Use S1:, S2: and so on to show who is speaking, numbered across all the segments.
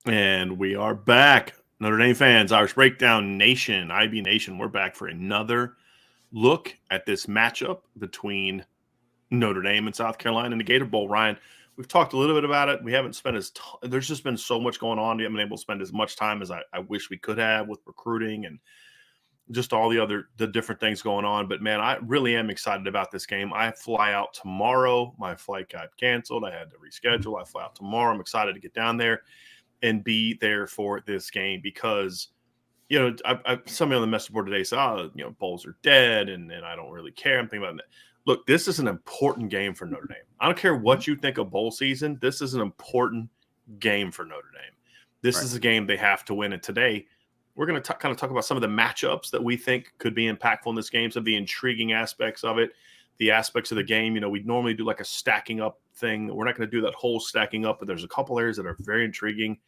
S1: And we are back. Notre Dame fans, Irish Breakdown Nation, IB Nation, we're back for another look at this matchup between Notre Dame and South Carolina in the Gator Bowl. Ryan, we've talked a little bit about it. We haven't spent there's just been so much going on. We haven't been able to spend as much time as I wish we could have with recruiting and just all the different things going on. But man, I really am excited about this game. I fly out tomorrow. My flight got canceled. I had to reschedule. I fly out tomorrow. I'm excited to get down there and be there for this game because, somebody on the message board today said, bowls are dead and I don't really care. I'm thinking about that. Look, this is an important game for Notre Dame. I don't care what you think of bowl season. This is an important game for Notre Dame. This is a game they have to win. And today we're going to kind of talk about some of the matchups that we think could be impactful in this game, some of the intriguing aspects of it, the aspects of the game. We normally do like a stacking up thing. We're not going to do that whole stacking up, but there's a couple areas that are very intriguing.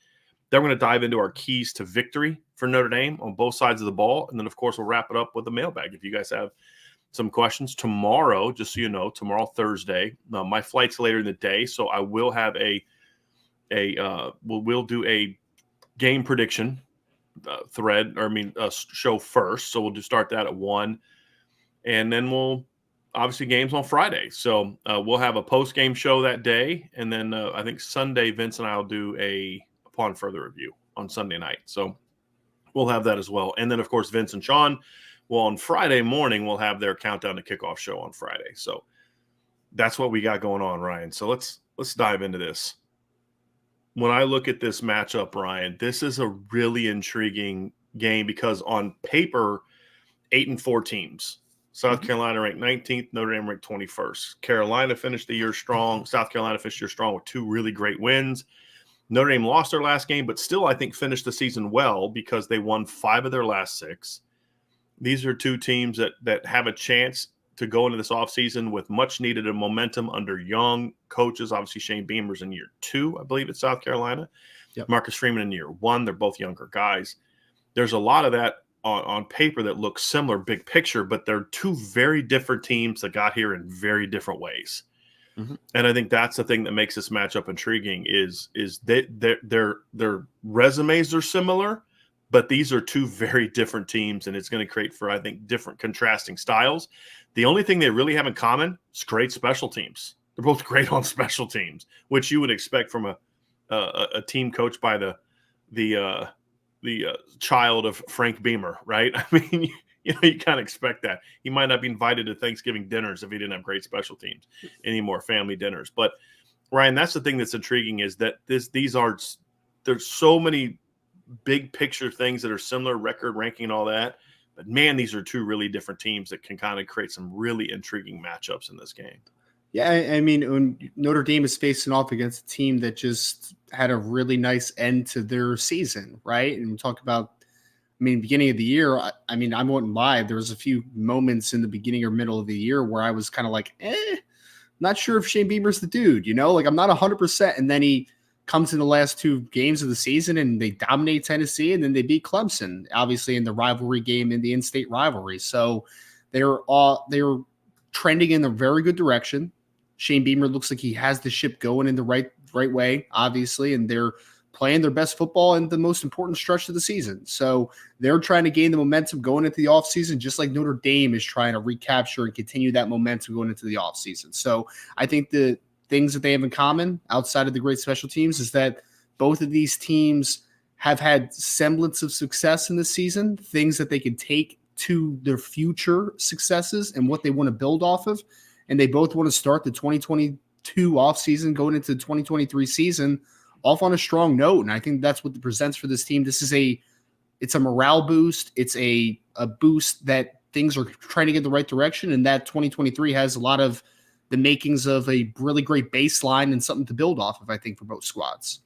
S1: Then we're going to dive into our keys to victory for Notre Dame on both sides of the ball. And then, of course, we'll wrap it up with the mailbag. If you guys have some questions tomorrow, just so you know, tomorrow, Thursday, my flight's later in the day. So I will have we'll do a game prediction show first. So we'll just start that at 1. And then we'll obviously games on Friday. So we'll have a post-game show that day. And then I think Sunday, Vince and I will do upon further review on Sunday night. So we'll have that as well. And then, of course, Vince and Sean will on Friday morning, we'll have their countdown to kickoff show on Friday. So that's what we got going on, Ryan. So let's dive into this. When I look at this matchup, Ryan, this is a really intriguing game because on paper, 8-4 teams. South Carolina ranked 19th, Notre Dame ranked 21st. Carolina finished the year strong. South Carolina finished the year strong with 2 really great wins. Notre Dame lost their last game, but still I think finished the season well because they won 5 of their last 6. These are 2 teams that have a chance to go into this offseason with much needed momentum under young coaches. Obviously, Shane Beamer's in year 2, I believe, at South Carolina. Yep. Marcus Freeman in year 1. They're both younger guys. There's a lot of that on paper that looks similar, big picture, but they're 2 very different teams that got here in very different ways. Mm-hmm. And I think that's the thing that makes this matchup intriguing is their resumes are similar, but these are 2 very different teams, and it's going to create for, I think, different contrasting styles. The only thing they really have in common is great special teams. They're both great on special teams, which you would expect from a team coached by the child of Frank Beamer, right? I mean, you kind of expect that. He might not be invited to Thanksgiving dinners if he didn't have great special teams anymore, family dinners. But Ryan, that's the thing that's intriguing is that there's so many big picture things that are similar, record ranking and all that. But man, these are 2 really different teams that can kind of create some really intriguing matchups in this game.
S2: Yeah, I mean, when Notre Dame is facing off against a team that just had a really nice end to their season, right? And we talk about, beginning of the year, I wouldn't lie. There was a few moments in the beginning or middle of the year where I was kind of like, not sure if Shane Beamer's the dude, like I'm not 100%. And then he comes in the last 2 games of the season and they dominate Tennessee and then they beat Clemson, obviously in the rivalry game, in the in-state rivalry. So they're trending in a very good direction. Shane Beamer looks like he has the ship going in the right way, obviously, and they're playing their best football in the most important stretch of the season. So they're trying to gain the momentum going into the offseason, just like Notre Dame is trying to recapture and continue that momentum going into the offseason. So I think the things that they have in common outside of the great special teams is that both of these teams have had semblance of success in this season, things that they can take to their future successes and what they want to build off of. And they both want to start the 2022 offseason going into the 2023 season off on a strong note. And I think that's what it presents for this team. This is it's a morale boost. It's a boost that things are trying to get the right direction. And that 2023 has a lot of the makings of a really great baseline and something to build off of, I think, for both squads.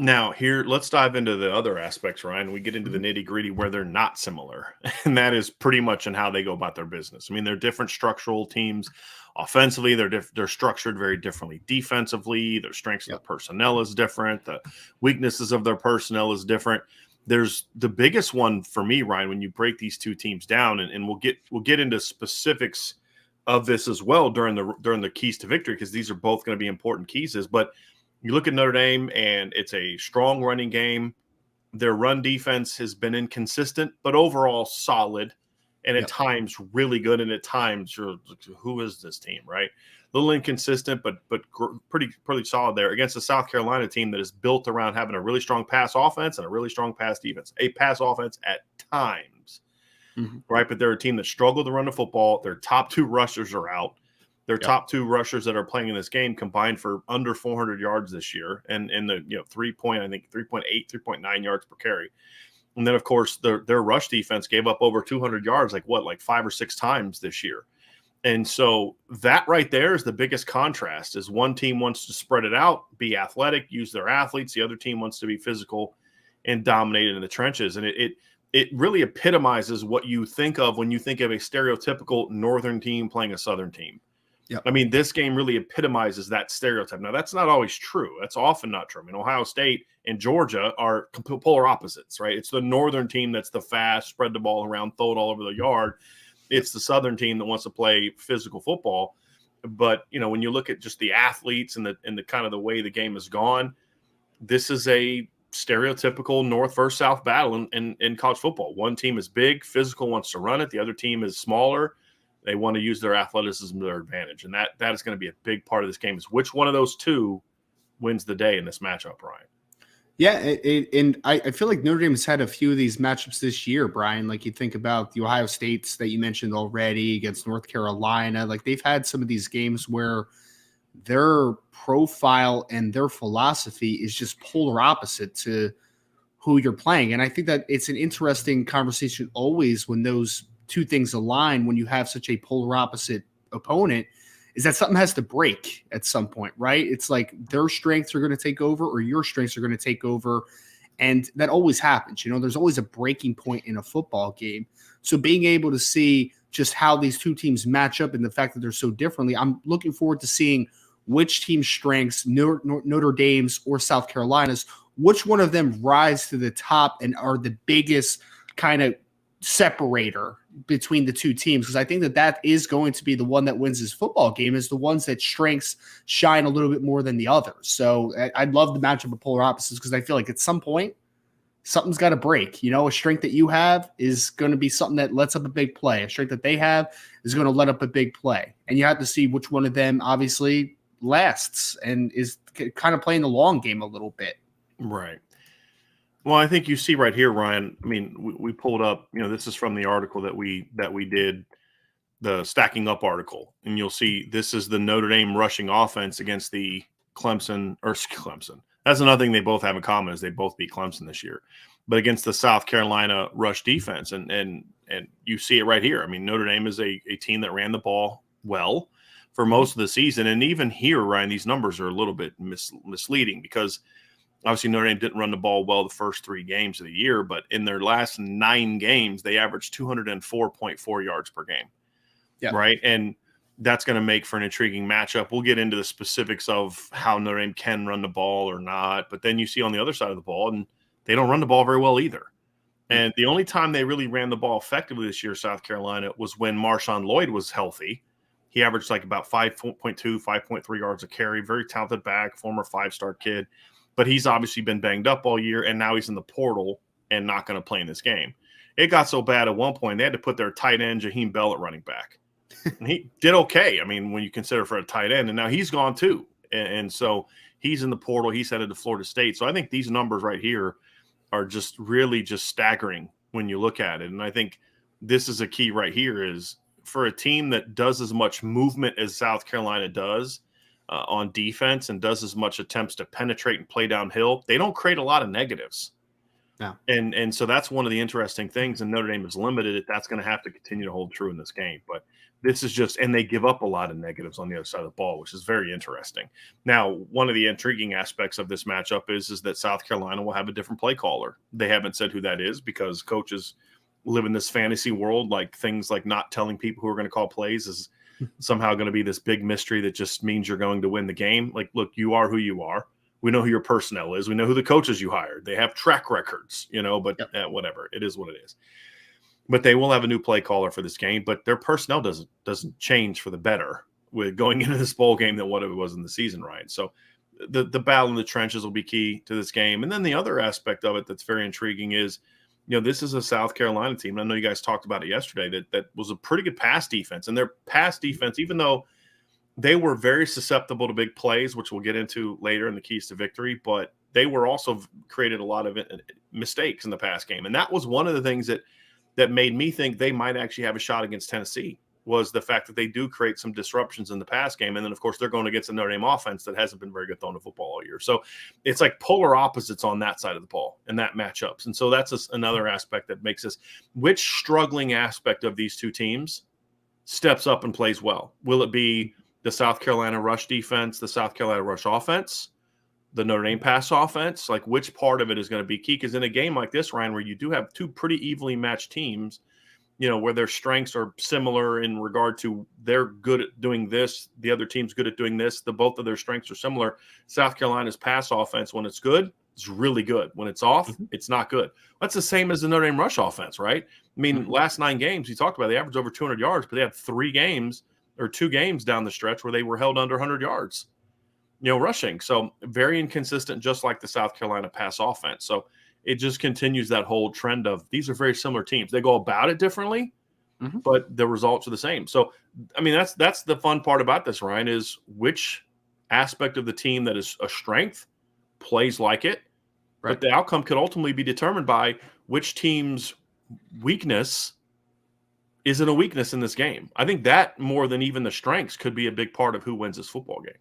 S1: Now, here, let's dive into the other aspects, Ryan. We get into the nitty-gritty where they're not similar, and that is pretty much in how they go about their business. They're different structural teams. Offensively, they're structured very differently. Defensively, their strengths of the personnel is different. The weaknesses of their personnel is different. There's the biggest one for me, Ryan, when you break these 2 teams down, and we'll get into specifics of this as well during the keys to victory, because these are both going to be important keys. But You look at Notre Dame, and it's a strong running game. Their run defense has been inconsistent, but overall solid, and at times really good, and at times who is this team, right? A little inconsistent, but pretty solid there against the South Carolina team that is built around having a really strong pass offense and a really strong pass defense. A pass offense at times, right? But they're a team that struggled to run the football. Their top 2 rushers are out. Their top 2 rushers that are playing in this game combined for under 400 yards this year, and in the 3.8, 3.9 yards per carry. And then, of course, their rush defense gave up over 200 yards, like 5 or 6 times this year. And so that right there is the biggest contrast, is one team wants to spread it out, be athletic, use their athletes. The other team wants to be physical and dominate in the trenches. And it really epitomizes what you think of when you think of a stereotypical Northern team playing a Southern team.
S2: Yep.
S1: I mean, this game really epitomizes that stereotype. Now, that's not always true. That's often not true. I mean, Ohio State and Georgia are polar opposites, right? It's the Northern team that's the fast, spread the ball around, throw it all over the yard. It's the Southern team that wants to play physical football. But, when you look at just the athletes and the kind of the way the game has gone, this is a stereotypical North versus South battle in college football. One team is big, physical, wants to run it. The other team is smaller. They want to use their athleticism to their advantage. And that is going to be a big part of this game, is which one of those two wins the day in this matchup, Brian.
S2: Yeah, and I feel like Notre Dame has had a few of these matchups this year, Brian. Like, you think about the Ohio States that you mentioned already against North Carolina. Like, they've had some of these games where their profile and their philosophy is just polar opposite to who you're playing. And I think that it's an interesting conversation always when those two things align, when you have such a polar opposite opponent, is that something has to break at some point, right? It's like their strengths are going to take over or your strengths are going to take over. And that always happens. There's always a breaking point in a football game. So being able to see just how these two teams match up and the fact that they're so differently, I'm looking forward to seeing which team's strengths, Notre Dame's or South Carolina's, which one of them rise to the top and are the biggest kind of separator between the two teams, because I think that is going to be the one that wins this football game, is the ones that strengths shine a little bit more than the others. So I'd love the matchup of polar opposites, because I feel like at some point something's got to break. A strength that you have is going to be something that lets up a big play. A strength that they have is going to let up a big play, and you have to see which one of them obviously lasts and is kind of playing the long game a little bit.
S1: Right. Well, I think you see right here, Ryan. I mean, we pulled up, this is from the article that we did, the stacking up article, and you'll see this is the Notre Dame rushing offense against the Clemson. That's another thing they both have in common, is they both beat Clemson this year, but against the South Carolina rush defense, and you see it right here. I mean, Notre Dame is a team that ran the ball well for most of the season, and even here, Ryan, these numbers are a little bit misleading, because obviously Notre Dame didn't run the ball well the first 3 games of the year, but in their last 9 games, they averaged 204.4 yards per game. Yeah. Right. And that's going to make for an intriguing matchup. We'll get into the specifics of how Notre Dame can run the ball or not. But then you see on the other side of the ball, and they don't run the ball very well either. And the only time they really ran the ball effectively this year, South Carolina, was when Marshawn Lloyd was healthy. He averaged like about 5.2, 5.3 yards a carry. Very talented back, former 5-star kid. But he's obviously been banged up all year, and now he's in the portal and not going to play in this game. It got so bad at one point, they had to put their tight end, Jaheim Bell, at running back. And he did okay, I mean, when you consider for a tight end. And now he's gone too. And so he's in the portal. He's headed to Florida State. So I think these numbers right here are just really just staggering when you look at it. And I think this is a key right here, is for a team that does as much movement as South Carolina does on defense and does as much attempts to penetrate and play downhill, they don't create a lot of negatives. No. And so that's one of the interesting things, and Notre Dame is limited it. That's going to have to continue to hold true in this game. But this is just – and they give up a lot of negatives on the other side of the ball, which is very interesting. Now, one of the intriguing aspects of this matchup is that South Carolina will have a different play caller. They haven't said who that is, because coaches live in this fantasy world, like things like not telling people who are going to call plays is – somehow going to be this big mystery that just means you're going to win the game. Like, look, you are who you are. We know who your personnel is. We know who the coaches you hired. They have track records, but whatever. It is what it is. But they will have a new play caller for this game, but their personnel doesn't change for the better with going into this bowl game than what it was in the season, right? So the battle in the trenches will be key to this game. And then the other aspect of it that's very intriguing is, this is a South Carolina team. I know you guys talked about it yesterday, that was a pretty good pass defense. And their pass defense, even though they were very susceptible to big plays, which we'll get into later in the keys to victory, but they were also created a lot of mistakes in the pass game. And that was one of the things that made me think they might actually have a shot against Tennessee, was the fact that they do create some disruptions in the pass game. And then, of course, they're going against a Notre Dame offense that hasn't been very good throwing the football all year. So it's like polar opposites on that side of the ball and that matchups. And so that's another aspect that makes this, which struggling aspect of these two teams steps up and plays well? Will it be the South Carolina rush defense, the South Carolina rush offense, the Notre Dame pass offense? Like, which part of it is going to be key? Because in a game like this, Ryan, where you do have two pretty evenly matched teams, where their strengths are similar in regard to they're good at doing this, the other team's good at doing this, both of their strengths are similar. South Carolina's pass offense, when it's good, it's really good. When it's off, it's not good. That's the same as the Notre Dame rush offense, right? I mean, last 9 games, you talked about, they averaged over 200 yards, but they had 2 games down the stretch where they were held under 100 yards, rushing. So very inconsistent, just like the South Carolina pass offense. So it just continues that whole trend of these are very similar teams. They go about it differently, but the results are the same. So, I mean, that's the fun part about this, Ryan, is which aspect of the team that is a strength plays like it. Right. But the outcome could ultimately be determined by which team's weakness isn't a weakness in this game. I think that more than even the strengths could be a big part of who wins this football game.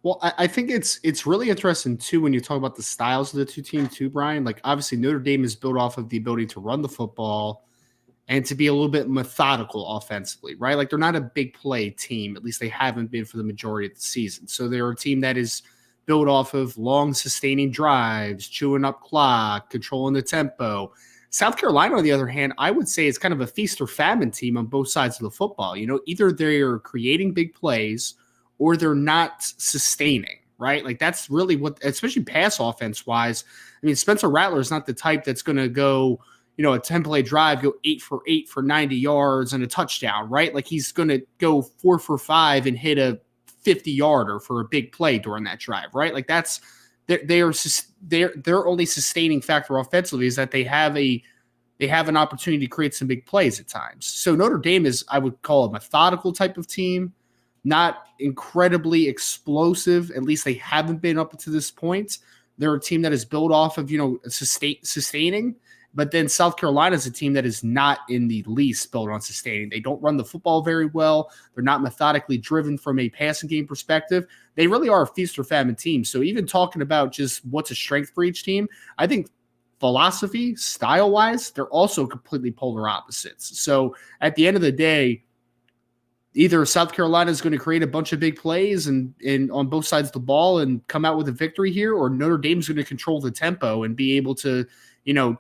S2: Well, I think it's really interesting, too, when you talk about the styles of the two teams, too, Brian. Like, obviously, Notre Dame is built off of the ability to run the football and to be a little bit methodical offensively, right? Like, they're not a big play team. At least they haven't been for the majority of the season. So they're a team that is built off of long, sustaining drives, chewing up clock, controlling the tempo. South Carolina, on the other hand, I would say is kind of a feast or famine team on both sides of the football. Either they're creating big plays or they're not sustaining, right? Like, that's really what, especially pass offense wise. I mean, Spencer Rattler is not the type that's going to go, a 10-play drive, go 8 for 8 for 90 yards and a touchdown, right? Like, he's going to go 4 for 5 and hit a 50-yarder for a big play during that drive, right? Like, that's their only sustaining factor offensively is that they have an opportunity to create some big plays at times. So Notre Dame is, I would call, a methodical type of team. Not incredibly explosive. At least they haven't been up to this point. They're a team that is built off of, sustaining. But then South Carolina is a team that is not in the least built on sustaining. They don't run the football very well. They're not methodically driven from a passing game perspective. They really are a feast or famine team. So even talking about just what's a strength for each team, I think philosophy, style-wise, they're also completely polar opposites. So at the end of the day, either South Carolina is going to create a bunch of big plays and on both sides of the ball and come out with a victory here, or Notre Dame is going to control the tempo and be able to,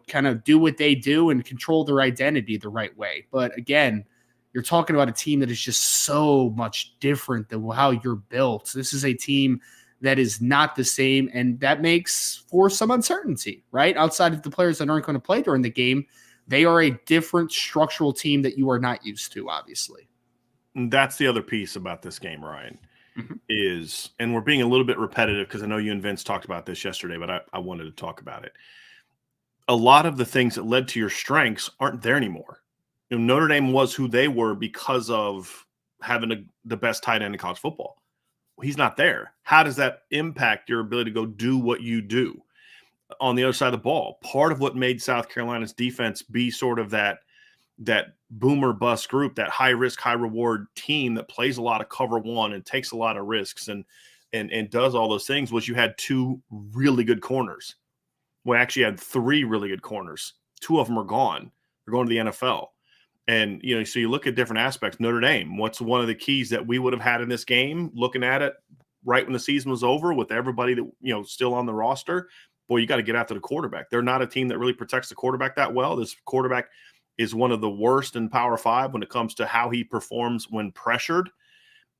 S2: kind of do what they do and control their identity the right way. But again, you're talking about a team that is just so much different than how you're built. This is a team that is not the same, and that makes for some uncertainty, right? Outside of the players that aren't going to play during the game, they are a different structural team that you are not used to, obviously.
S1: And that's the other piece about this game, Ryan, is, and we're being a little bit repetitive because I know you and Vince talked about this yesterday, but I wanted to talk about it. A lot of the things that led to your strengths aren't there anymore. Notre Dame was who they were because of having the best tight end in college football. He's not there. How does that impact your ability to go do what you do on the other side of the ball? Part of what made South Carolina's defense be sort of that boomer bust group, that high risk, high reward team that plays a lot of cover one and takes a lot of risks and does all those things, was you had 2 really good corners. Well, actually had 3 really good corners. 2 of them are gone. They're going to the NFL. And, so you look at different aspects. Notre Dame, what's one of the keys that we would have had in this game, looking at it right when the season was over with everybody that, still on the roster? Boy, you got to get after the quarterback. They're not a team that really protects the quarterback that well. This quarterback is one of the worst in Power 5 when it comes to how he performs when pressured.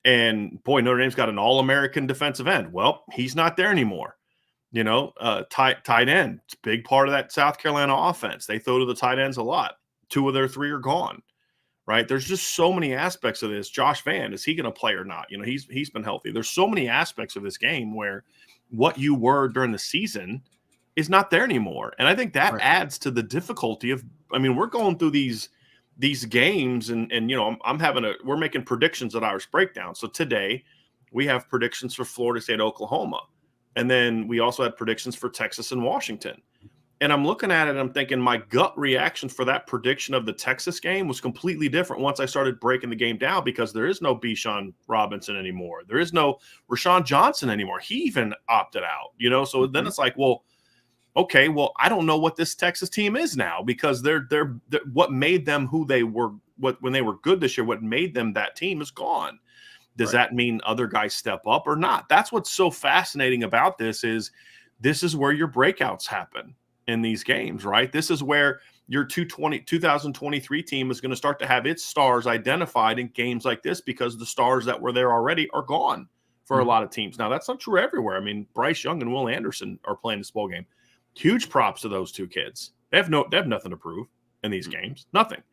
S1: And, boy, Notre Dame's got an all-American defensive end. Well, he's not there anymore. Tight end, it's a big part of that South Carolina offense. They throw to the tight ends a lot. 2 of their 3 are gone, right? There's just so many aspects of this. Josh Vann, is he going to play or not? He's been healthy. There's so many aspects of this game where what you were during the season is not there anymore. And I think that
S2: Right.
S1: adds to the difficulty of, I mean, we're going through these games and you know, we're making predictions at Irish Breakdown. So today we have predictions for Florida State, Oklahoma. And then we also had predictions for Texas and Washington. And I'm looking at it and I'm thinking my gut reaction for that prediction of the Texas game was completely different once I started breaking the game down, because there is no Bijan Robinson anymore. There is no Rashawn Johnson anymore. He even opted out, you know? So then it's like, well, okay, well, I don't know what this Texas team is now, because they're what made them who they were, when they were good this year, what made them that team is gone. Does that mean other guys step up or not? That's what's so fascinating about this is where your breakouts happen in these games, right? This is where your 2023 team is going to start to have its stars identified in games like this, because the stars that were there already are gone for a lot of teams. Now, that's not true everywhere. I mean, Bryce Young and Will Anderson are playing this bowl game. Huge props to those two kids. They have nothing to prove in these games, nothing.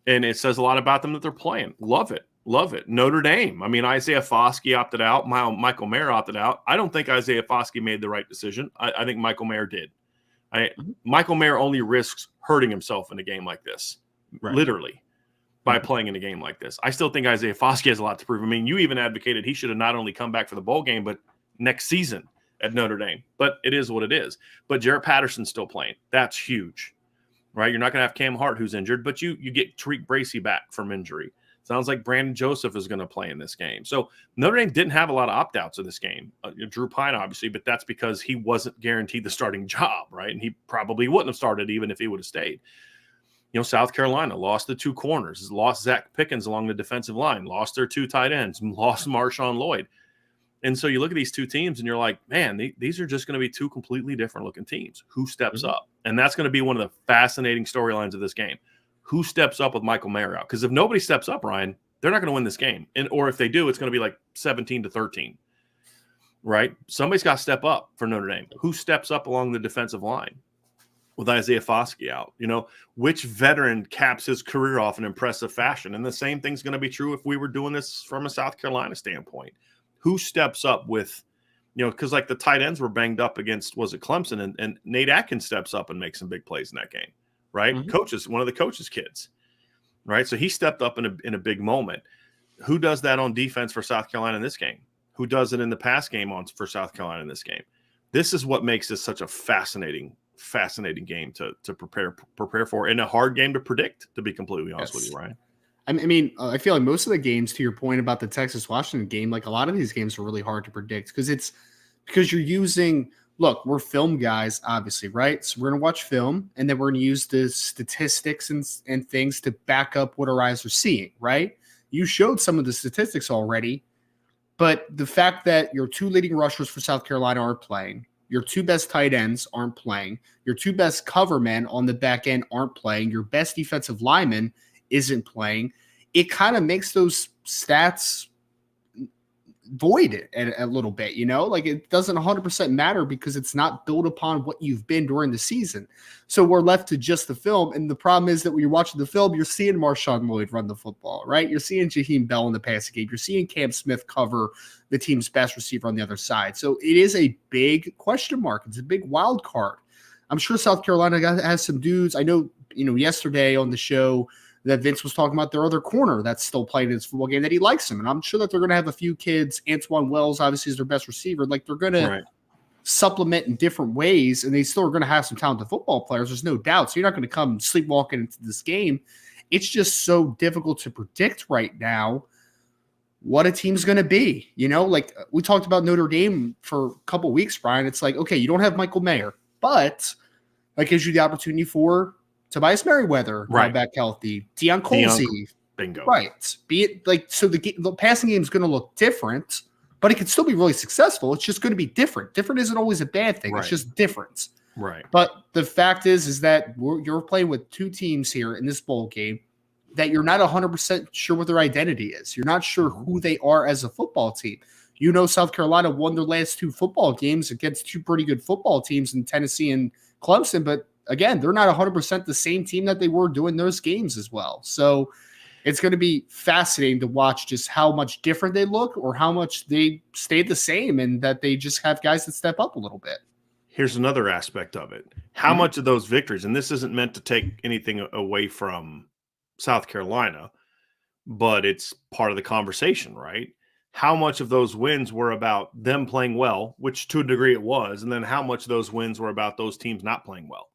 S1: And it says a lot about them that they're playing. Love it. Love it. Notre Dame. I mean, Isaiah Foskey opted out. Michael Mayer opted out. I don't think Isaiah Foskey made the right decision. I think Michael Mayer did. Michael Mayer only risks hurting himself in a game like this, literally, by playing in a game like this. I still think Isaiah Foskey has a lot to prove. I mean, you even advocated he should have not only come back for the bowl game, but next season at Notre Dame. But it is what it is. But Jarrett Patterson's still playing. That's huge, right? You're not going to have Cam Hart, who's injured, but you get Tariq Bracy back from injury. Sounds like Brandon Joseph is going to play in this game. So Notre Dame didn't have a lot of opt-outs in this game. Drew Pine, obviously, but that's because he wasn't guaranteed the starting job, right? And he probably wouldn't have started even if he would have stayed. You know, South Carolina lost the two corners, lost Zach Pickens along the defensive line, lost their two tight ends, lost Marshawn Lloyd. And so you look at these two teams and you're like, man, these are just going to be two completely different looking teams. Who steps up? And that's going to be one of the fascinating storylines of this game. Who steps up with Michael Mayer out? Because if nobody steps up, Ryan, they're not going to win this game. Or if they do, it's going to be like 17-13, right? Somebody's got to step up for Notre Dame. Who steps up along the defensive line with Isaiah Foskey out? You know, which veteran caps his career off in impressive fashion? And the same thing's going to be true if we were doing this from a South Carolina standpoint. Who steps up with, you know, because like the tight ends were banged up against, was it Clemson? And Nate Atkins steps up and makes some big plays in that game. Right? One of the coaches' kids, right? So he stepped up in a big moment. Who does that on defense for South Carolina in this game? Who does it in the pass game for South Carolina in this game? This is what makes this such a fascinating game to prepare for, and a hard game to predict, to be completely honest with you, Ryan.
S2: I mean, I feel like most of the games, to your point about the Texas-Washington game, like a lot of these games are really hard to predict because you're using – look, we're film guys, obviously, right? So we're going to watch film, and then we're going to use the statistics and things to back up what our eyes are seeing, right? You showed some of the statistics already, but the fact that your two leading rushers for South Carolina aren't playing, your two best tight ends aren't playing, your two best cover men on the back end aren't playing, your best defensive lineman isn't playing, it kind of makes those stats void a little bit, you know, like it doesn't 100% matter because it's not built upon what you've been during the season. So we're left to just the film. And the problem is that when you're watching the film, you're seeing Marshawn Lloyd run the football, right? You're seeing Jaheim Bell in the passing game. You're seeing Cam Smith cover the team's best receiver on the other side. So it is a big question mark. It's a big wild card. I'm sure South Carolina has some dudes. I know, you know, yesterday on the show that Vince was talking about their other corner that's still playing his football game, that he likes him. And I'm sure that they're going to have a few kids. Antoine Wells obviously is their best receiver. Like they're going to supplement in different ways, and they still are going to have some talented football players. There's no doubt. So you're not going to come sleepwalking into this game. It's just so difficult to predict right now what a team's going to be. You know, like we talked about Notre Dame for a couple weeks, Brian. It's like, okay, you don't have Michael Mayer, but that gives you the opportunity for Tobias Merriweather, back healthy. Deion Colsey.
S1: Bingo.
S2: Right. Be it like, so the passing game is going to look different, but it can still be really successful. It's just going to be different. Different isn't always a bad thing. It's just different.
S1: Right.
S2: But the fact is that you're playing with two teams here in this bowl game that you're not 100% sure what their identity is. You're not sure who they are as a football team. You know, South Carolina won their last two football games against two pretty good football teams in Tennessee and Clemson, but again, they're not 100% the same team that they were doing those games as well. So it's going to be fascinating to watch just how much different they look or how much they stayed the same and that they just have guys that step up a little bit.
S1: Here's another aspect of it. How much of those victories, and this isn't meant to take anything away from South Carolina, but it's part of the conversation, right? How much of those wins were about them playing well, which to a degree it was, and then how much of those wins were about those teams not playing well?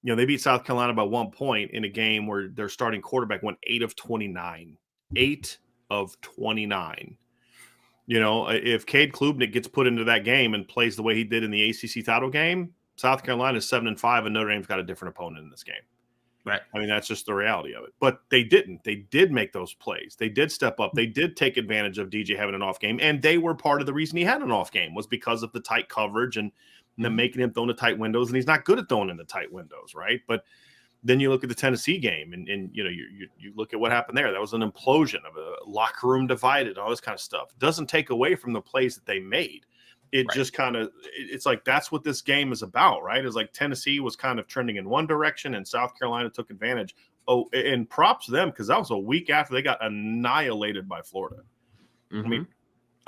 S1: You know, they beat South Carolina by 1 point in a game where their starting quarterback went 8 of 29. 8 of 29. You know, if Cade Klubnik gets put into that game and plays the way he did in the ACC title game, South Carolina is 7-5, and Notre Dame's got a different opponent in this game.
S2: Right.
S1: I mean, that's just the reality of it. But they didn't. They did make those plays. They did step up. They did take advantage of DJ having an off game, and they were part of the reason he had an off game was because of the tight coverage and them making him throw into tight windows, and he's not good at throwing into tight windows, right? But then you look at the Tennessee game, and you know you look at what happened there. That was an implosion of a locker room divided, all this kind of stuff. It doesn't take away from the plays that they made. It just kind of it's like that's what this game is about, right? It's like Tennessee was kind of trending in one direction, and South Carolina took advantage. Oh, and props to them because that was a week after they got annihilated by Florida. I mean,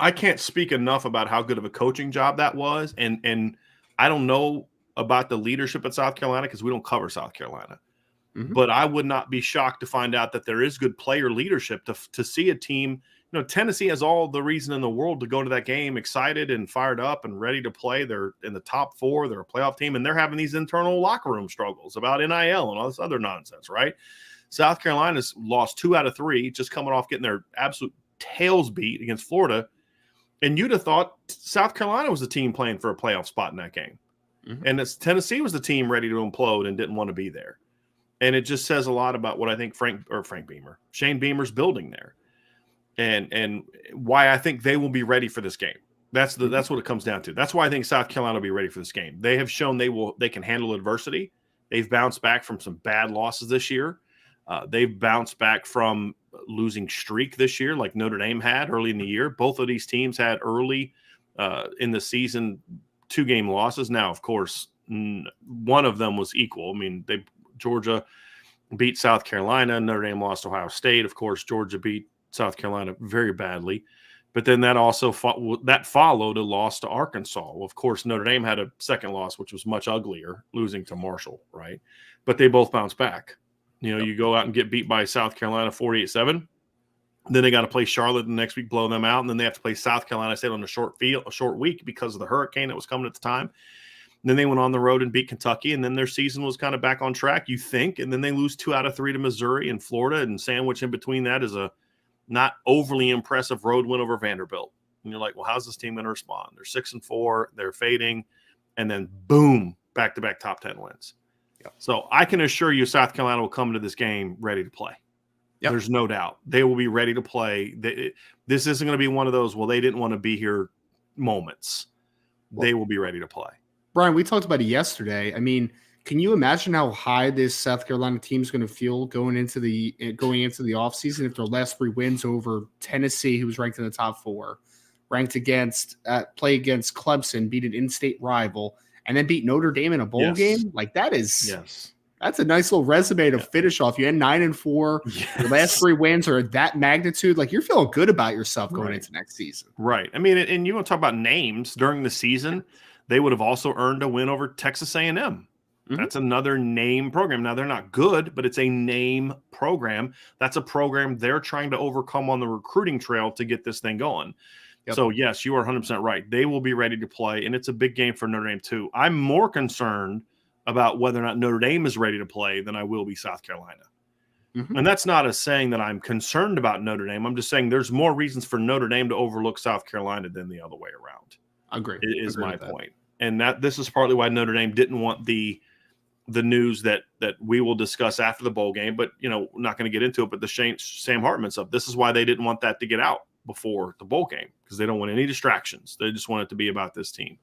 S1: I can't speak enough about how good of a coaching job that was, and I don't know about the leadership at South Carolina because we don't cover South Carolina. But I would not be shocked to find out that there is good player leadership to see a team. You know, Tennessee has all the reason in the world to go to that game excited and fired up and ready to play. They're in the top 4. They're a playoff team, and they're having these internal locker room struggles about NIL and all this other nonsense, right? South Carolina's lost 2 out of 3, just coming off getting their absolute tails beat against Florida. And you'd have thought South Carolina was the team playing for a playoff spot in that game. And Tennessee was the team ready to implode and didn't want to be there. And it just says a lot about what I think Shane Beamer's building there. And why I think they will be ready for this game. That's what it comes down to. That's why I think South Carolina will be ready for this game. They have shown they can handle adversity. They've bounced back from some bad losses this year. They've bounced back from losing streak this year, like Notre Dame had early in the year. Both of these teams had early in the season 2-game losses. Now, of course, one of them was equal. I mean, Georgia beat South Carolina. Notre Dame lost Ohio State. Of course, Georgia beat South Carolina very badly. But then that also followed a loss to Arkansas. Well, of course, Notre Dame had a second loss, which was much uglier, losing to Marshall, right? But they both bounced back. You know, you go out and get beat by South Carolina 48-7. Then they got to play Charlotte the next week, blow them out. And then they have to play South Carolina State on a short week because of the hurricane that was coming at the time. And then they went on the road and beat Kentucky. And then their season was kind of back on track, you think. And then they lose 2 out of 3 to Missouri and Florida. And sandwich in between that is a not overly impressive road win over Vanderbilt. And you're like, well, how's this team going to respond? They're 6-4. They're fading. And then, boom, back-to-back top 10 wins. Yep. So I can assure you South Carolina will come to this game ready to play. Yep. There's no doubt. They will be ready to play. This isn't going to be one of those, well, they didn't want to be here moments. They will be ready to play.
S2: Brian, we talked about it yesterday. I mean, can you imagine how high this South Carolina team is going to feel going into the offseason if their last 3 wins over Tennessee, who was ranked in the top 4, ranked against play against Clemson, beat an in-state rival, and then beat Notre Dame in a bowl game? Like that's a nice little resume to finish off. You had 9-4. Your last 3 wins are that magnitude. Like, you're feeling good about yourself going into next season.
S1: Right. I mean, and you want to talk about names during the season. They would have also earned a win over Texas A&M. That's another name program. Now, they're not good, but it's a name program. That's a program they're trying to overcome on the recruiting trail to get this thing going. Yep. So, yes, you are 100% right. They will be ready to play, and it's a big game for Notre Dame, too. I'm more concerned about whether or not Notre Dame is ready to play than I will be South Carolina. And that's not a saying that I'm concerned about Notre Dame. I'm just saying there's more reasons for Notre Dame to overlook South Carolina than the other way around.
S2: I agree.
S1: Is my point. And this is partly why Notre Dame didn't want the news that we will discuss after the bowl game, but, you know, not going to get into it, but the Sam Hartman stuff, this is why they didn't want that to get out before the bowl game, because they don't want any distractions. They just want it to be about this team.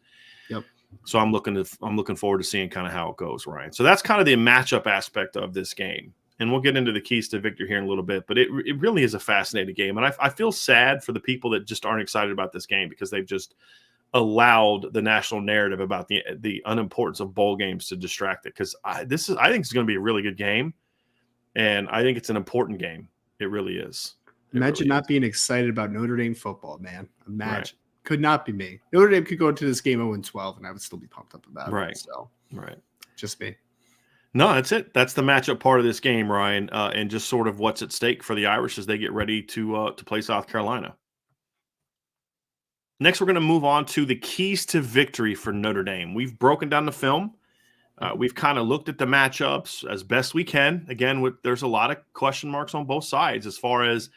S2: Yep.
S1: So I'm looking forward to seeing kind of how it goes, Ryan. So that's kind of the matchup aspect of this game. And we'll get into the keys to victory here in a little bit, but it really is a fascinating game. And I feel sad for the people that just aren't excited about this game because they've just allowed the national narrative about the unimportance of bowl games to distract it. Because I think it's going to be a really good game, and I think it's an important game. It really is.
S2: Imagine
S1: really
S2: not
S1: is.
S2: being excited about Notre Dame football, man. Imagine.
S1: Right.
S2: Could not be me. Notre Dame could go into this game 0-12, and I would still be pumped up about
S1: Right.
S2: it. So,
S1: Right.
S2: just me.
S1: No, that's it. That's the matchup part of this game, Ryan, and just sort of what's at stake for the Irish as they get ready to play South Carolina. Next, we're going to move on to the keys to victory for Notre Dame. We've broken down the film. We've kind of looked at the matchups as best we can. Again, there's a lot of question marks on both sides as far as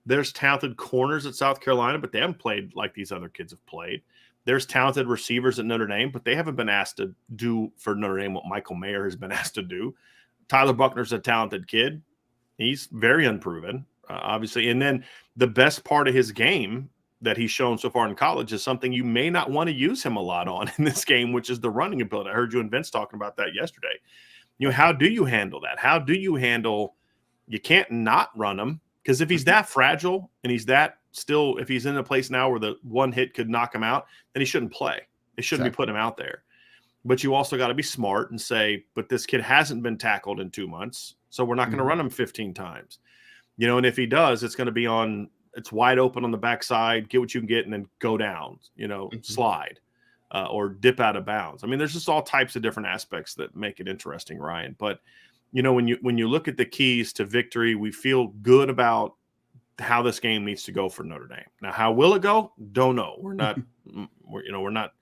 S1: there's talented corners at South Carolina, but they haven't played like these other kids have played. There's talented receivers at Notre Dame, but they haven't been asked to do for Notre Dame what Michael Mayer has been asked to do. Tyler Buckner's a talented kid. He's very unproven, obviously. And then the best part of his game that he's shown so far in college is something you may not want to use him a lot on in this game, which is the running ability. I heard you and Vince talking about that yesterday. How do you handle that? How do you handle – you can't not run him because if he's that fragile and he's that still – if he's in a place now where the one hit could knock him out, then he shouldn't play. They shouldn't be putting him out there. But you also got to be smart and say, but this kid hasn't been tackled in 2 months, so we're not going to run him 15 times. And if he does, it's going to be on – it's wide open on the backside, get what you can get, and then go down, slide or dip out of bounds. I mean, there's just all types of different aspects that make it interesting, Ryan. But, when you look at the keys to victory, we feel good about how this game needs to go for Notre Dame. Now, how will it go? Don't know. We're not, we're not.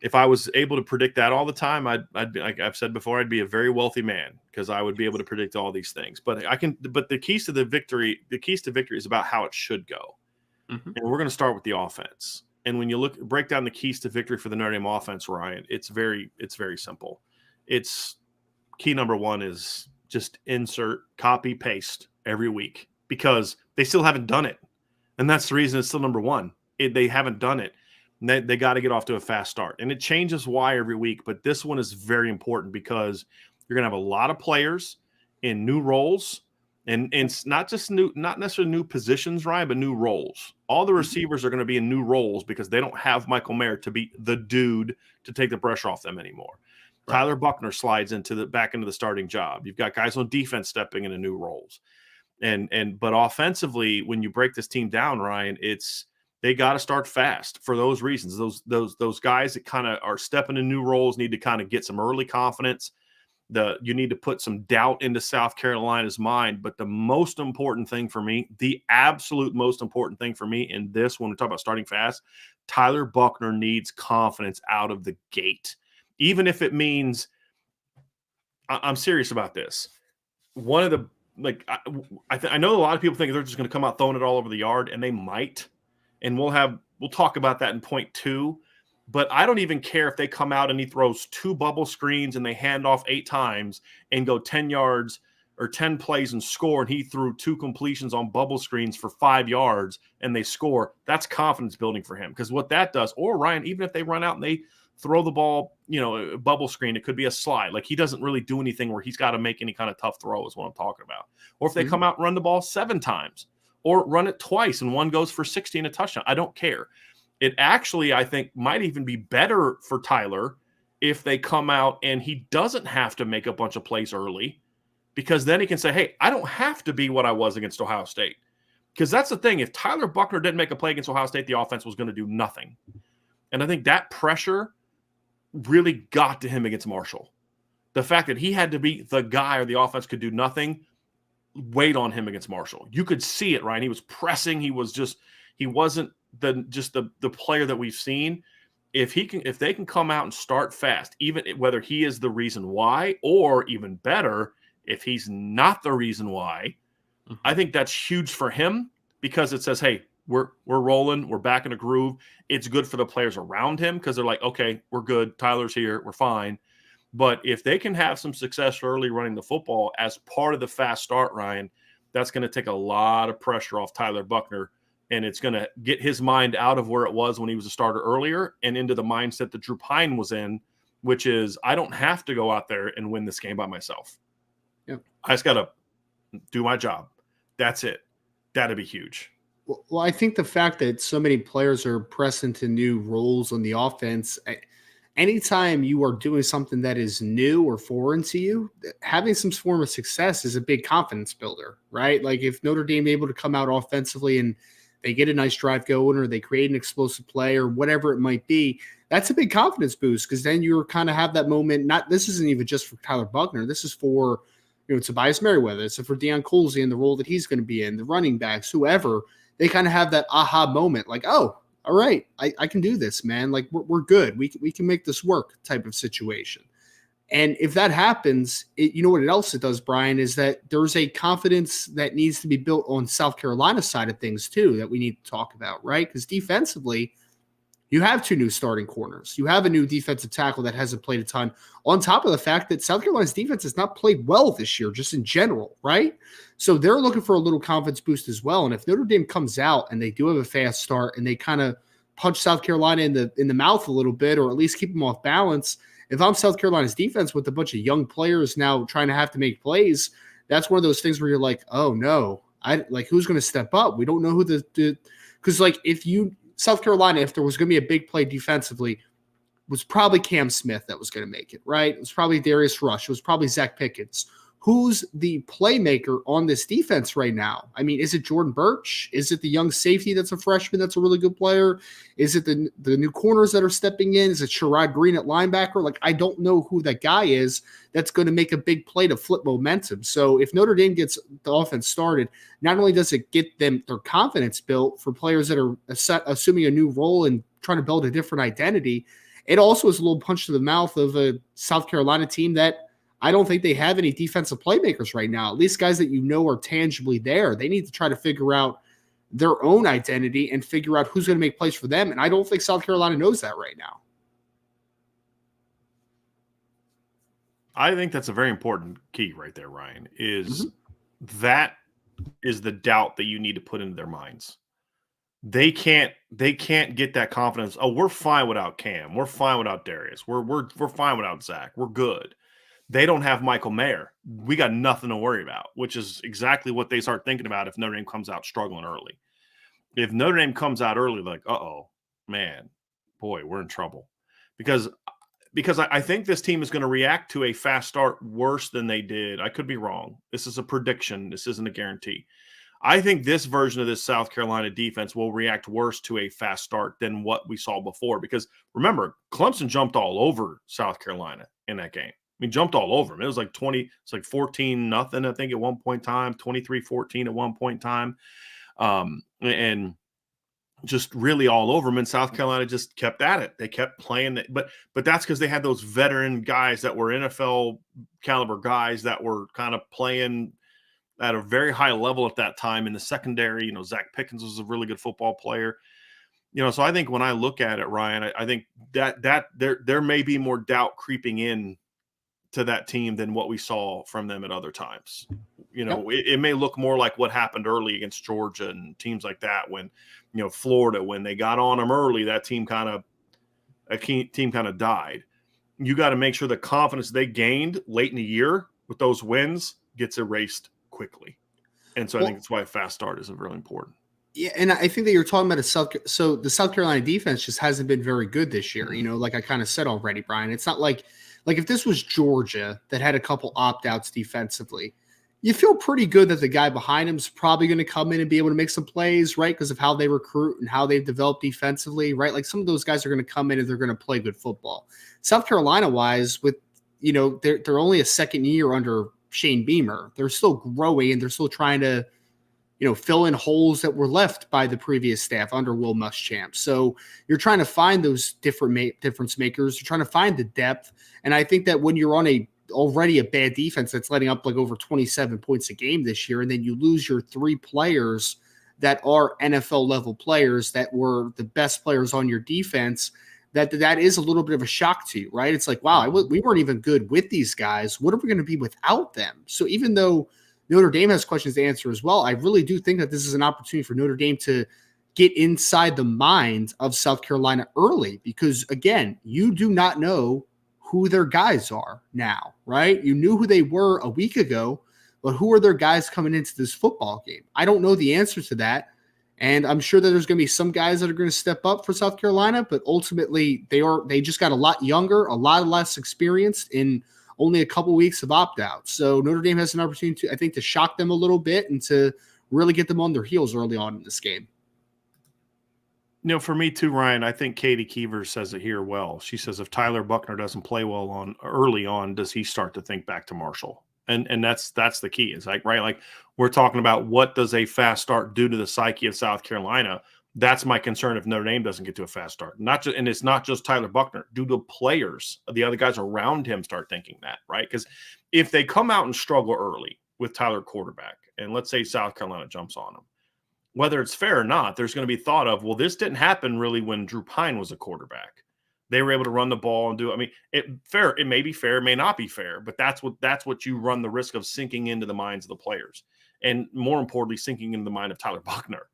S1: If I was able to predict that all the time, I'd be, like I've said before, I'd be a very wealthy man because I would be able to predict all these things. But the keys to victory is about how it should go. And we're going to start with the offense. And when you break down the keys to victory for the Notre Dame offense, Ryan, it's very simple. It's key number one is just insert, copy, paste every week because they still haven't done it. And that's the reason it's still number one. They haven't done it. They got to get off to a fast start. And it changes why every week, but this one is very important because you're going to have a lot of players in new roles and it's not necessarily new positions, Ryan, but new roles. All the receivers are going to be in new roles because they don't have Michael Mayer to be the dude to take the pressure off them anymore. Right. Tyler Buckner slides back into the starting job. You've got guys on defense stepping into new roles. But offensively, when you break this team down, Ryan, they got to start fast for those reasons. Those guys that kind of are stepping in new roles need to kind of get some early confidence. You need to put some doubt into South Carolina's mind. But the most important thing for me, the absolute most important thing for me in this, when we talk about starting fast, Tyler Buckner needs confidence out of the gate. Even if it means I'm serious about this. One of the I know a lot of people think they're just going to come out throwing it all over the yard, and they might. And we'll talk about that in point 2. But I don't even care if they come out and he throws 2 bubble screens and they hand off 8 times and go 10 yards or 10 plays and score. And he threw 2 completions on bubble screens for 5 yards and they score. That's confidence building for him. Because what that does, or Ryan, even if they run out and they throw the ball, a bubble screen, it could be a slide. Like he doesn't really do anything where he's got to make any kind of tough throw is what I'm talking about. Or if they come out and run the ball 7 times. Or run it twice and one goes for 60 and a touchdown. I don't care. It actually, I think, might even be better for Tyler if they come out and he doesn't have to make a bunch of plays early because then he can say, hey, I don't have to be what I was against Ohio State. Because that's the thing. If Tyler Buckner didn't make a play against Ohio State, the offense was going to do nothing. And I think that pressure really got to him against Marshall. The fact that he had to be the guy or the offense could do nothing weighed on him against Marshall. You could see it, Ryan. He was pressing. He wasn't the player that we've seen. If they can come out and start fast, even whether he is the reason why, or even better, if he's not the reason why, I think that's huge for him because it says, hey, we're rolling, we're back in a groove. It's good for the players around him because they're like, okay, we're good. Tyler's here, we're fine. But if they can have some success early running the football as part of the fast start, Ryan, that's going to take a lot of pressure off Tyler Buckner, and it's going to get his mind out of where it was when he was a starter earlier and into the mindset that Drew Pine was in, which is I don't have to go out there and win this game by myself.
S2: Yep.
S1: I just got to do my job. That's it. That'd be huge.
S2: Well, I think the fact that so many players are pressed into new roles on the offense – anytime you are doing something that is new or foreign to you, having some form of success is a big confidence builder, right? Like if Notre Dame able to come out offensively and they get a nice drive going or they create an explosive play or whatever it might be, that's a big confidence boost because then you're kind of have that moment. Not this isn't even just for Tyler Buckner. This is for Tobias Merriweather. It's for Deion Colsey and the role that he's going to be in, the running backs, whoever. They kind of have that aha moment, like, oh, all right, I can do this, man. Like we're good. We can make this work type of situation. And if that happens, you know what else it does, Brian, is that there's a confidence that needs to be built on South Carolina's side of things too that we need to talk about, right? Because defensively, you have 2 new starting corners. You have a new defensive tackle that hasn't played a ton, on top of the fact that South Carolina's defense has not played well this year, just in general, right? So they're looking for a little confidence boost as well. And if Notre Dame comes out and they do have a fast start and they kind of punch South Carolina in the mouth a little bit, or at least keep them off balance, if I'm South Carolina's defense with a bunch of young players now trying to have to make plays, that's one of those things where you're like, oh no, who's going to step up? We don't know who because South Carolina, if there was going to be a big play defensively, was probably Cam Smith that was going to make it, right? It was probably Darius Rush. It was probably Zach Pickens. Who's the playmaker on this defense right now? I mean, is it Jordan Birch? Is it the young safety that's a freshman that's a really good player? Is it the new corners that are stepping in? Is it Sherrod Green at linebacker? Like, I don't know who that guy is that's going to make a big play to flip momentum. So if Notre Dame gets the offense started, not only does it get them their confidence built for players that are assuming a new role and trying to build a different identity, it also is a little punch to the mouth of a South Carolina team that I don't think they have any defensive playmakers right now, at least guys that are tangibly there. They need to try to figure out their own identity and figure out who's going to make plays for them. And I don't think South Carolina knows that right now.
S1: I think that's a very important key right there, Ryan, that is the doubt that you need to put into their minds. They can't get that confidence. Oh, we're fine without Cam. We're fine without Darius. We're fine without Zach. We're good. They don't have Michael Mayer. We got nothing to worry about, which is exactly what they start thinking about if Notre Dame comes out struggling early. If Notre Dame comes out early, like, uh-oh, man, boy, we're in trouble. Because I think this team is going to react to a fast start worse than they did. I could be wrong. This is a prediction. This isn't a guarantee. I think this version of this South Carolina defense will react worse to a fast start than what we saw before. Because remember, Clemson jumped all over South Carolina in that game. I mean, jumped all over them. It was like 14-0, I think, at one point in time, 23-14 at one point in time. And just really all over them. And South Carolina just kept at it. They kept playing it. But that's because they had those veteran guys that were NFL caliber guys that were kind of playing at a very high level at that time in the secondary. Zach Pickens was a really good football player. So I think when I look at it, Ryan, I think that there may be more doubt creeping in to that team than what we saw from them at other times. It may look more like what happened early against Georgia and teams like that when, Florida, when they got on them early, that team kind of died. You got to make sure the confidence they gained late in the year with those wins gets erased quickly. And so I think that's why a fast start is really important.
S2: Yeah, and I think that you're talking about the South Carolina defense just hasn't been very good this year. Like I kind of said already, Brian, it's not like if this was Georgia that had a couple opt-outs defensively, you feel pretty good that the guy behind him is probably going to come in and be able to make some plays, right? Because of how they recruit and how they've developed defensively, right? Like some of those guys are going to come in and they're going to play good football. South Carolina-wise, with they're only a second year under Shane Beamer. They're still growing and they're still trying to fill in holes that were left by the previous staff under Will Muschamp. So you're trying to find those difference makers. You're trying to find the depth. And I think that when you're on already a bad defense that's letting up like over 27 points a game this year, and then you lose your 3 players that are NFL level players that were the best players on your defense, that is a little bit of a shock to you, right? It's like, wow, we weren't even good with these guys. What are we going to be without them? So even though Notre Dame has questions to answer as well, I really do think that this is an opportunity for Notre Dame to get inside the mind of South Carolina early, because again, you do not know who their guys are now, right? You knew who they were a week ago, but who are their guys coming into this football game? I don't know the answer to that. And I'm sure that there's going to be some guys that are going to step up for South Carolina, but ultimately they just got a lot younger, a lot less experienced in only a couple weeks of opt-out. So Notre Dame has an opportunity to, I think, to shock them a little bit and to really get them on their heels early on in this game.
S1: For me too, Ryan, I think Katie Keever says it here well. She says if Tyler Buckner doesn't play well early on, does he start to think back to Marshall? And that's the key. It's like, right, like we're talking about what does a fast start do to the psyche of South Carolina? That's my concern if Notre Dame doesn't get to a fast start. And it's not just Tyler Buckner. Do the players, the other guys around him start thinking that, right? Because if they come out and struggle early with Tyler quarterback, and let's say South Carolina jumps on them, whether it's fair or not, there's going to be thought of, well, this didn't happen really when Drew Pine was a quarterback. They were able to run the ball and do. I mean, it may be fair, it may not be fair, but that's what you run the risk of sinking into the minds of the players, and more importantly, sinking into the mind of Tyler Buckner.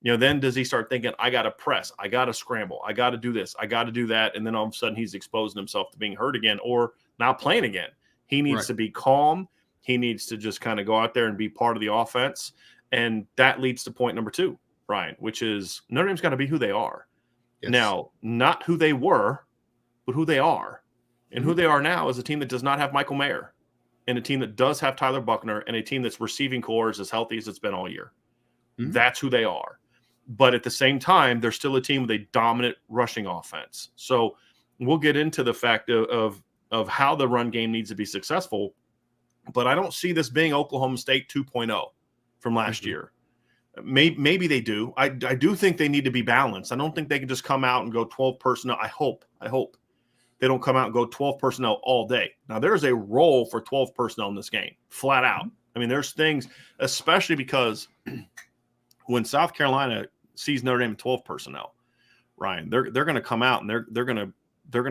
S1: Then does he start thinking, I got to press, I got to scramble, I got to do this, I got to do that, and then all of a sudden he's exposing himself to being hurt again or not playing again. He needs to be calm. He needs to just kind of go out there and be part of the offense, and that leads to point number 2, Ryan, which is Notre Dame's got to be who they are. Yes. Now, not who they were, but who they are. And who they are now is a team that does not have Michael Mayer, and a team that does have Tyler Buckner, and a team that's receiving core is as healthy as it's been all year. Mm-hmm. That's who they are. But at the same time, they're still a team with a dominant rushing offense. So we'll get into the fact of how the run game needs to be successful, but I don't see this being Oklahoma State 2.0 from last year. Maybe they do. I do think they need to be balanced. I don't think they can just come out and go 12 personnel. I hope they don't come out and go 12 personnel all day. Now, there's a role for 12 personnel in this game, flat out. I mean, there's things, especially because when South Carolina sees Notre Dame 12 personnel, Ryan, they're going to come out and they're going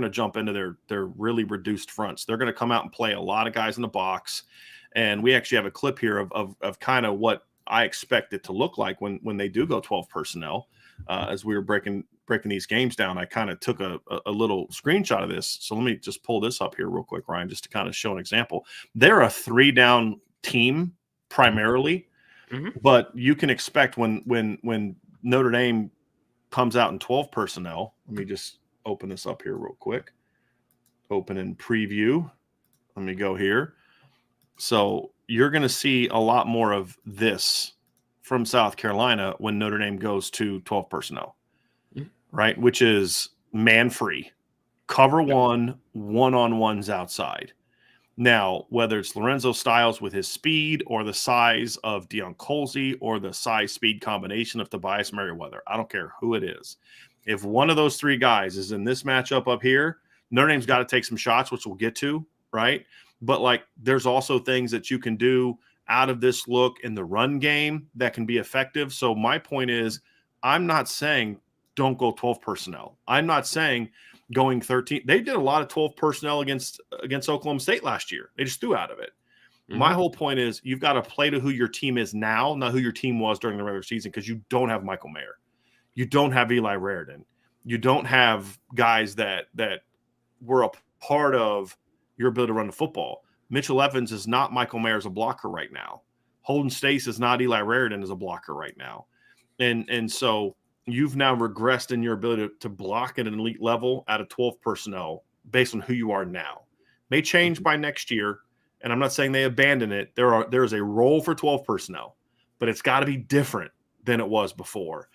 S1: to jump into their really reduced fronts. They're going to come out and play a lot of guys in the box. And we actually have a clip here of kind of what I expect it to look like when they do go 12 personnel. As we were breaking these games down, I kind of took a little screenshot of this. So let me just pull this up here real quick, Ryan, just to kind of show an example. They're a 3-down team primarily, but you can expect when Notre Dame comes out in 12 personnel. Let me just open this up here real quick. Open in preview. Let me go here. So you're going to see a lot more of this from South Carolina when Notre Dame goes to 12 personnel, right? Which is man-free, cover one-on-ones outside. Now, whether it's Lorenzo Styles with his speed or the size of Deion Colsey or the size-speed combination of Tobias Merriweather, I don't care who it is. If one of those 3 guys is in this matchup up here, Notre Dame's got to take some shots, which we'll get to, right? But, like, there's also things that you can do out of this look in the run game that can be effective. So my point is, I'm not saying don't go 12 personnel. I'm not saying going 13. They did a lot of 12 personnel against Oklahoma State last year. They just threw out of it. My whole point is you've got to play to who your team is now, not who your team was during the regular season, because you don't have Michael Mayer. You don't have Eli Raridan. You don't have guys that were a part of your ability to run the football. Mitchell Evans is not Michael Mayer as a blocker right now. Holden Stace is not Eli Raridan as a blocker right now. And so you've now regressed in your ability to block at an elite level at a 12 personnel based on who you are now. May change by next year, and I'm not saying they abandon it. There is a role for 12 personnel, but it's got to be different than it was before.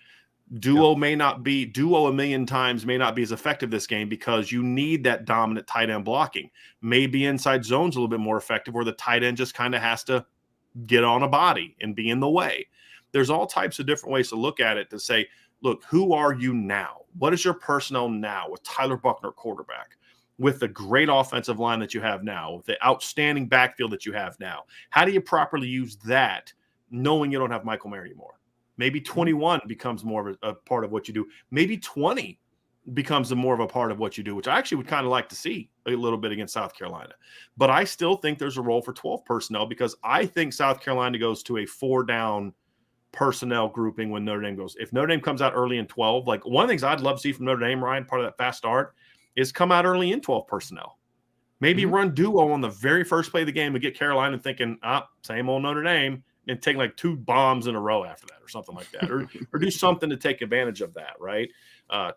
S1: Duo a million times may not be as effective this game because you need that dominant tight end blocking. Maybe inside zone's a little bit more effective where the tight end just kind of has to get on a body and be in the way. There's all types of different ways to look at it to say, look, who are you now? What is your personnel now with Tyler Buckner quarterback, with the great offensive line that you have now, with the outstanding backfield that you have now? How do you properly use that knowing you don't have Michael Mayer anymore? Maybe 21 becomes more of a part of what you do. Maybe 20 becomes more of a part of what you do, which I actually would kind of like to see a little bit against South Carolina. But I still think there's a role for 12 personnel because I think South Carolina goes to a 4-down personnel grouping when Notre Dame goes. If Notre Dame comes out early in 12, like one of the things I'd love to see from Notre Dame, Ryan, part of that fast start, is come out early in 12 personnel. Maybe run duo on the very first play of the game and get Carolina thinking, same old Notre Dame, and take like 2 bombs in a row after that or something like that, or do something to take advantage of that, right?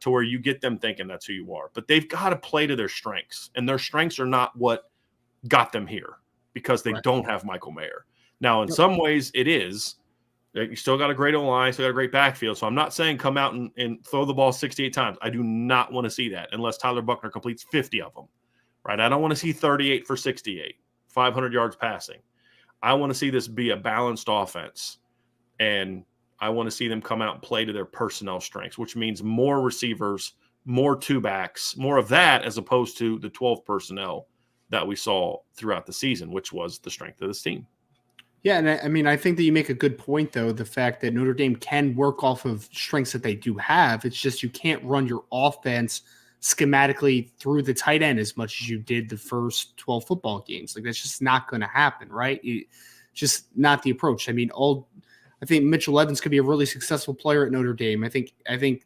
S1: To where you get them thinking that's who you are. But they've got to play to their strengths, and their strengths are not what got them here because they don't have Michael Mayer. Now, in some ways, it is. You still got a great O-line, still got a great backfield. So I'm not saying come out and throw the ball 68 times. I do not want to see that unless Tyler Buchner completes 50 of them, right? I don't want to see 38 for 68, 500 yards passing. I want to see this be a balanced offense, and I want to see them come out and play to their personnel strengths, which means more receivers, more two-backs, more of that as opposed to the 12 personnel that we saw throughout the season, which was the strength of this team.
S2: Yeah, and I mean, I think that you make a good point, though, the fact that Notre Dame can work off of strengths that they do have. It's just you can't run your offense schematically through the tight end as much as you did the first 12 football games. Like, that's just not going to happen, right? It's just not the approach. I mean, I think Mitchell Evans could be a really successful player at Notre Dame. I think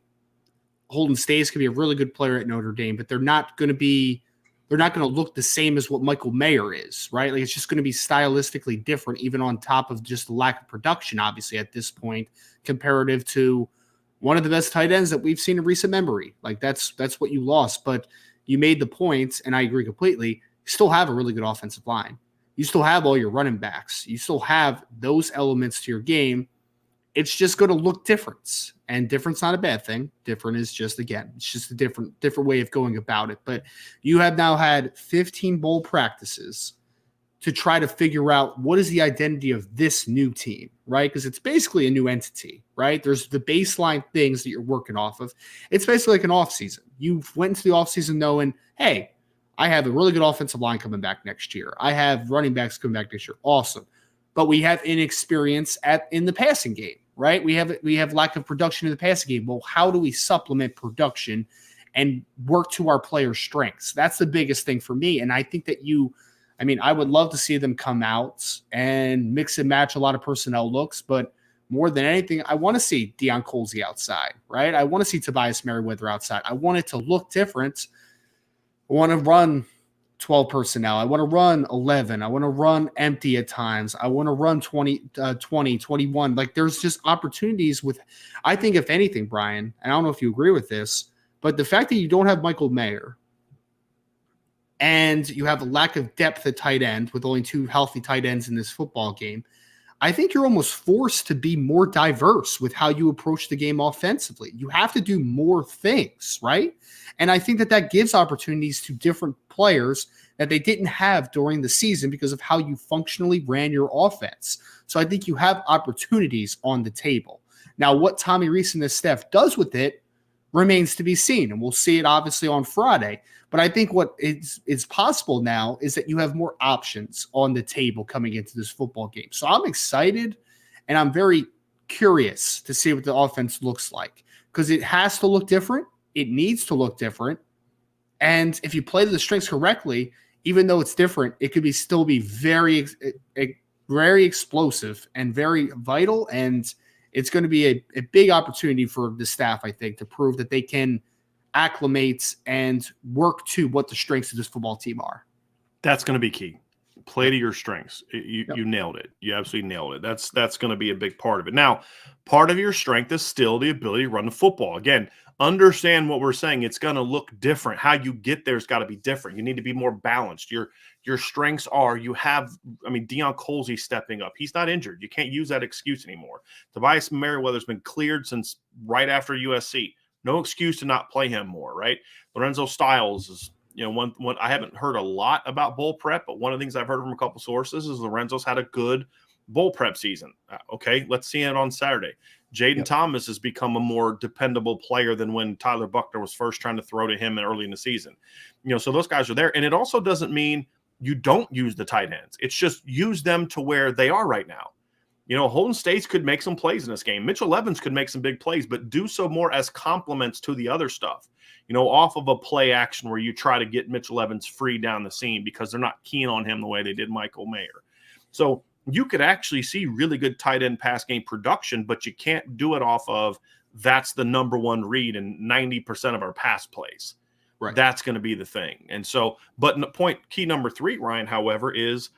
S2: Holden Staes could be a really good player at Notre Dame, but they're not going to look the same as what Michael Mayer is, right? Like, it's just going to be stylistically different, even on top of just the lack of production, obviously, at this point, comparative to one of the best tight ends that we've seen in recent memory. Like, that's what you lost. But you made the point, and I agree completely, you still have a really good offensive line. You still have all your running backs. You still have those elements to your game. It's just going to look different, and different's not a bad thing. Different is just, again, it's just a different way of going about it. But you have now had 15 bowl practices to try to figure out what is the identity of this new team, right? Because it's basically a new entity, right? There's the baseline things that you're working off of. It's basically like an offseason. You went into the offseason knowing, hey, I have a really good offensive line coming back next year. I have running backs coming back next year. Awesome. But we have inexperience in the passing game, right? We have lack of production in the passing game. Well, how do we supplement production and work to our players' strengths? That's the biggest thing for me. And I think that I would love to see them come out and mix and match a lot of personnel looks, but more than anything, I want to see Deion Colzie outside, right? I want to see Tobias Merriweather outside. I want it to look different. I want to run 12 personnel. I want to run 11. I want to run empty at times. I want to run 20, 21. Like, there's just opportunities I think, if anything, Brian, and I don't know if you agree with this, but the fact that you don't have Michael Mayer and you have a lack of depth at tight end with only 2 healthy tight ends in this football game, I think you're almost forced to be more diverse with how you approach the game offensively. You have to do more things, right? And I think that gives opportunities to different players that they didn't have during the season because of how you functionally ran your offense. So I think you have opportunities on the table. Now, what Tommy Rees and his staff does with it remains to be seen, and we'll see it obviously on Friday. But I think what is possible now is that you have more options on the table coming into this football game. So I'm excited, and I'm very curious to see what the offense looks like, because it has to look different. It needs to look different. And if you play to the strengths correctly, even though it's different, it could still be very, very explosive and very vital. And it's going to be a big opportunity for the staff, I think, to prove that they can acclimate and work to what the strengths of this football team are.
S1: That's going to be key. Play to your strengths. You nailed it. You absolutely nailed it. That's going to be a big part of it. Now, part of your strength is still the ability to run the football. Again, understand what we're saying. It's going to look different. How you get there has got to be different. You need to be more balanced. Your strengths are Deion Colzie stepping up. He's not injured. You can't use that excuse anymore. Tobias Merriweather's been cleared since right after USC. No excuse to not play him more, right? Lorenzo Styles is, one I haven't heard a lot about bowl prep, but one of the things I've heard from a couple sources is Lorenzo's had a good bowl prep season. Okay, let's see it on Saturday. Jaden Thomas has become a more dependable player than when Tyler Buchner was first trying to throw to him early in the season. So those guys are there. And it also doesn't mean you don't use the tight ends. It's just use them to where they are right now. Holden Staes could make some plays in this game. Mitchell Evans could make some big plays, but do so more as complements to the other stuff. Off of a play action where you try to get Mitchell Evans free down the seam because they're not keen on him the way they did Michael Mayer. So you could actually see really good tight end pass game production, but you can't do it off of that's the number one read in 90% of our pass plays.
S2: Right.
S1: That's going to be the thing. And so, but key number 3, Ryan, however, is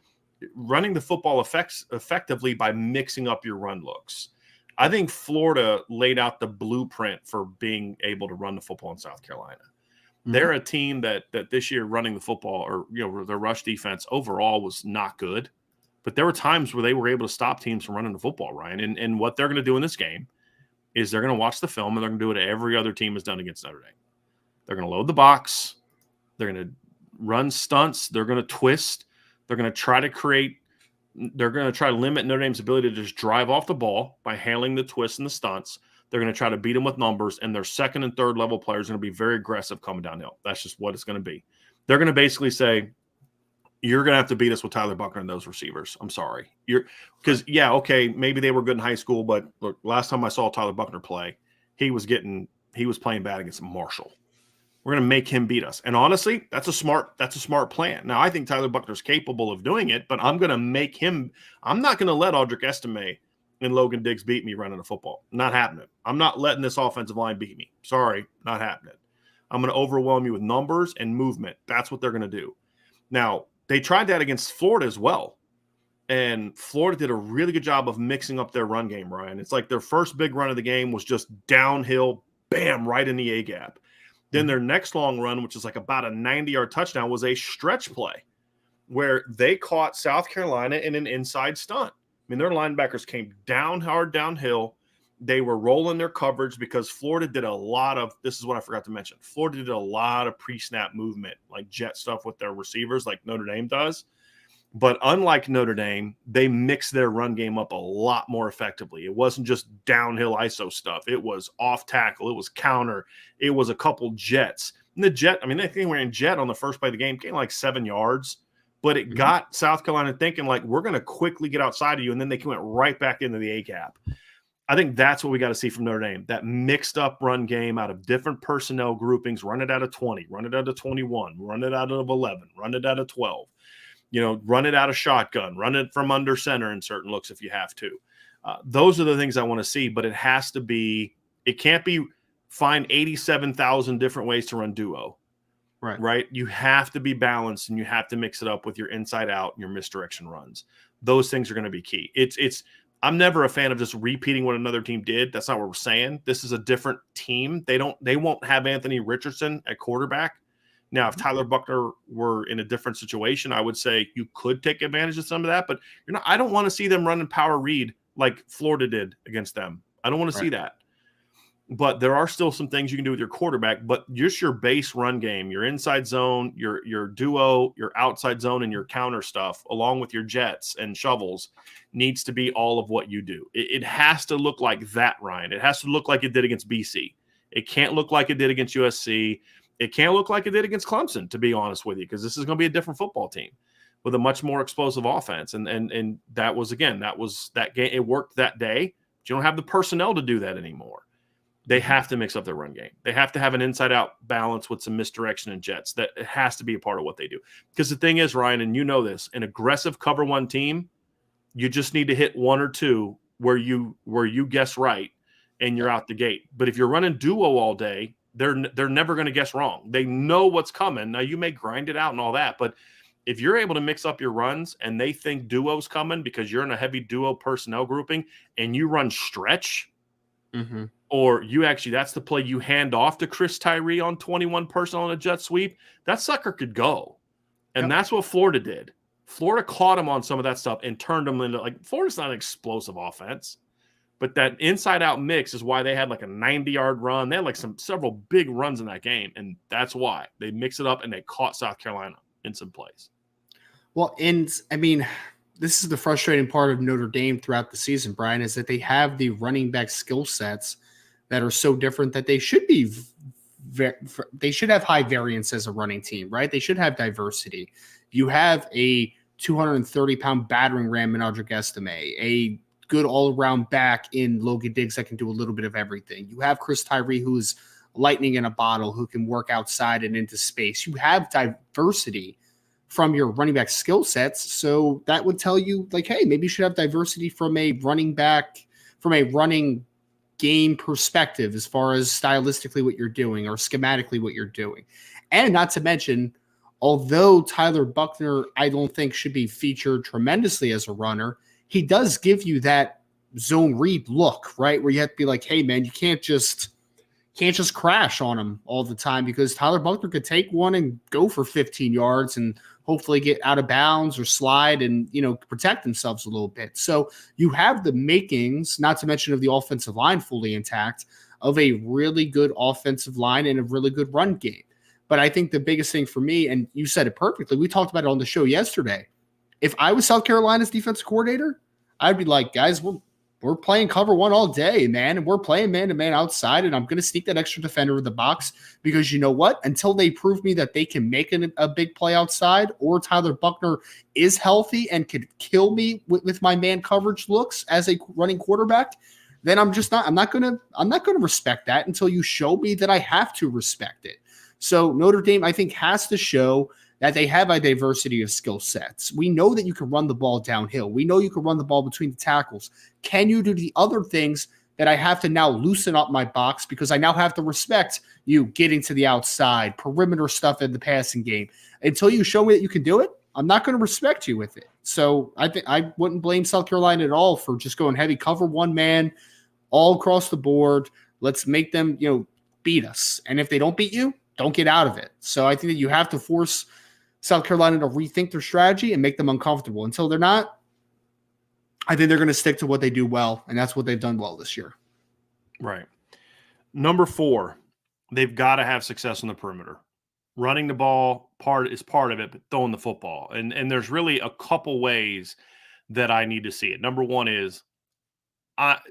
S1: running the football effectively by mixing up your run looks. I think Florida laid out the blueprint for being able to run the football in South Carolina. They're a team that this year running the football, or their rush defense overall was not good, but there were times where they were able to stop teams from running the football, Ryan. And what they're going to do in this game is they're going to watch the film and they're going to do what every other team has done against Notre Dame. They're going to load the box. They're going to run stunts. They're going to twist. They're going to try to limit Notre Dame's ability to just drive off the ball by handling the twists and the stunts. They're going to try to beat them with numbers, and their second and third level players are going to be very aggressive coming downhill. That's just what it's going to be. They're going to basically say, you're going to have to beat us with Tyler Buckner and those receivers. I'm sorry. Because, maybe they were good in high school, but look, last time I saw Tyler Buckner play, he was playing bad against Marshall. We're going to make him beat us. And honestly, that's a smart plan. Now, I think Tyler Buckner's capable of doing it, but I'm going to make him – I'm not going to let Audric Estime and Logan Diggs beat me running the football. Not happening. I'm not letting this offensive line beat me. Sorry, not happening. I'm going to overwhelm you with numbers and movement. That's what they're going to do. Now, they tried that against Florida as well, and Florida did a really good job of mixing up their run game, Ryan. It's like their first big run of the game was just downhill, bam, right in the A-gap. Then their next long run, which is like about a 90-yard touchdown, was a stretch play where they caught South Carolina in an inside stunt. I mean, their linebackers came down hard downhill. They were rolling their coverage because Florida did a lot of – this is what I forgot to mention. Florida did a lot of pre-snap movement, like jet stuff with their receivers like Notre Dame does. But unlike Notre Dame, they mixed their run game up a lot more effectively. It wasn't just downhill ISO stuff. It was off tackle. It was counter. It was a couple jets. And the jet – I mean, they think we're in jet on the first play of the game, gained like 7 yards. But it got South Carolina thinking, like, we're going to quickly get outside of you, and then they went right back into the A-gap. I think that's what we got to see from Notre Dame, that mixed-up run game out of different personnel groupings, run it out of 20, run it out of 21, run it out of 11, run it out of 12, run it out of shotgun, run it from under center in certain looks if you have to. Those are the things I want to see, but it has to be – it can't be find 87,000 different ways to run duo. Right. You have to be balanced, and you have to mix it up with your inside out and your misdirection runs. Those things are going to be key. I'm never a fan of just repeating what another team did. That's not what we're saying. This is a different team. They won't have Anthony Richardson at quarterback. Now, if Tyler Buckner were in a different situation, I would say you could take advantage of some of that, but I don't want to see them running power read like Florida did against them. I don't want to see that. But there are still some things you can do with your quarterback, but just your base run game, your inside zone, your duo, your outside zone, and your counter stuff, along with your jets and shovels, needs to be all of what you do. It has to look like that, Ryan. It has to look like it did against BC. It can't look like it did against USC. It can't look like it did against Clemson, to be honest with you, because this is going to be a different football team with a much more explosive offense. And that was that game. It worked that day, but you don't have the personnel to do that anymore. They have to mix up their run game. They have to have an inside-out balance with some misdirection and jets. That it has to be a part of what they do. Because the thing is, Ryan, and you know this, an aggressive cover one team, you just need to hit one or two where you guess right and you're out the gate. But if you're running duo all day, they're never going to guess wrong. They know what's coming. Now, you may grind it out and all that, but if you're able to mix up your runs and they think duo's coming because you're in a heavy duo personnel grouping and you run stretch – or that's the play you hand off to Chris Tyree on 21 personnel on a jet sweep, that sucker could go. And that's what Florida did. Florida caught him on some of that stuff and turned him into, like, Florida's not an explosive offense, but that inside-out mix is why they had like a 90-yard run. They had like several big runs in that game, and that's why. They mixed it up and they caught South Carolina in some plays.
S2: Well, and I mean – this is the frustrating part of Notre Dame throughout the season, Brian, is that they have the running back skill sets that are so different that they should have high variance as a running team, right? They should have diversity. You have a 230-pound battering ram in Audric Estime, a good all-around back in Logan Diggs that can do a little bit of everything. You have Chris Tyree, who's lightning in a bottle, who can work outside and into space. You have diversity from your running back skill sets. So that would tell you, like, hey, maybe you should have diversity from a running game perspective as far as stylistically what you're doing or schematically what you're doing. And not to mention although Tyler Buckner, I don't think should be featured tremendously as a runner, he does give you that zone read look, right? Where you have to be like, hey man, you can't just crash on him all the time, because Tyler Buckner could take one and go for 15 yards and hopefully get out of bounds or slide and, protect themselves a little bit. So you have the makings, not to mention of the offensive line fully intact, of a really good offensive line and a really good run game. But I think the biggest thing for me, and you said it perfectly, we talked about it on the show yesterday. If I was South Carolina's defensive coordinator, I'd be like, guys, we're playing cover one all day, man, and we're playing man-to-man outside, and I'm going to sneak that extra defender in the box, because you know what? Until they prove me that they can make a big play outside, or Tyler Buckner is healthy and could kill me with my man coverage looks as a running quarterback, then I'm not going to respect that until you show me that I have to respect it. So Notre Dame, I think, has to show that they have a diversity of skill sets. We know that you can run the ball downhill. We know you can run the ball between the tackles. Can you do the other things that I have to now loosen up my box, because I now have to respect you getting to the outside, perimeter stuff in the passing game? Until you show me that you can do it, I'm not going to respect you with it. So I think I wouldn't blame South Carolina at all for just going heavy cover one man all across the board. Let's make them, beat us. And if they don't beat you, don't get out of it. So I think that you have to force South Carolina to rethink their strategy and make them uncomfortable. Until they're not, I think they're going to stick to what they do well, and that's what they've done well this year.
S1: Right. Number 4, they've got to have success on the perimeter. Running the ball is part of it, but throwing the football. And there's really a couple ways that I need to see it. Number 1 is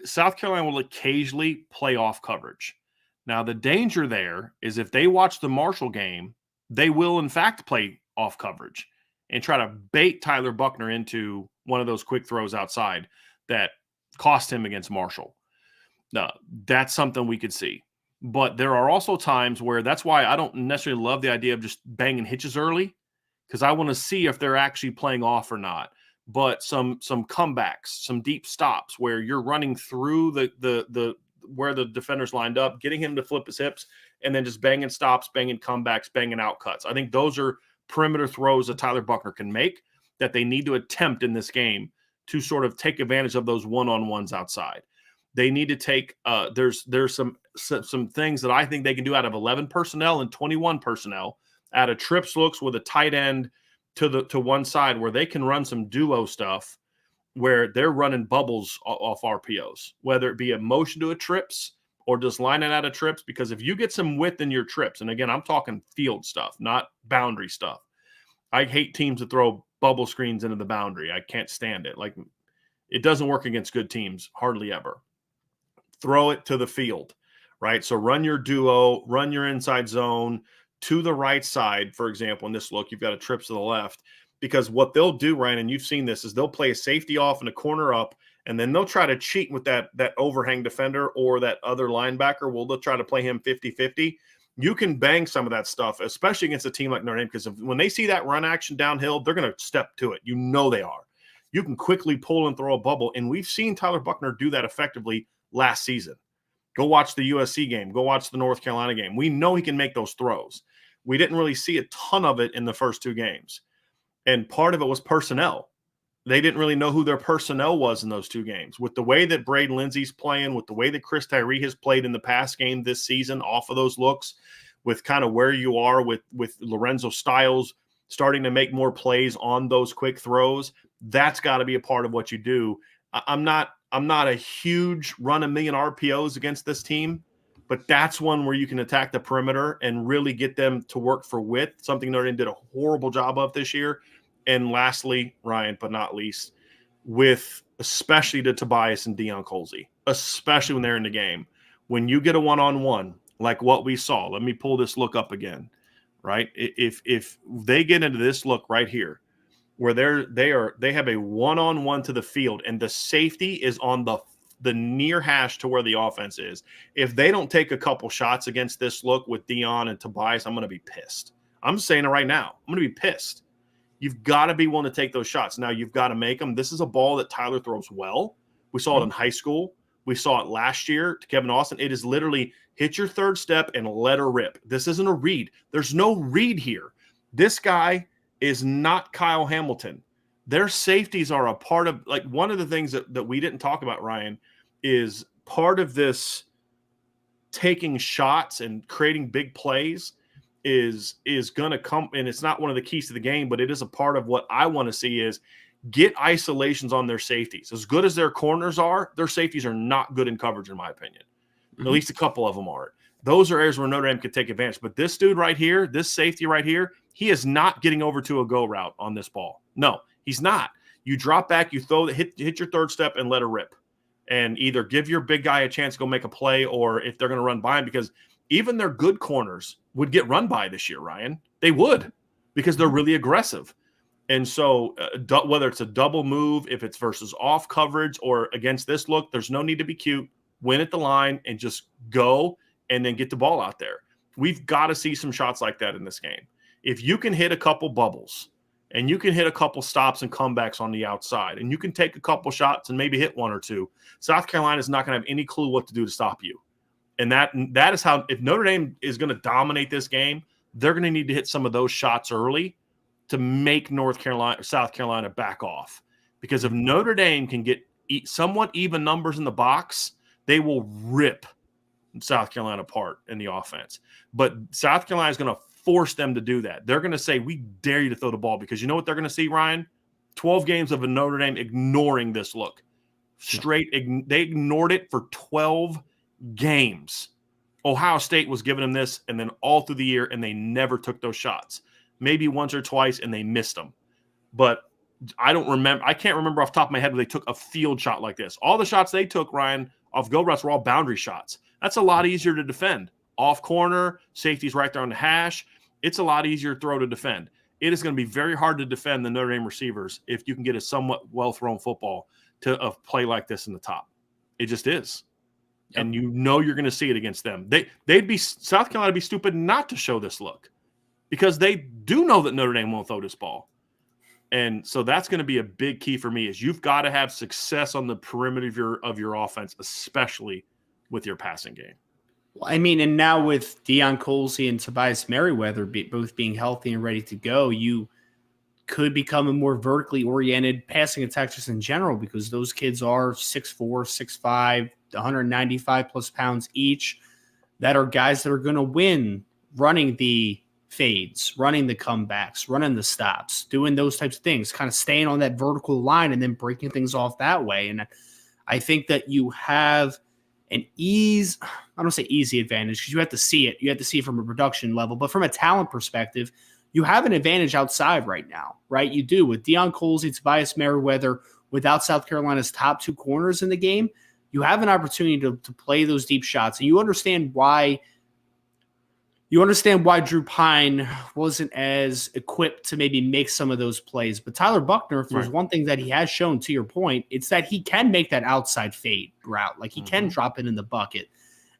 S1: South Carolina will occasionally play off coverage. Now, the danger there is if they watch the Marshall game, they will, in fact, play off coverage and try to bait Tyler Buckner into one of those quick throws outside that cost him against Marshall. Now, that's something we could see. But there are also times where that's why I don't necessarily love the idea of just banging hitches early, because I want to see if they're actually playing off or not. But some comebacks, some deep stops where you're running through the where the defender's lined up, getting him to flip his hips, and then just banging stops, banging comebacks, banging out cuts. I think those are perimeter throws that Tyler Buckner can make that they need to attempt in this game to sort of take advantage of those one-on-ones outside. They need to take there's some things that I think they can do out of 11 personnel and 21 personnel, out of trips looks with a tight end to one side, where they can run some duo stuff where they're running bubbles off RPOs, whether it be a motion to a trips or just lining out of trips. Because if you get some width in your trips, and again, I'm talking field stuff, not boundary stuff. I hate teams that throw bubble screens into the boundary. I can't stand it. Like, it doesn't work against good teams, hardly ever. Throw it to the field, right? So run your duo, run your inside zone to the right side. For example, in this look, you've got a trips to the left, because what they'll do, Ryan, and you've seen this, is they'll play a safety off and a corner up, and then they'll try to cheat with that overhang defender or that other linebacker. They'll try to play him 50-50. You can bang some of that stuff, especially against a team like Notre Dame, because when they see that run action downhill, they're going to step to it. They are. You can quickly pull and throw a bubble, and we've seen Tyler Buckner do that effectively last season. Go watch the USC game. Go watch the North Carolina game. We know he can make those throws. We didn't really see a ton of it in the first 2 games. And part of it was personnel. They didn't really know who their personnel was in those 2 games. With the way that Braden Lindsey's playing, with the way that Chris Tyree has played in the past game this season off of those looks, with kind of where you are with Lorenzo Styles starting to make more plays on those quick throws, that's got to be a part of what you do. I'm not a huge run a million RPOs against this team, but that's one where you can attack the perimeter and really get them to work for width, something Notre Dame did a horrible job of this year. And lastly, Ryan, but not least, with especially to Tobias and Deion Colsey, especially when they're in the game, when you get a one-on-one like what we saw, let me pull this look up again, right? If they get into this look right here, where they have a one-on-one to the field and the safety is on the near hash to where the offense is. If they don't take a couple shots against this look with Deion and Tobias, I'm going to be pissed. I'm saying it right now. I'm going to be pissed. You've got to be willing to take those shots. Now, you've got to make them. This is a ball that Tyler throws well. We saw it in high school. We saw it last year to Kevin Austin. It is literally hit your third step and let her rip. This isn't a read. There's no read here. This guy is not Kyle Hamilton. Their safeties are a part of, like, one of the things that we didn't talk about, Ryan, is part of this taking shots and creating big plays is going to come, and it's not one of the keys to the game, but it is a part of what I want to see is get isolations on their safeties. As good as their corners are, their safeties are not good in coverage, in my opinion. At least a couple of them aren't. Those are areas where Notre Dame could take advantage. But this dude right here, this safety right here, he is not getting over to a go route on this ball. No, he's not. You drop back, you throw the hit your third step and let her rip. And either give your big guy a chance to go make a play, or if they're going to run by him, because even their good corners would get run by this year, Ryan. They would, because they're really aggressive. And so whether it's a double move, if it's versus off coverage or against this look, there's no need to be cute. Win at the line and just go and then get the ball out there. We've got to see some shots like that in this game. If you can hit a couple bubbles and you can hit a couple stops and comebacks on the outside and you can take a couple shots and maybe hit one or two, South Carolina is not going to have any clue what to do to stop you. And that is how, if Notre Dame is going to dominate this game, they're going to need to hit some of those shots early to make South Carolina back off. Because if Notre Dame can get somewhat even numbers in the box, they will rip South Carolina apart in the offense. But South Carolina is going to force them to do that. They're going to say, we dare you to throw the ball, because you know what they're going to see, Ryan? 12 games of a Notre Dame ignoring this look. They ignored it for 12 games. Ohio State was giving them this, and then all through the year, and they never took those shots. Maybe once or twice, and they missed them. But I can't remember off the top of my head where they took a field shot like this. All the shots they took, Ryan, off go routes were all boundary shots. That's a lot easier to defend. Off corner, safety's right there on the hash. It's a lot easier to throw to defend. It is going to be very hard to defend the Notre Dame receivers if you can get a somewhat well-thrown football to a play like this in the top. It just is. Yep. And you know you're going to see it against them. South Carolina would be stupid not to show this look, because they do know that Notre Dame won't throw this ball. And so that's going to be a big key for me, is you've got to have success on the perimeter of your offense, especially with your passing game.
S2: Well, I mean, and now with Deion Colzie and Tobias Merriweather both being healthy and ready to go, you could become a more vertically oriented passing attack just in general, because those kids are 6'4", 6'5", 195 plus pounds each. That are guys that are going to win running the fades, running the comebacks, running the stops, doing those types of things, kind of staying on that vertical line and then breaking things off that way. And I think that you have I don't say easy advantage, because you have to see it. You have to see it from a production level, but from a talent perspective, you have an advantage outside right now, right? You do, with Deion Colzie, Tobias Merriweather, without South Carolina's top two corners in the game. You have an opportunity to play those deep shots, and you understand why Drew Pine wasn't as equipped to maybe make some of those plays. But Tyler Buchner, if there's one thing that he has shown, to your point, it's that he can make that outside fade route. Like, he can drop it in the bucket.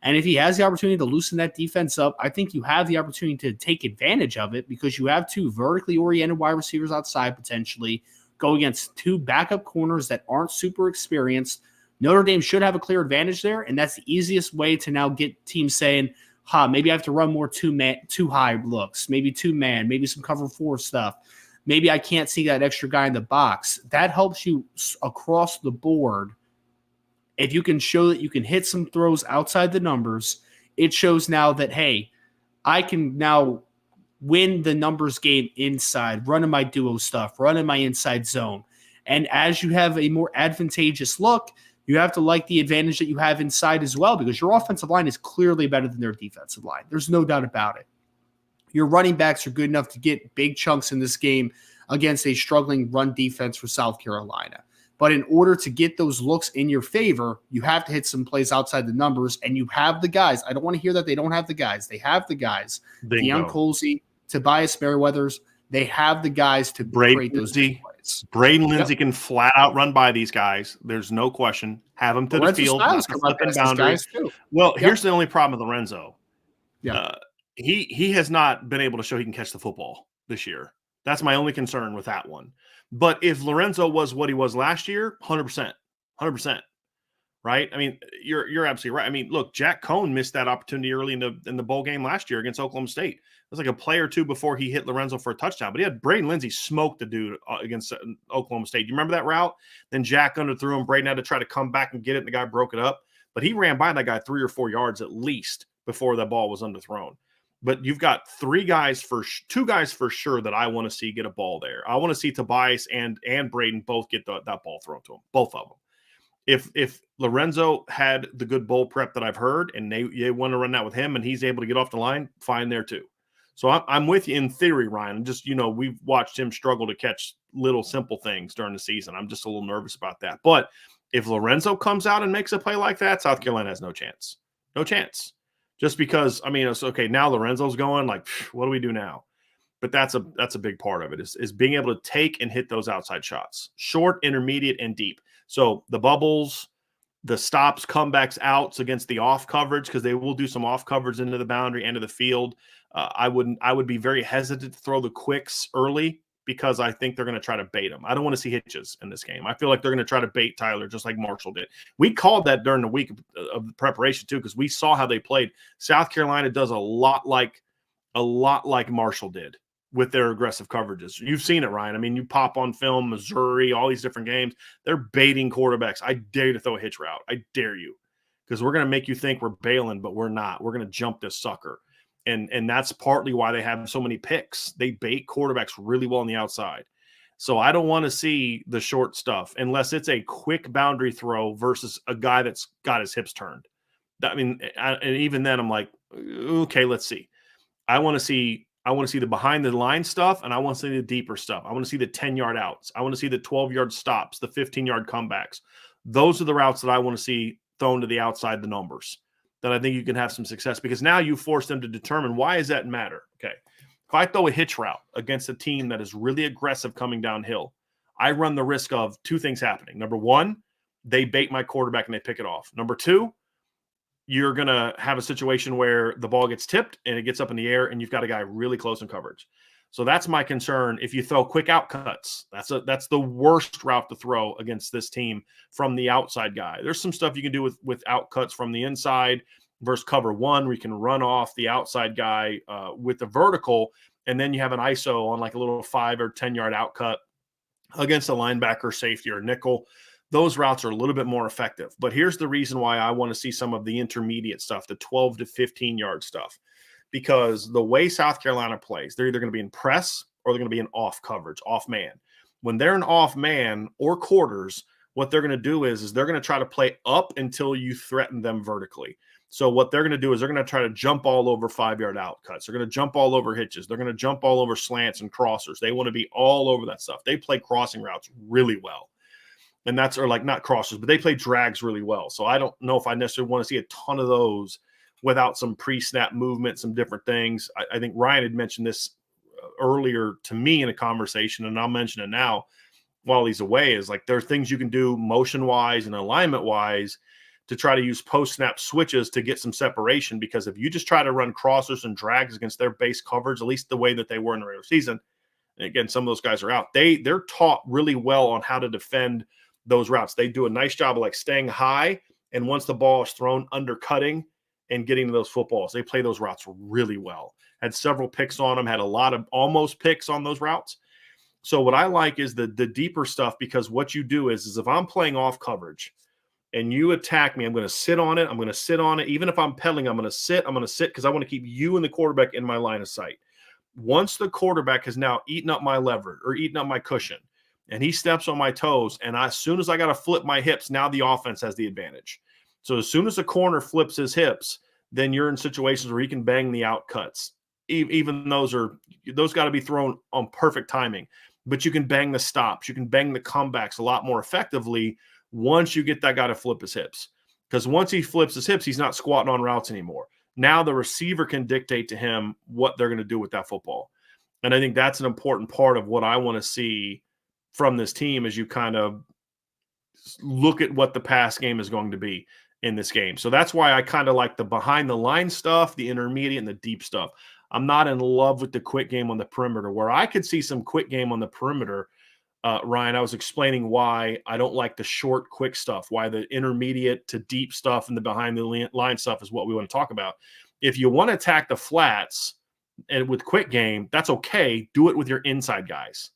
S2: And if he has the opportunity to loosen that defense up, I think you have the opportunity to take advantage of it, because you have two vertically oriented wide receivers outside potentially, go against two backup corners that aren't super experienced. Notre Dame should have a clear advantage there, and that's the easiest way to now get teams saying, maybe I have to run more two high looks, maybe two man, maybe some cover four stuff. Maybe I can't see that extra guy in the box. That helps you across the board. If you can show that you can hit some throws outside the numbers, it shows now that, hey, I can now win the numbers game inside, running my duo stuff, running my inside zone. And as you have a more advantageous look, you have to like the advantage that you have inside as well, because your offensive line is clearly better than their defensive line. There's no doubt about it. Your running backs are good enough to get big chunks in this game against a struggling run defense for South Carolina. But in order to get those looks in your favor, you have to hit some plays outside the numbers, and you have the guys. I don't want to hear that they don't have the guys. They have the guys. Deion Colzie, Tobias Merriweather, they have the guys to create those plays.
S1: Braden Lindsey can flat out run by these guys. There's no question. Have them to the field, not flipping boundaries. Well, here's the only problem with Lorenzo. He has not been able to show he can catch the football this year. That's my only concern with that one. But if Lorenzo was what he was last year, 100%. right? I mean, you're absolutely right. I mean, look, Jack Cohn missed that opportunity early in the bowl game last year against Oklahoma State. It was like a play or two before he hit Lorenzo for a touchdown, but he had Braden Lindsey smoke the dude against Oklahoma State. You remember that route? Then Jack underthrew him. Braden had to try to come back and get it, and the guy broke it up. But he ran by that guy 3 or 4 yards at least before the ball was underthrown. But you've got two guys for sure that I want to see get a ball there. I want to see Tobias and Braden both get that ball thrown to them, both of them. If Lorenzo had the good bowl prep that I've heard, and they want to run that with him, and he's able to get off the line, fine there too. So I'm with you in theory, Ryan. Just, we've watched him struggle to catch little simple things during the season. I'm just a little nervous about that. But if Lorenzo comes out and makes a play like that, South Carolina has no chance. No chance. Just because, I mean, it's okay. Now Lorenzo's going, like, what do we do now? But that's a big part of it is being able to take and hit those outside shots, short, intermediate, and deep. So the bubbles, the stops, comebacks, outs against the off coverage, because they will do some off coverage into the boundary, end of the field. I would be very hesitant to throw the quicks early because I think they're going to try to bait them. I don't want to see hitches in this game. I feel like they're going to try to bait Tyler just like Marshall did. We called that during the week of the preparation too, because we saw how they played. South Carolina does a lot like Marshall did with their aggressive coverages. You've seen it, Ryan. I mean, you pop on film, Missouri, all these different games. They're baiting quarterbacks. I dare you to throw a hitch route. I dare you. Because we're going to make you think we're bailing, but we're not. We're going to jump this sucker. And that's partly why they have so many picks. They bait quarterbacks really well on the outside. So I don't want to see the short stuff unless it's a quick boundary throw versus a guy that's got his hips turned. I mean, and even then I'm like, okay, let's see. I want to see the behind the line stuff, and I want to see the deeper stuff. I want to see the 10-yard outs. I want to see the 12-yard stops, the 15-yard comebacks. Those are the routes that I want to see thrown to the outside the numbers, that I think you can have some success, because now you force them to determine, why does that matter? Okay. If I throw a hitch route against a team that is really aggressive coming downhill, I run the risk of two things happening. Number one, they bait my quarterback and they pick it off. Number two, you're going to have a situation where the ball gets tipped and it gets up in the air and you've got a guy really close in coverage. So that's my concern. If you throw quick out cuts, that's the worst route to throw against this team from the outside guy. There's some stuff you can do with out cuts from the inside versus cover one, where you can run off the outside guy with the vertical, and then you have an ISO on like a little 5 or 10-yard out cut against a linebacker, safety, or nickel. Those routes are a little bit more effective. But here's the reason why I want to see some of the intermediate stuff, the 12 to 15-yard stuff. Because the way South Carolina plays, they're either going to be in press or they're going to be in off coverage, off man. When they're in off man or quarters, what they're going to do is they're going to try to play up until you threaten them vertically. So what they're going to do is they're going to try to jump all over 5-yard out cuts. They're going to jump all over hitches. They're going to jump all over slants and crossers. They want to be all over that stuff. They play crossing routes really well. And that's, or like not crossers, but they play drags really well. So I don't know if I necessarily want to see a ton of those without some pre-snap movement, some different things. I think Ryan had mentioned this earlier to me in a conversation, and I'll mention it now while he's away, is like there are things you can do motion-wise and alignment-wise to try to use post-snap switches to get some separation, because if you just try to run crossers and drags against their base coverage, at least the way that they were in the regular season, and again, some of those guys are out, they're taught really well on how to defend those routes. They do a nice job of like staying high, and once the ball is thrown, undercutting and getting to those footballs. They play those routes really well. Had several picks on them, had a lot of almost picks on those routes. So what I like is the deeper stuff, because what you do is if I'm playing off coverage and you attack me, I'm going to sit on it. I'm going to sit on it. Even if I'm pedaling, I'm going to sit because I want to keep you and the quarterback in my line of sight. Once the quarterback has now eaten up my lever or eaten up my cushion and he steps on my toes, and as soon as I got to flip my hips, now the offense has the advantage. So as soon as a corner flips his hips, then you're in situations where he can bang the out cuts. Even those got to be thrown on perfect timing. But you can bang the stops. You can bang the comebacks a lot more effectively once you get that guy to flip his hips. Because once he flips his hips, he's not squatting on routes anymore. Now the receiver can dictate to him what they're going to do with that football. And I think that's an important part of what I want to see from this team as you kind of look at what the pass game is going to be in this game. So that's why I kind of like the behind the line stuff, the intermediate and the deep stuff. I'm not in love with the quick game on the perimeter, where I could see some quick game on the perimeter Ryan, I was explaining why I don't like the short, quick stuff, why the intermediate to deep stuff and the behind the line stuff is what we want to talk about. If you want to attack the flats and with quick game, that's okay. Do it with your inside guys.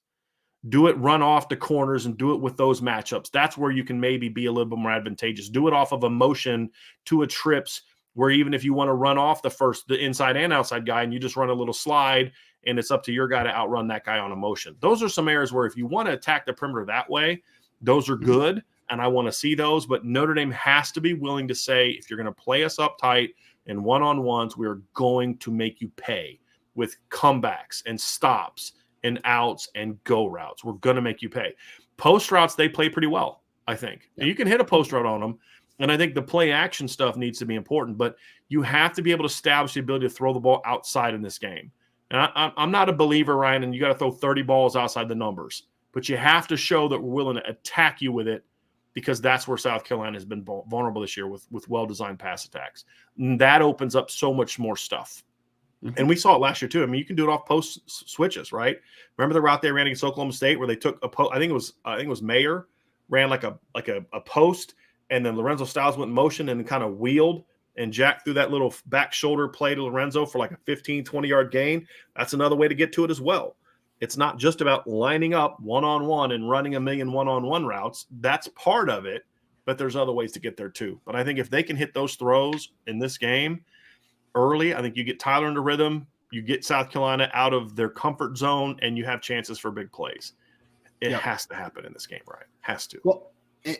S1: Do it run off the corners and do it with those matchups. That's where you can maybe be a little bit more advantageous. Do it off of a motion to a trips where even if you want to run off the inside and outside guy and you just run a little slide and it's up to your guy to outrun that guy on a motion. Those are some areas where if you want to attack the perimeter that way, those are good, and I want to see those. But Notre Dame has to be willing to say, if you're going to play us up tight and one-on-ones, we are going to make you pay with comebacks and stops and outs and go routes. We're going to make you pay. Post routes, they play pretty well, I think. Yeah. You can hit a post route on them, and I think the play action stuff needs to be important, but you have to be able to establish the ability to throw the ball outside in this game. And I'm not a believer, Ryan, and you got to throw 30 balls outside the numbers, but you have to show that we're willing to attack you with it, because that's where South Carolina has been vulnerable this year with well-designed pass attacks. And that opens up so much more stuff. Mm-hmm. And we saw it last year too. I mean, you can do it off post switches, right? Remember the route they ran against Oklahoma State where they took I think it was Mayer ran like a post, and then Lorenzo Styles went in motion and kind of wheeled, and Jack threw that little back shoulder play to Lorenzo for like a 15, 20-yard gain. That's another way to get to it as well. It's not just about lining up one-on-one and running a million one-on-one routes. That's part of it, but there's other ways to get there too. But I think if they can hit those throws in this game early, I think you get Tyler into rhythm, you get South Carolina out of their comfort zone, and you have chances for big plays. It has to happen in this game, right? Has to.
S2: Well,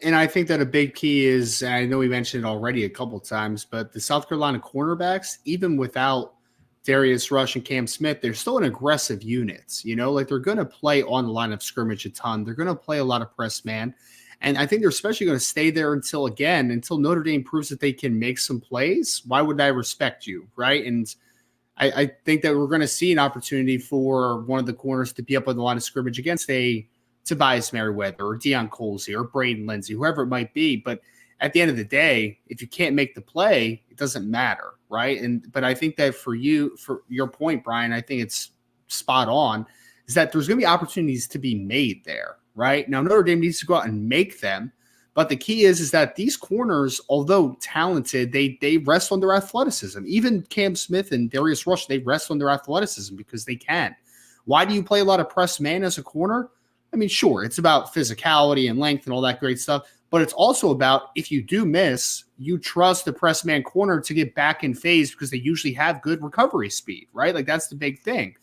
S2: and I think that a big key is, I know we mentioned it already a couple of times, but the South Carolina cornerbacks, even without Darius Rush and Cam Smith, they're still an aggressive units. Like they're going to play on the line of scrimmage a ton. They're going to play a lot of press man. And I think they're especially going to stay there until Notre Dame proves that they can make some plays. Why would I respect you, right? And I think that we're going to see an opportunity for one of the corners to be up on the line of scrimmage against a Tobias Merriweather or Deion Colsey or Braden Lindsey, whoever it might be. But at the end of the day, if you can't make the play, it doesn't matter, right? But I think that for your point, Brian, I think it's spot on, is that there's going to be opportunities to be made there, right? Now, Notre Dame needs to go out and make them. But the key is that these corners, although talented, they rest on their athleticism. Even Cam Smith and Darius Rush, they rest on their athleticism because they can. Why do you play a lot of press man as a corner? I mean, sure, it's about physicality and length and all that great stuff, but it's also about, if you do miss, you trust the press man corner to get back in phase because they usually have good recovery speed, right? Like that's the big thing.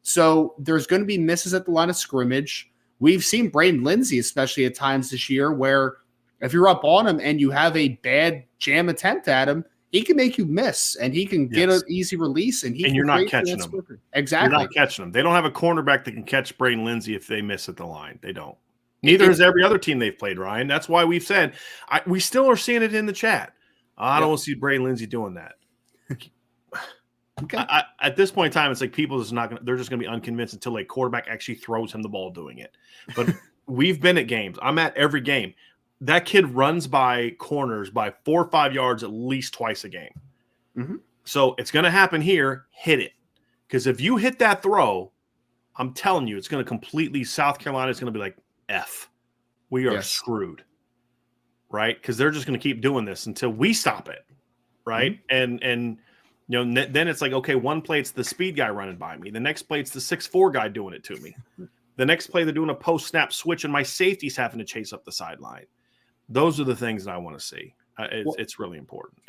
S2: So there's going to be misses at the line of scrimmage. We've seen Braden Lindsey, especially at times this year, where if you're up on him and you have a bad jam attempt at him, he can make you miss, and he can get an easy release, and
S1: you're not catching them.
S2: Exactly,
S1: you're not catching them. They don't have a cornerback that can catch Braden Lindsey if they miss at the line. They don't. Neither has every other team they've played, Ryan. That's why we've said we still are seeing it in the chat. I don't see Braden Lindsey doing that. Okay. At this point in time, it's like people they're just going to be unconvinced until a quarterback actually throws him the ball doing it. But we've been at games. I'm at every game. That kid runs by corners by 4 or 5 yards at least twice a game. Mm-hmm. So it's going to happen here. Hit it. Because if you hit that throw, I'm telling you, it's going to completely – South Carolina is going to be like, F. We are screwed. Right? Because they're just going to keep doing this until we stop it. Right? Mm-hmm. And then it's like, okay, one play it's the speed guy running by me. The next play it's the 6'4" guy doing it to me. The next play they're doing a post-snap switch and my safety's having to chase up the sideline. Those are the things that I want to see. It's really important.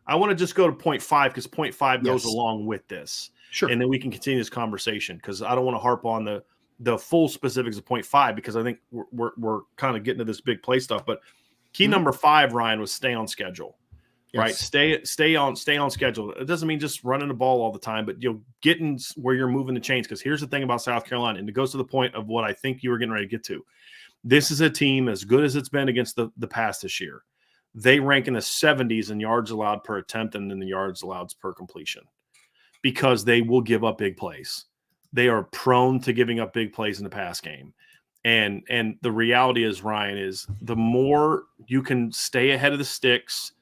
S1: I want to just go to 0.5 because 0.5 goes along with this. Sure. And then we can continue this conversation because I don't want to harp on the full specifics of 0.5 because I think we're kind of getting to this big play stuff. But key number 5, Ryan, was stay on schedule. Yes. Right? Stay on schedule. It doesn't mean just running the ball all the time, but getting where you're moving the chains. Because here's the thing about South Carolina, and it goes to the point of what I think you were getting ready to get to. This is a team as good as it's been against the past this year. They rank in the 70s in yards allowed per attempt and in the yards allowed per completion because they will give up big plays. They are prone to giving up big plays in the pass game. And the reality is, Ryan, is the more you can stay ahead of the sticks,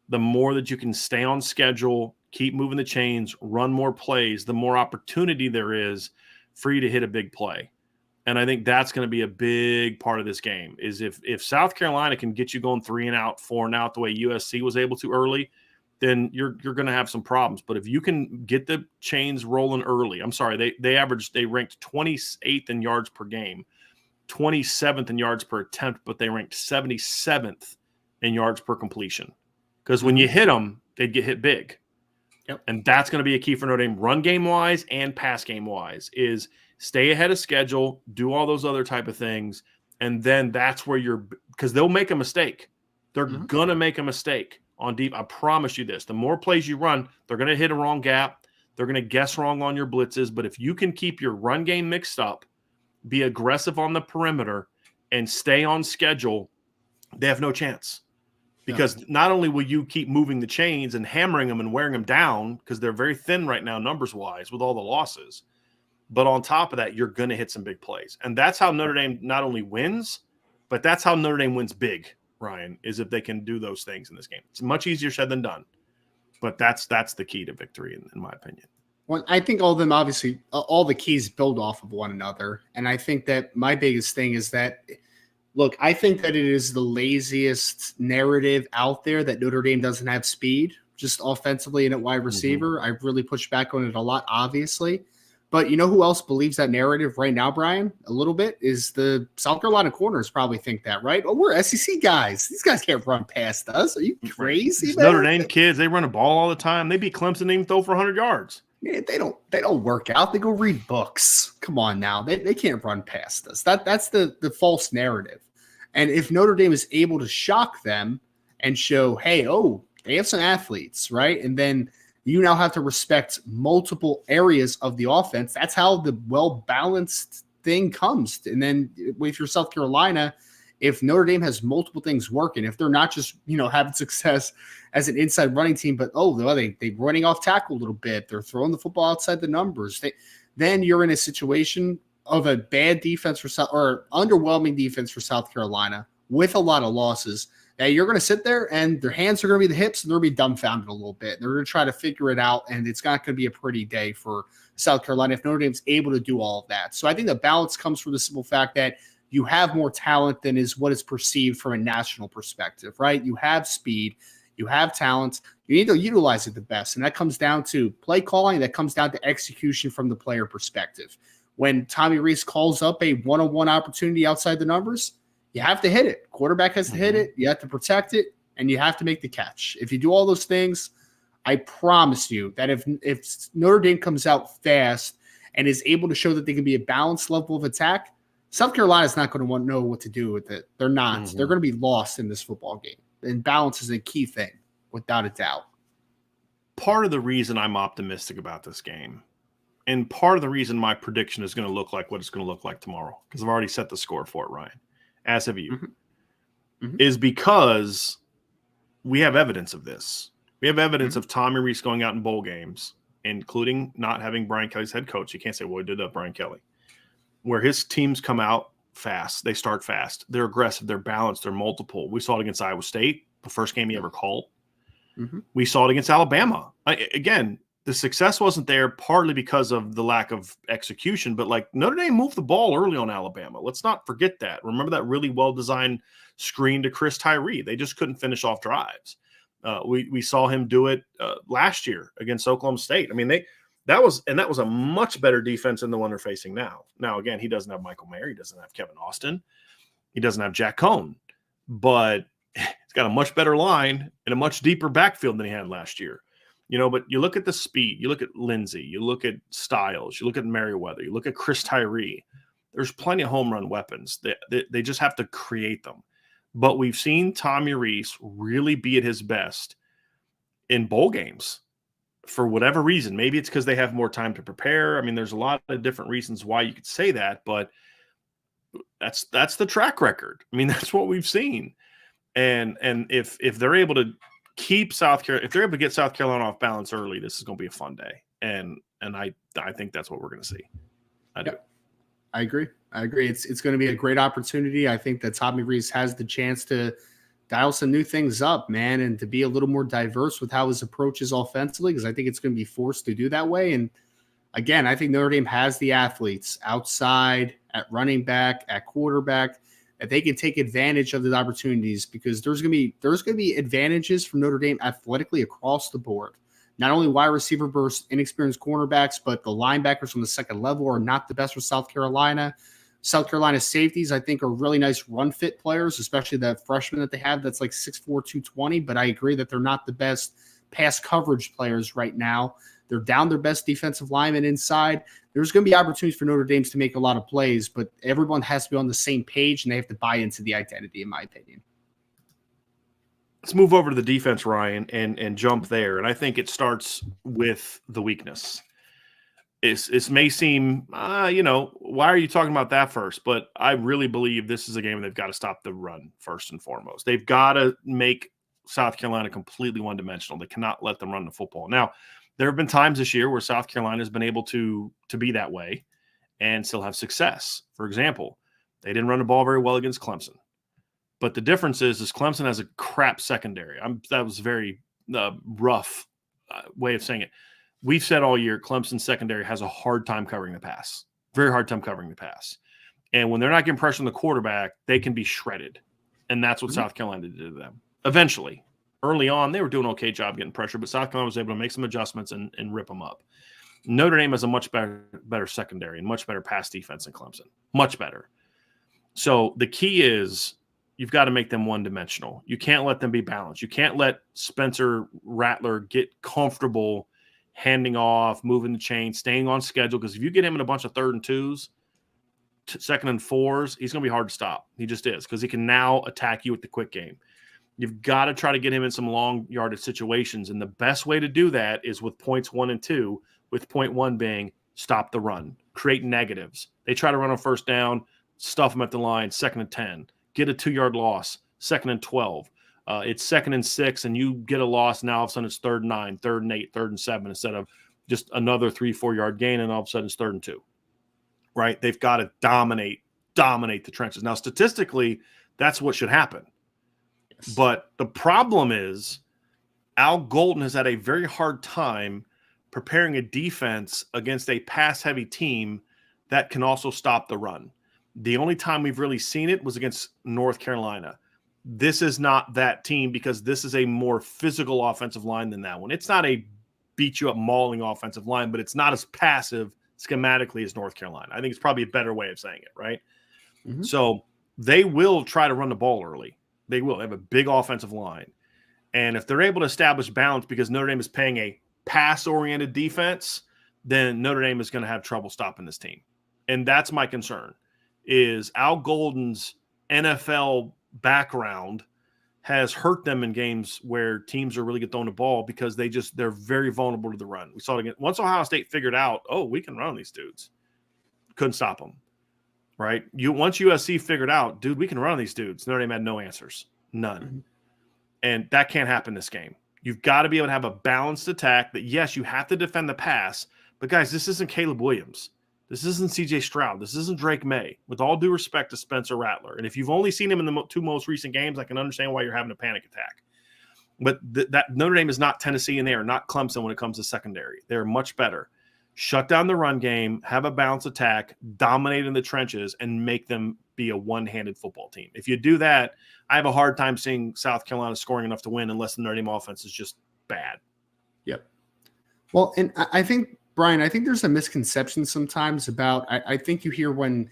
S1: the more that you can stay on schedule, keep moving the chains, run more plays, the more opportunity there is for you to hit a big play. And I think that's going to be a big part of this game is if South Carolina can get you going 3 and out, 4 and out the way USC was able to early, then you're going to have some problems. But if you can get the chains rolling early, I'm sorry, they ranked 28th in yards per game, 27th in yards per attempt, but they ranked 77th in yards per completion. Because when you hit them, they'd get hit big.
S2: Yep.
S1: And that's going to be a key for Notre Dame, run game wise and pass game wise, is stay ahead of schedule, do all those other type of things, and then that's where because they'll make a mistake. They're going to make a mistake on deep. I promise you this. The more plays you run, they're going to hit a wrong gap. They're going to guess wrong on your blitzes. But if you can keep your run game mixed up, be aggressive on the perimeter, and stay on schedule, they have no chance. Because not only will you keep moving the chains and hammering them and wearing them down, because they're very thin right now numbers-wise with all the losses, but on top of that, you're going to hit some big plays. And that's how Notre Dame not only wins, but that's how Notre Dame wins big, Ryan, is if they can do those things in this game. It's much easier said than done, but that's the key to victory, in my opinion.
S2: Well, I think all of them, obviously, all the keys build off of one another. And I think that my biggest thing is that – look, I think that it is the laziest narrative out there that Notre Dame doesn't have speed, just offensively and at wide receiver. I really push back on it a lot, obviously. But you know who else believes that narrative right now, Brian? A little bit is the South Carolina corners probably think that, right? Oh, we're SEC guys. These guys can't run past us. Are you crazy, man?
S1: Notre Dame kids, they run a ball all the time. They beat Clemson and even throw for 100 yards.
S2: Man, they don't work out. They go read books. Come on now. They can't run past us. That's the false narrative. And if Notre Dame is able to shock them and show, hey, they have some athletes, right? And then you now have to respect multiple areas of the offense. That's how the well-balanced thing comes. And then with your South Carolina, if Notre Dame has multiple things working, if they're not just, having success as an inside running team, but they're running off tackle a little bit, they're throwing the football outside the numbers, then you're in a situation of a bad defense or underwhelming defense for South Carolina with a lot of losses that you're going to sit there and their hands are going to be the hips and they're going to be dumbfounded a little bit. They're going to try to figure it out, and it's not going to be a pretty day for South Carolina if Notre Dame's able to do all of that. So I think the balance comes from the simple fact that you have more talent than is what is perceived from a national perspective, right? You have speed, you have talent, you need to utilize it the best. And that comes down to play calling, that comes down to execution from the player perspective. When Tommy Rees calls up a one-on-one opportunity outside the numbers, you have to hit it. Quarterback has to hit it. You have to protect it, and you have to make the catch. If you do all those things, I promise you that if Notre Dame comes out fast and is able to show that they can be a balanced level of attack, South Carolina is not going to know what to do with it. They're not. They're going to be lost in this football game. And balance is a key thing, without a doubt.
S1: Part of the reason I'm optimistic about this game, and part of the reason my prediction is going to look like what it's going to look like tomorrow, because I've already set the score for it, Ryan, as have you, is because we have evidence of this. We have evidence of Tommy Rees going out in bowl games, including not having Brian Kelly's head coach. You can't say, well, he did that, Brian Kelly. Where his teams come out fast. They start fast. They're aggressive. They're balanced. They're multiple. We saw it against Iowa State, the first game he ever called. We saw it against Alabama. Again, the success wasn't there partly because of the lack of execution, but Notre Dame moved the ball early on Alabama. Let's not forget that. Remember that really well-designed screen to Chris Tyree. They just couldn't finish off drives. We saw him do it last year against Oklahoma State. I mean, that was a much better defense than the one they're facing now. Now, again, he doesn't have Michael Mayer. He doesn't have Kevin Austin. He doesn't have Jack Cohn. But he's got a much better line and a much deeper backfield than he had last year. But you look at the speed. You look at Lindsey. You look at Styles. You look at Merriweather. You look at Chris Tyree. There's plenty of home run weapons. They just have to create them. But we've seen Tommy Rees really be at his best in bowl games for whatever reason. Maybe it's because they have more time to prepare. I mean, there's a lot of different reasons why you could say that, but that's the track record. I mean, that's what we've seen. And if they're able to keep South Carolina, if they're able to get South Carolina off balance early, this is going to be a fun day. And I think that's what we're going to see. I do.
S2: I agree. It's going to be a great opportunity. I think that Tommy Rees has the chance to dial some new things up, man, and to be a little more diverse with how his approach is offensively, because I think it's going to be forced to do that way. And again, I think Notre Dame has the athletes outside, at running back, at quarterback, that they can take advantage of the opportunities, because there's going to be advantages from Notre Dame athletically across the board. Not only wide receiver versus inexperienced cornerbacks, but the linebackers from the second level are not the best for South Carolina. South Carolina safeties, I think, are really nice run fit players, especially that freshman that they have that's like 6'4", 220. But I agree that they're not the best pass coverage players right now. They're down their best defensive lineman inside. There's going to be opportunities for Notre Dame to make a lot of plays, but everyone has to be on the same page, and they have to buy into the identity, in my opinion.
S1: Let's move over to the defense, Ryan, and jump there. And I think it starts with the weakness. It may seem, why are you talking about that first? But I really believe this is a game where they've got to stop the run first and foremost. They've got to make South Carolina completely one-dimensional. They cannot let them run the football. Now, there have been times this year where South Carolina has been able to be that way and still have success. For example, they didn't run the ball very well against Clemson. But the difference is Clemson has a crap secondary. That was a very rough way of saying it. We've said all year Clemson's secondary has a hard time covering the pass, very hard time covering the pass. And when they're not getting pressure on the quarterback, they can be shredded. And that's what South Carolina did to them. Eventually, early on, they were doing an okay job getting pressure, but South Carolina was able to make some adjustments and rip them up. Notre Dame has a much better secondary and much better pass defense than Clemson. Much better. So the key is you've got to make them one-dimensional. You can't let them be balanced. You can't let Spencer Rattler get comfortable handing off, moving the chain, staying on schedule, because if you get him in a bunch of 3rd and 2s, 2nd and 4s, he's going to be hard to stop. He just is, because he can now attack you with the quick game. You've got to try to get him in some long yardage situations, and the best way to do that is with points 1 and 2, with point 1 being stop the run, create negatives. They try to run on first down, stuff them at the line, 2nd and 10, get a 2-yard loss, 2nd and 12. It's 2nd and 6, and you get a loss. Now all of a sudden it's 3rd and 9, 3rd and 8, 3rd and 7, instead of just another 3-4 yard gain, and all of a sudden it's 3rd and 2. Right? They've got to dominate the trenches. Now, statistically, that's what should happen. Yes. But the problem is Al Golden has had a very hard time preparing a defense against a pass-heavy team that can also stop the run. The only time we've really seen it was against North Carolina. This is not that team, because this is a more physical offensive line than that one. It's not a beat-you-up mauling offensive line, but it's not as passive schematically as North Carolina. I think it's probably a better way of saying it, right? Mm-hmm. So they will try to run the ball early. They will. They have a big offensive line. And if they're able to establish balance, because Notre Dame is playing a pass-oriented defense, then Notre Dame is going to have trouble stopping this team. And that's my concern, is Al Golden's NFL background has hurt them in games where teams are really good throwing the ball, because they're very vulnerable to the run. We saw it again. Once Ohio State figured out, we can run these dudes, couldn't stop them, right? Once USC figured out, dude, we can run these dudes, Notre Dame had no answers, none. Mm-hmm. And that can't happen this game. You've got to be able to have a balanced attack that, yes, you have to defend the pass, but guys, this isn't Caleb Williams. This isn't CJ Stroud. This isn't Drake May, with all due respect to Spencer Rattler. And if you've only seen him in the 2 most recent games, I can understand why you're having a panic attack. But that Notre Dame is not Tennessee, and they are not Clemson when it comes to secondary. They're much better. Shut down the run game, have a balanced attack, dominate in the trenches, and make them be a one-handed football team. If you do that, I have a hard time seeing South Carolina scoring enough to win, unless the Notre Dame offense is just bad.
S2: Yep. Well, and I think, Brian, I think there's a misconception sometimes about, I think you hear when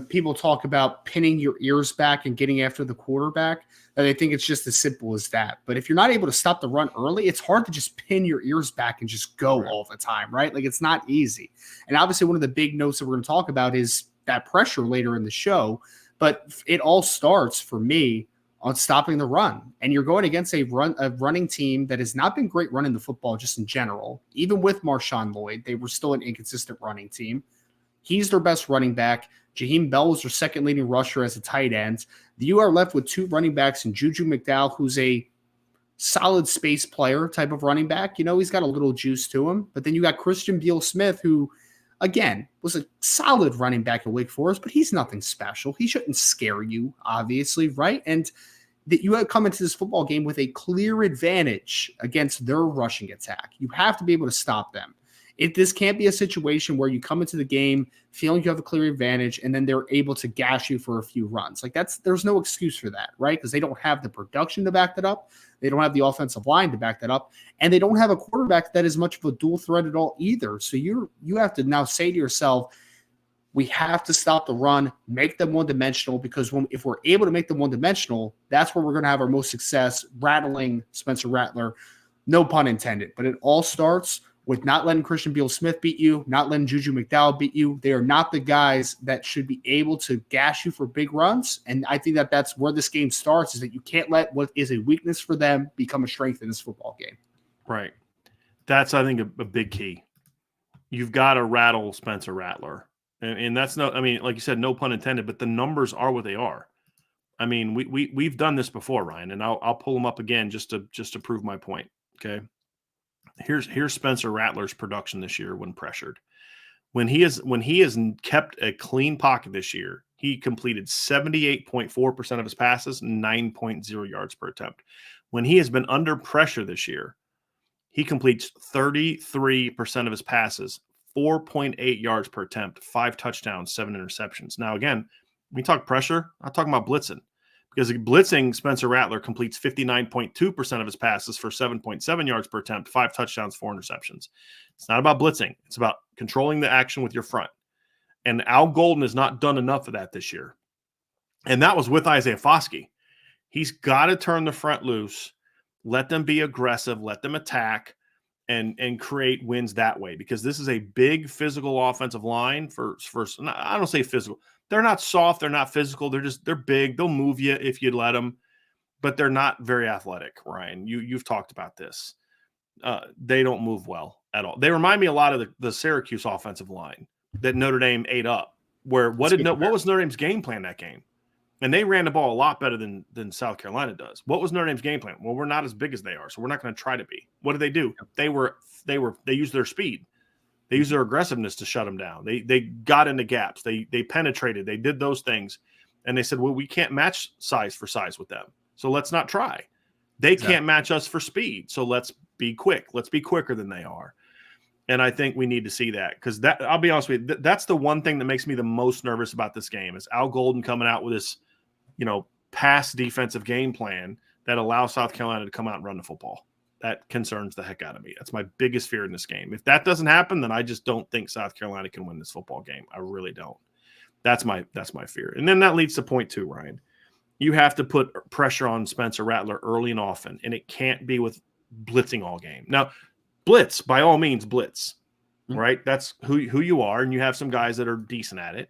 S2: people talk about pinning your ears back and getting after the quarterback, that I think it's just as simple as that. But if you're not able to stop the run early, it's hard to just pin your ears back and just go all the time, right? Like, it's not easy. And obviously one of the big notes that we're going to talk about is that pressure later in the show. But it all starts for me on stopping the run. And you're going against a running team that has not been great running the football just in general. Even with Marshawn Lloyd, they were still an inconsistent running team. He's their best running back. Jaheim Bell was their second leading rusher as a tight end. You are left with 2 running backs in Juju McDowell, who's a solid space player type of running back. He's got a little juice to him. But then you got Christian Beal-Smith, who, again, was a solid running back at Wake Forest, but he's nothing special. He shouldn't scare you, obviously, right? And that you have come into this football game with a clear advantage against their rushing attack. You have to be able to stop them. This can't be a situation where you come into the game feeling you have a clear advantage and then they're able to gash you for a few runs. Like there's no excuse for that, right? Because they don't have the production to back that up. They don't have the offensive line to back that up, and they don't have a quarterback that is much of a dual threat at all either. So you have to now say to yourself, we have to stop the run, make them one-dimensional, because if we're able to make them one-dimensional, that's where we're going to have our most success, rattling Spencer Rattler, no pun intended. But it all starts with not letting Christian Beal-Smith beat you, not letting Juju McDowell beat you. They are not the guys that should be able to gash you for big runs, and I think that's where this game starts, is that you can't let what is a weakness for them become a strength in this football game.
S1: Right. That's, I think, a big key. You've got to rattle Spencer Rattler. And that's no, I mean, like you said, no pun intended, but the numbers are what they are. I mean, we've done this before, Ryan, and I'll pull them up again just to prove my point. Okay. Here's Spencer Rattler's production this year when pressured. When he has kept a clean pocket this year, he completed 78.4% of his passes, 9.0 yards per attempt. When he has been under pressure this year, he completes 33% of his passes, 4.8 yards per attempt, 5 touchdowns, 7 interceptions. Now, again, when we talk pressure, I'm talking about blitzing. Because blitzing, Spencer Rattler completes 59.2% of his passes for 7.7 yards per attempt, 5 touchdowns, 4 interceptions. It's not about blitzing. It's about controlling the action with your front. And Al Golden has not done enough of that this year. And that was with Isaiah Foskey. He's got to turn the front loose, let them be aggressive, let them attack, and create wins that way. Because this is a big physical offensive line for I don't say physical. They're not soft. They're not physical. They're big. They'll move you if you let them, but they're not very athletic, Ryan. You've talked about this. They don't move well at all. They remind me a lot of the Syracuse offensive line that Notre Dame ate up. What was Notre Dame's game plan that game? And they ran the ball a lot better than South Carolina does. What was Notre Dame's game plan? Well, we're not as big as they are, so we're not going to try to be. What did they do? They used their speed. They used their aggressiveness to shut them down. They got into gaps. They penetrated. They did those things. And they said, well, we can't match size for size with them. So let's not try. They can't match us for speed. So let's be quick. Let's be quicker than they are. And I think we need to see that, because I'll be honest with you, that's the one thing that makes me the most nervous about this game is Al Golden coming out with this, pass defensive game plan that allows South Carolina to come out and run the football. That concerns the heck out of me. That's my biggest fear in this game. If that doesn't happen, then I just don't think South Carolina can win this football game. I really don't. That's my fear. And then that leads to point 2, Ryan. You have to put pressure on Spencer Rattler early and often, and it can't be with blitzing all game. Now, blitz, by all means, blitz, right? That's who you are, and you have some guys that are decent at it,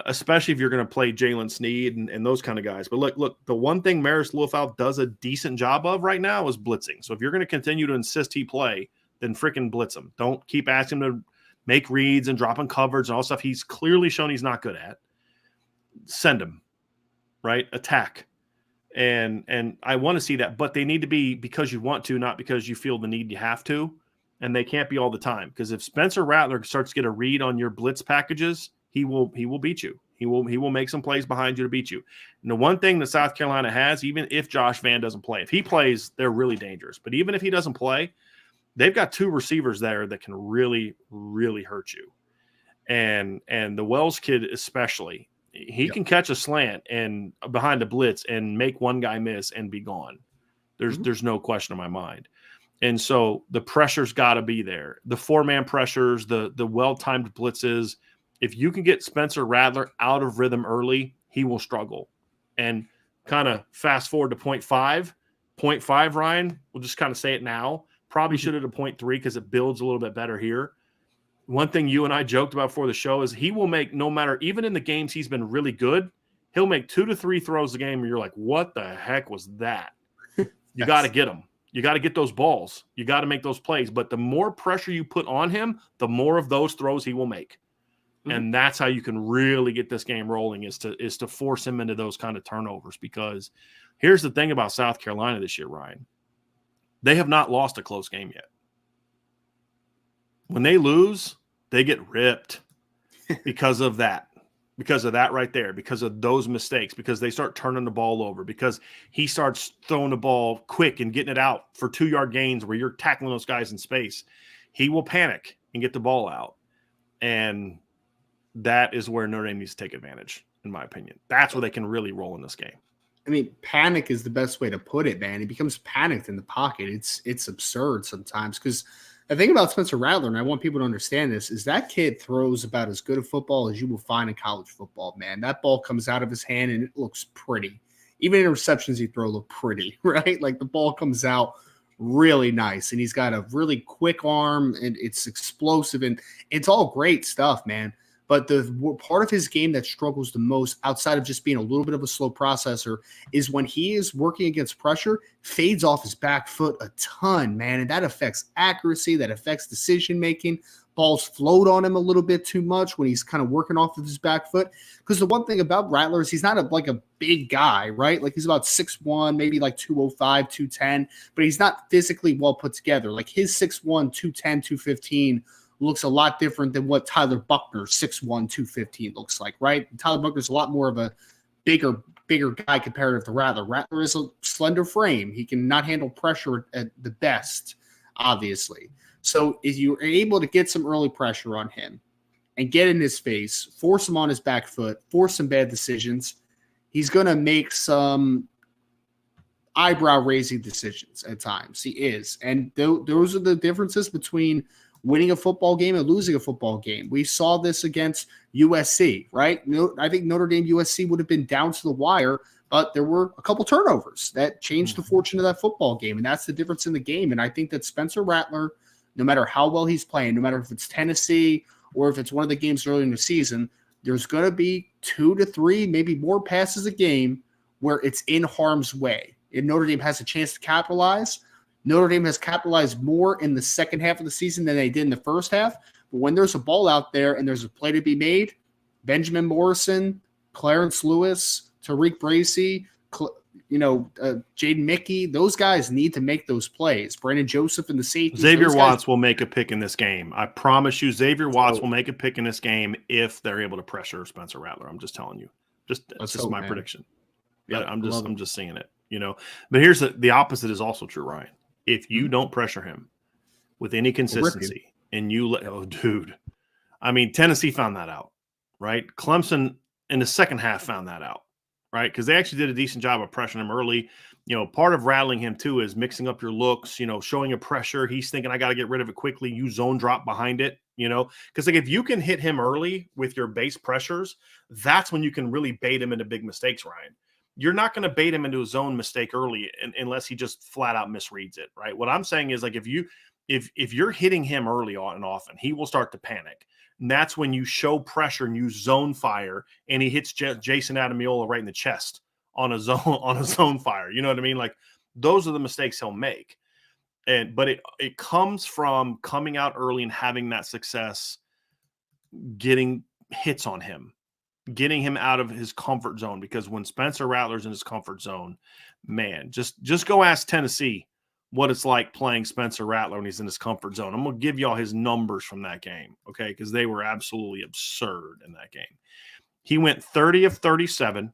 S1: especially if you're going to play Jalen Sneed and those kind of guys. But look, the one thing Maris Liufau does a decent job of right now is blitzing. So if you're going to continue to insist he play, then freaking blitz him. Don't keep asking him to make reads and drop in coverage and all stuff he's clearly shown he's not good at. Send him, right? Attack. And I want to see that, but they need to be because you want to, not because you feel the need you have to. And they can't be all the time, because if Spencer Rattler starts to get a read on your blitz packages, he will beat you. He will make some plays behind you to beat you. And the one thing that South Carolina has, even if Josh Vann doesn't play, if he plays, they're really dangerous. But even if he doesn't play, they've got 2 receivers there that can really, really hurt you. And the Wells kid especially, he can catch a slant and behind a blitz and make one guy miss and be gone. There's no question in my mind. And so the pressure's got to be there. The 4-man pressures, the well-timed blitzes. If you can get Spencer Rattler out of rhythm early, he will struggle. And kind of fast forward to point 5, Ryan, we'll just kind of say it now. Probably should have a point 3 because it builds a little bit better here. One thing you and I joked about before the show is he will make, no matter, even in the games he's been really good, he'll make 2 to 3 throws a game where you're like, what the heck was that? You got to get him. You got to get those balls. You got to make those plays. But the more pressure you put on him, the more of those throws he will make. And that's how you can really get this game rolling, is to force him into those kind of turnovers. Because here's the thing about South Carolina this year, Ryan. They have not lost a close game yet. When they lose, they get ripped because of that. Because of that right there. Because of those mistakes. Because they start turning the ball over. Because he starts throwing the ball quick and getting it out for 2-yard gains where you're tackling those guys in space. He will panic. and get the ball out. And that is where Notre Dame needs to take advantage, in my opinion. That's where they can really roll in this game.
S2: I mean, panic is the best way to put it, man. He becomes panicked in the pocket. It's absurd sometimes because the thing about Spencer Rattler, and I want people to understand this, is that kid throws about as good a football as you will find in college football, man. That ball comes out of his hand and it looks pretty. Even interceptions he throw look pretty, right? Like the ball comes out really nice, and he's got a really quick arm, and it's explosive, and it's all great stuff, man. But the part of his game that struggles the most, outside of just being a little bit of a slow processor, is when he is working against pressure, fades off his back foot a ton, man. And that affects accuracy, that affects decision making. Balls float on him a little bit too much when he's kind of working off of his back foot. Because the one thing about Rattler is he's not like a big guy, right? Like he's about 6'1", maybe like 205, 210, but he's not physically well put together. Like his 6'1", 210, 215 looks a lot different than what Tyler Buckner's 6'1", 215 looks like, right? Tyler Buckner's a lot more of a bigger guy comparative to Rattler. Rattler is a slender frame. He can not handle pressure at the best, obviously. So if you're able to get some early pressure on him and get in his face, force him on his back foot, force some bad decisions, he's going to make some eyebrow-raising decisions at times. He is. And those are the differences between winning a football game and losing a football game. We saw this against USC, right? I think Notre Dame USC would have been down to the wire, but there were a couple turnovers that changed the fortune of that football game, and that's the difference in the game. And I think that Spencer Rattler, no matter how well he's playing, no matter if it's Tennessee or if it's one of the games early in the season, there's going to be 2 to 3, maybe more passes a game where it's in harm's way. And Notre Dame has a chance to capitalize. Notre Dame has capitalized more in the second half of the season than they did in the first half. But when there's a ball out there and there's a play to be made, Benjamin Morrison, Clarence Lewis, Tariq Bracy, Jaden Mickey, those guys need to make those plays. Brandon Joseph in the safety.
S1: Xavier Watts will make a pick in this game. I promise you, Xavier Watts will make a pick in this game if they're able to pressure Spencer Rattler. I'm just telling you. It's just my prediction. Yeah, I'm just seeing it. But here's the opposite is also true, Ryan. If you don't pressure him with any consistency and Tennessee found that out, right? Clemson in the second half found that out, right? Because they actually did a decent job of pressuring him early. Part of rattling him too is mixing up your looks, showing a pressure. He's thinking, I got to get rid of it quickly. You zone drop behind it, because if you can hit him early with your base pressures, that's when you can really bait him into big mistakes, Ryan. You're not going to bait him into a zone mistake early unless he just flat out misreads it, right? What I'm saying is, like, if you're hitting him early on and often, he will start to panic. And that's when you show pressure and you zone fire, and he hits Jason Adamiola right in the chest on a zone fire. You know what I mean? Like, those are the mistakes he'll make. But it comes from coming out early and having that success, getting hits on him, getting him out of his comfort zone. Because when Spencer Rattler's in his comfort zone, man, just go ask Tennessee what it's like playing Spencer Rattler when he's in his comfort zone. I'm going to give y'all his numbers from that game, okay? Because they were absolutely absurd in that game. He went 30 of 37,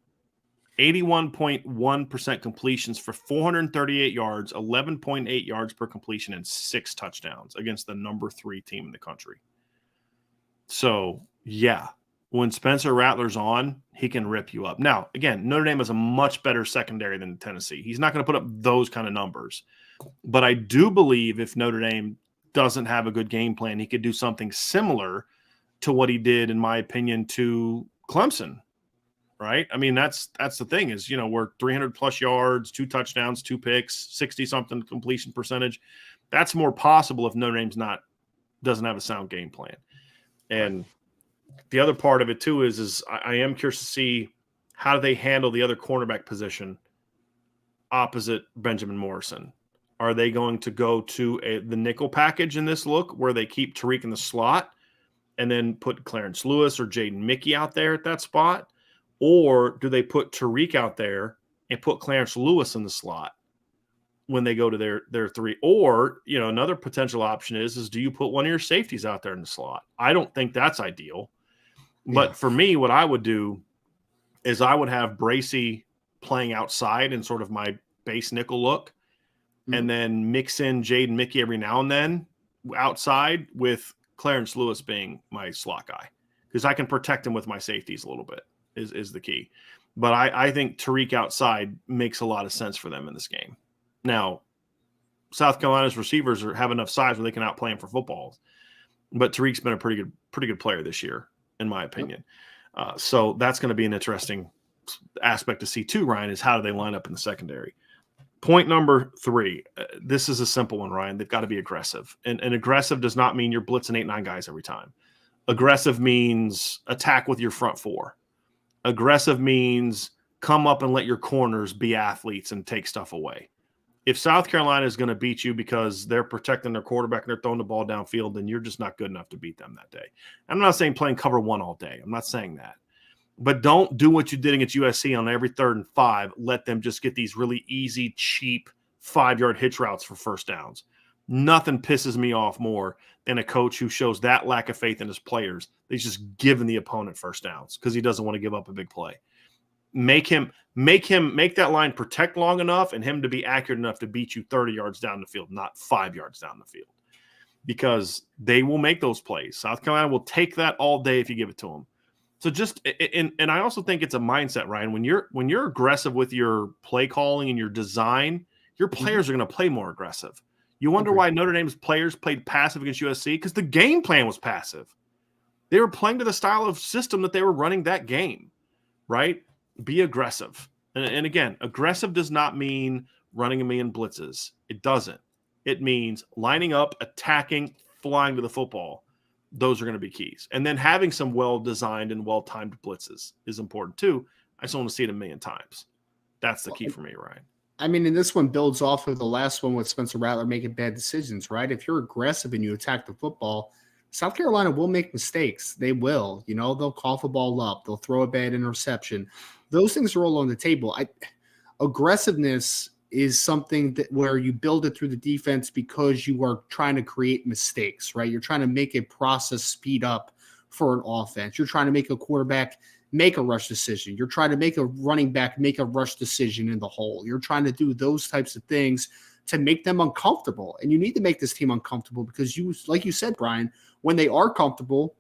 S1: 81.1% completions for 438 yards, 11.8 yards per completion, and 6 touchdowns against the number 3 team in the country. So, yeah, when Spencer Rattler's on, he can rip you up. Now, again, Notre Dame has a much better secondary than Tennessee. He's not going to put up those kind of numbers. But I do believe if Notre Dame doesn't have a good game plan, he could do something similar to what he did, in my opinion, to Clemson, right? I mean, that's the thing is, we're 300-plus yards, 2 touchdowns, 2 picks, 60-something completion percentage. That's more possible if Notre Dame's doesn't have a sound game plan. And the other part of it, too, is I am curious to see how do they handle the other cornerback position opposite Benjamin Morrison. Are they going to go to the nickel package in this look where they keep Tariq in the slot and then put Clarence Lewis or Jaden Mickey out there at that spot? Or do they put Tariq out there and put Clarence Lewis in the slot when they go to their 3? Or, another potential option is do you put one of your safeties out there in the slot? I don't think that's ideal. But for me, what I would do is I would have Bracy playing outside in sort of my base nickel look, and then mix in Jaden Mickey every now and then outside with Clarence Lewis being my slot guy because I can protect him with my safeties a little bit is the key. But I think Tariq outside makes a lot of sense for them in this game. Now, South Carolina's receivers have enough size where they can outplay him for footballs. But Tariq's been a pretty good player this year, in my opinion. So that's going to be an interesting aspect to see too, Ryan, is how do they line up in the secondary. Point number 3, this is a simple one, Ryan. They've got to be aggressive. And aggressive does not mean you're blitzing 8, 9 guys every time. Aggressive means attack with your front 4. Aggressive means come up and let your corners be athletes and take stuff away. If South Carolina is going to beat you because they're protecting their quarterback and they're throwing the ball downfield, then you're just not good enough to beat them that day. I'm not saying playing cover 1 all day. I'm not saying that. But don't do what you did against USC on every 3rd and 5. Let them just get these really easy, cheap 5-yard hitch routes for first downs. Nothing pisses me off more than a coach who shows that lack of faith in his players. He's just giving the opponent first downs because he doesn't want to give up a big play. Make that line protect long enough and him to be accurate enough to beat you 30 yards down the field, not 5 yards down the field, because they will make those plays. South Carolina will take that all day if you give it to them. So and I also think it's a mindset, Ryan. When you're aggressive with your play calling and your design, your players are going to play more aggressive. You wonder why Notre Dame's players played passive against USC because the game plan was passive. They were playing to the style of system that they were running that game, right? Be aggressive. And again, aggressive does not mean running a million blitzes. It doesn't. It means lining up, attacking, flying to the football. Those are going to be keys. And then having some well-designed and well-timed blitzes is important too. I just want to see it a million times. That's the key for me, Ryan.
S2: I mean, and this one builds off of the last one with Spencer Rattler making bad decisions, right? If you're aggressive and you attack the football, South Carolina will make mistakes. They will. They'll cough a ball up. They'll throw a bad interception. Those things are all on the table. Aggressiveness is something where you build it through the defense because you are trying to create mistakes, right? You're trying to make a process speed up for an offense. You're trying to make a quarterback make a rush decision. You're trying to make a running back make a rush decision in the hole. You're trying to do those types of things to make them uncomfortable. And you need to make this team uncomfortable because like you said, Brian, when they are comfortable,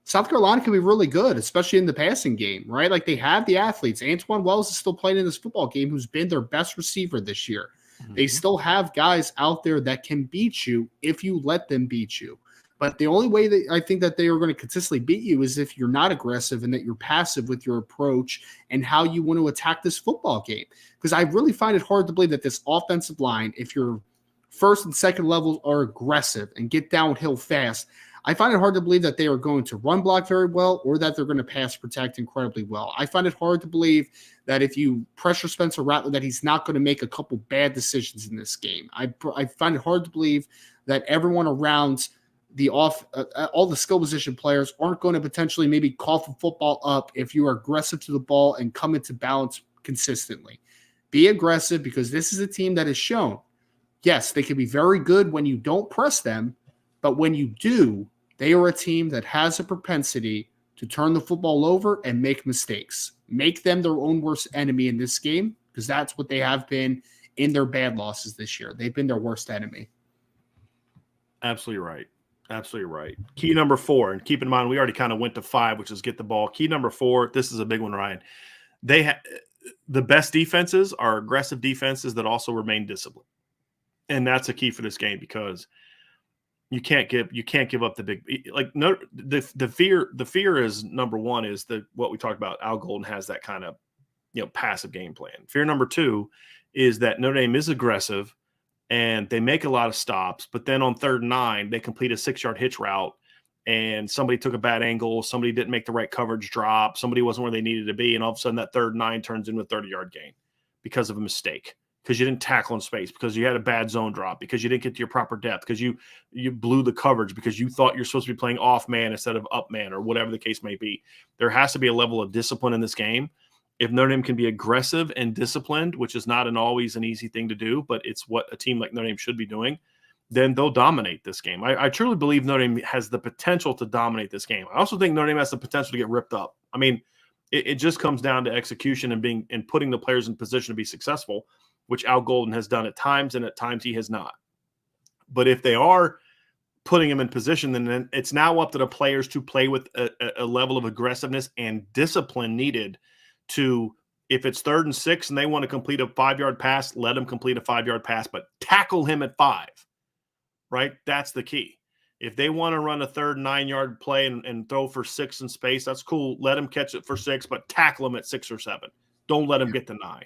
S2: South Carolina can be really good, especially in the passing game, right? Like they have the athletes. Antoine Wells is still playing in this football game, who's been their best receiver this year. Mm-hmm. They still have guys out there that can beat you if you let them beat you. But the only way that I think that they are going to consistently beat you is if you're not aggressive and that you're passive with your approach and how you want to attack this football game. Because I really find it hard to believe that this offensive line, if your first and second levels are aggressive and get downhill fast, I find it hard to believe that they are going to run block very well or that they're going to pass protect incredibly well. I find it hard to believe that if you pressure Spencer Rattler, that he's not going to make a couple bad decisions in this game. I find it hard to believe that everyone around all the skill position players aren't going to potentially maybe cough a football up if you are aggressive to the ball and come into balance consistently. Be aggressive because this is a team that has shown, yes, they can be very good when you don't press them, but when you do, they are a team that has a propensity to turn the football over and make mistakes. Make them their own worst enemy in this game because that's what they have been in their bad losses this year. They've been their worst enemy.
S1: Absolutely right. Absolutely right. Key number 4, and keep in mind, we already kind of went to 5, which is get the ball. Key number 4, this is a big one, Ryan. The best defenses are aggressive defenses that also remain disciplined. And that's a key for this game because you can't give up the big, like, no, the fear is number 1 is what we talked about. Al Golden has that kind of, passive game plan. Fear number 2 is that Notre Dame is aggressive and they make a lot of stops, but then on 3rd and 9, they complete a 6-yard hitch route and somebody took a bad angle, somebody didn't make the right coverage drop, somebody wasn't where they needed to be, and all of a sudden that 3rd and 9 turns into a 30-yard gain because of a mistake, because you didn't tackle in space, because you had a bad zone drop, because you didn't get to your proper depth, because you blew the coverage, because you thought you're supposed to be playing off man instead of up man, or whatever the case may be. There has to be a level of discipline in this game. If Notre Dame can be aggressive and disciplined, which is not always an easy thing to do, but it's what a team like Notre Dame should be doing, then they'll dominate this game. I truly believe Notre Dame has the potential to dominate this game. I also think Notre Dame has the potential to get ripped up. I mean, it just comes down to execution and putting the players in position to be successful, which Al Golden has done at times, and at times he has not. But if they are putting him in position, then it's now up to the players to play with a level of aggressiveness and discipline needed to, if it's 3rd and 6 and they want to complete a 5-yard pass, let them complete a 5-yard pass, but tackle him at 5, right? That's the key. If they want to run a 3rd 9-yard play and throw for 6 in space, that's cool. Let them catch it for 6, but tackle them at 6 or 7. Don't let them get to 9.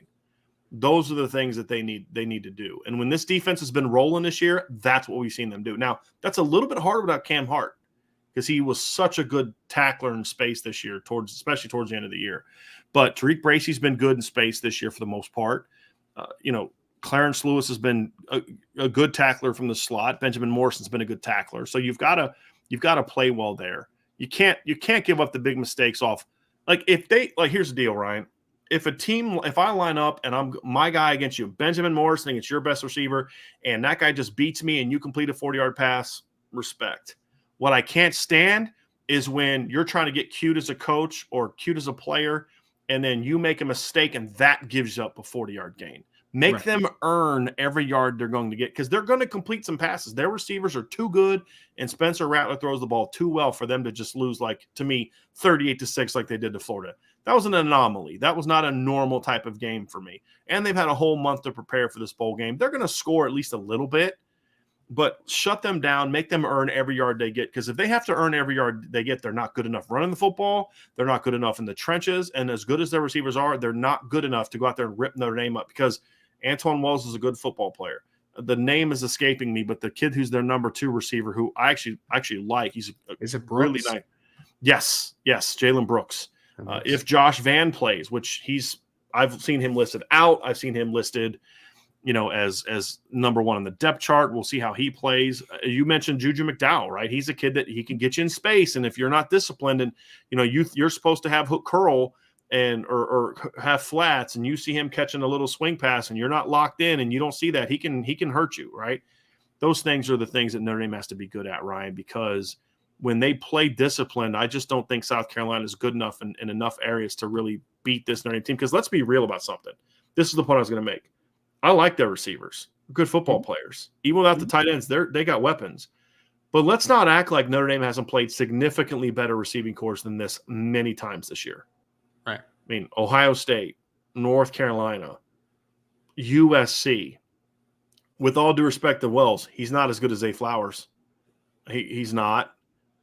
S1: Those are the things that they need to do. And when this defense has been rolling this year, that's what we've seen them do. Now, that's a little bit harder without Cam Hart because he was such a good tackler in space this year, especially towards the end of the year. But Tariq Bracy's been good in space this year for the most part. Clarence Lewis has been a good tackler from the slot. Benjamin Morrison's been a good tackler. So you've got to play well there. You can't give up the big mistakes off. Here's the deal, Ryan. If I line up and I'm my guy against you, Benjamin Morrison, and it's your best receiver, and that guy just beats me and you complete a 40-yard pass, respect. What I can't stand is when you're trying to get cute as a coach or cute as a player, and then you make a mistake and that gives you up a 40-yard gain. Make them earn every yard they're going to get because they're going to complete some passes. Their receivers are too good, and Spencer Rattler throws the ball too well for them to just lose, 38-6 like they did to Florida. That was an anomaly. That was not a normal type of game for me. And they've had a whole month to prepare for this bowl game. They're going to score at least a little bit, but shut them down, make them earn every yard they get. Because if they have to earn every yard they get, they're not good enough running the football. They're not good enough in the trenches. And as good as their receivers are, they're not good enough to go out there and rip Notre Dame up because Antoine Wells is a good football player. The name is escaping me, but the kid who's their number 2 receiver, who I actually like, is it really nice. Yes, Jalen Brooks. If Josh Van plays, which I've seen him listed out. I've seen him listed, as number 1 on the depth chart. We'll see how he plays. You mentioned Juju McDowell, right? He's a kid that he can get you in space, and if you're not disciplined, and you're supposed to have hook curl or have flats, and you see him catching a little swing pass, and you're not locked in, and you don't see that, he can hurt you, right? Those things are the things that Notre Dame has to be good at, Ryan, because when they play disciplined, I just don't think South Carolina is good enough in enough areas to really beat this Notre Dame team. Because let's be real about something. This is the point I was going to make. I like their receivers. Good football players. Even without the tight ends, they got weapons. But let's not act like Notre Dame hasn't played significantly better receiving corps than this many times this year.
S2: Right.
S1: I mean, Ohio State, North Carolina, USC. With all due respect to Wells, he's not as good as Zay Flowers. He's not.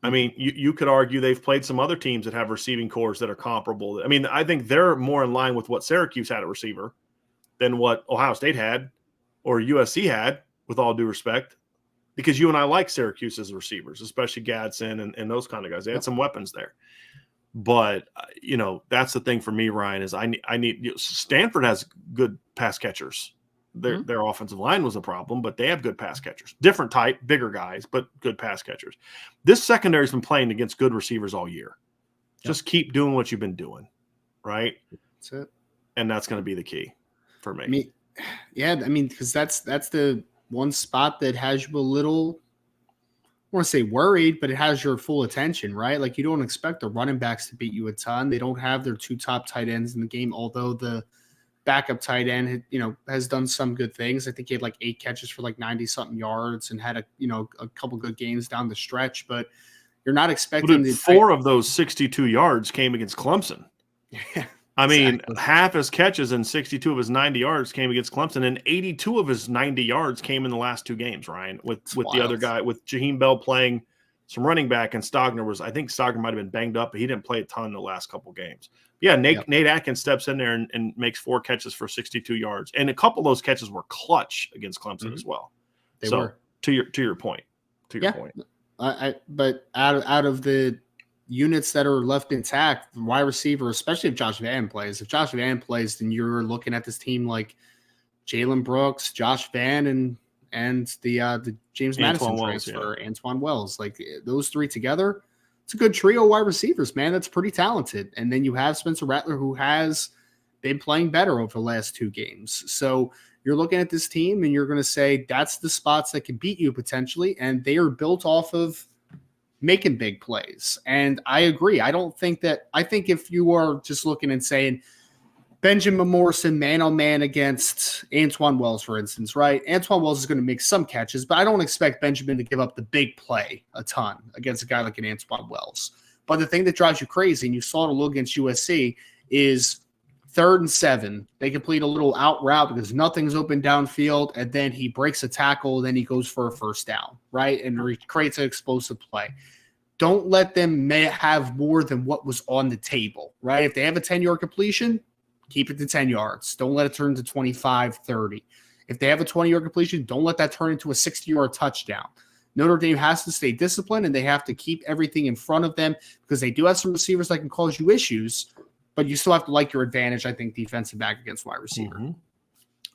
S1: I mean, you could argue they've played some other teams that have receiving corps that are comparable. I mean, I think they're more in line with what Syracuse had at receiver than what Ohio State had or USC had, with all due respect, because you and I like Syracuse as receivers, especially Gadsden and those kind of guys. They had some weapons there. But, that's the thing for me, Ryan, is I need Stanford has good pass catchers. Their offensive line was a problem, but they have good pass catchers. Different type, bigger guys, but good pass catchers. This secondary has been playing against good receivers all year. Just keep doing what you've been doing, right?
S2: That's it.
S1: And that's going to be the key for me.
S2: Because that's the one spot that has you a little, I want to say worried, but it has your full attention, right? Like, you don't expect the running backs to beat you a ton. They don't have their 2 top tight ends in the game, although the backup tight end, has done some good things. I think he had 8 catches for 90-something yards and had a couple good games down the stretch. But you're not expecting
S1: 4 of those 62 yards came against Clemson.
S2: Yeah,
S1: I mean, half his catches and 62 of his 90 yards came against Clemson, and 82 of his 90 yards came in the last 2 games, Ryan, with the other guy, with Jaheim Bell playing some running back, and I think Stogner might have been banged up, but he didn't play a ton in the last couple games. Yeah, Nate Atkins steps in there and makes 4 catches for 62 yards. And a couple of those catches were clutch against Clemson as well.
S2: They were.
S1: To your point.
S2: But out of the units that are left intact, wide receiver, especially if Josh Van plays, then you're looking at this team like Jalen Brooks, Josh Van, and the James Madison transfer, Antoine Wells. Like, those 3 together, it's a good trio of wide receivers, man. That's pretty talented. And then you have Spencer Rattler, who has been playing better over the last 2 games. So you're looking at this team and you're going to say that's the spots that can beat you potentially. And they are built off of making big plays. And I agree. I think if you are just looking and saying, Benjamin Morrison man-on-man against Antoine Wells, for instance, right? Antoine Wells is going to make some catches, but I don't expect Benjamin to give up the big play a ton against a guy like an Antoine Wells. But the thing that drives you crazy, and you saw it a little against USC, is 3rd and 7. They complete a little out route because nothing's open downfield, and then he breaks a tackle, then he goes for a first down, right? And creates an explosive play. Don't let them have more than what was on the table, right? If they have a 10-yard completion, keep it to 10 yards. Don't let it turn to 25, 30. If they have a 20-yard completion, don't let that turn into a 60-yard touchdown. Notre Dame has to stay disciplined, and they have to keep everything in front of them because they do have some receivers that can cause you issues, but you still have to like your advantage, I think, defensive back against wide receiver.
S1: Mm-hmm.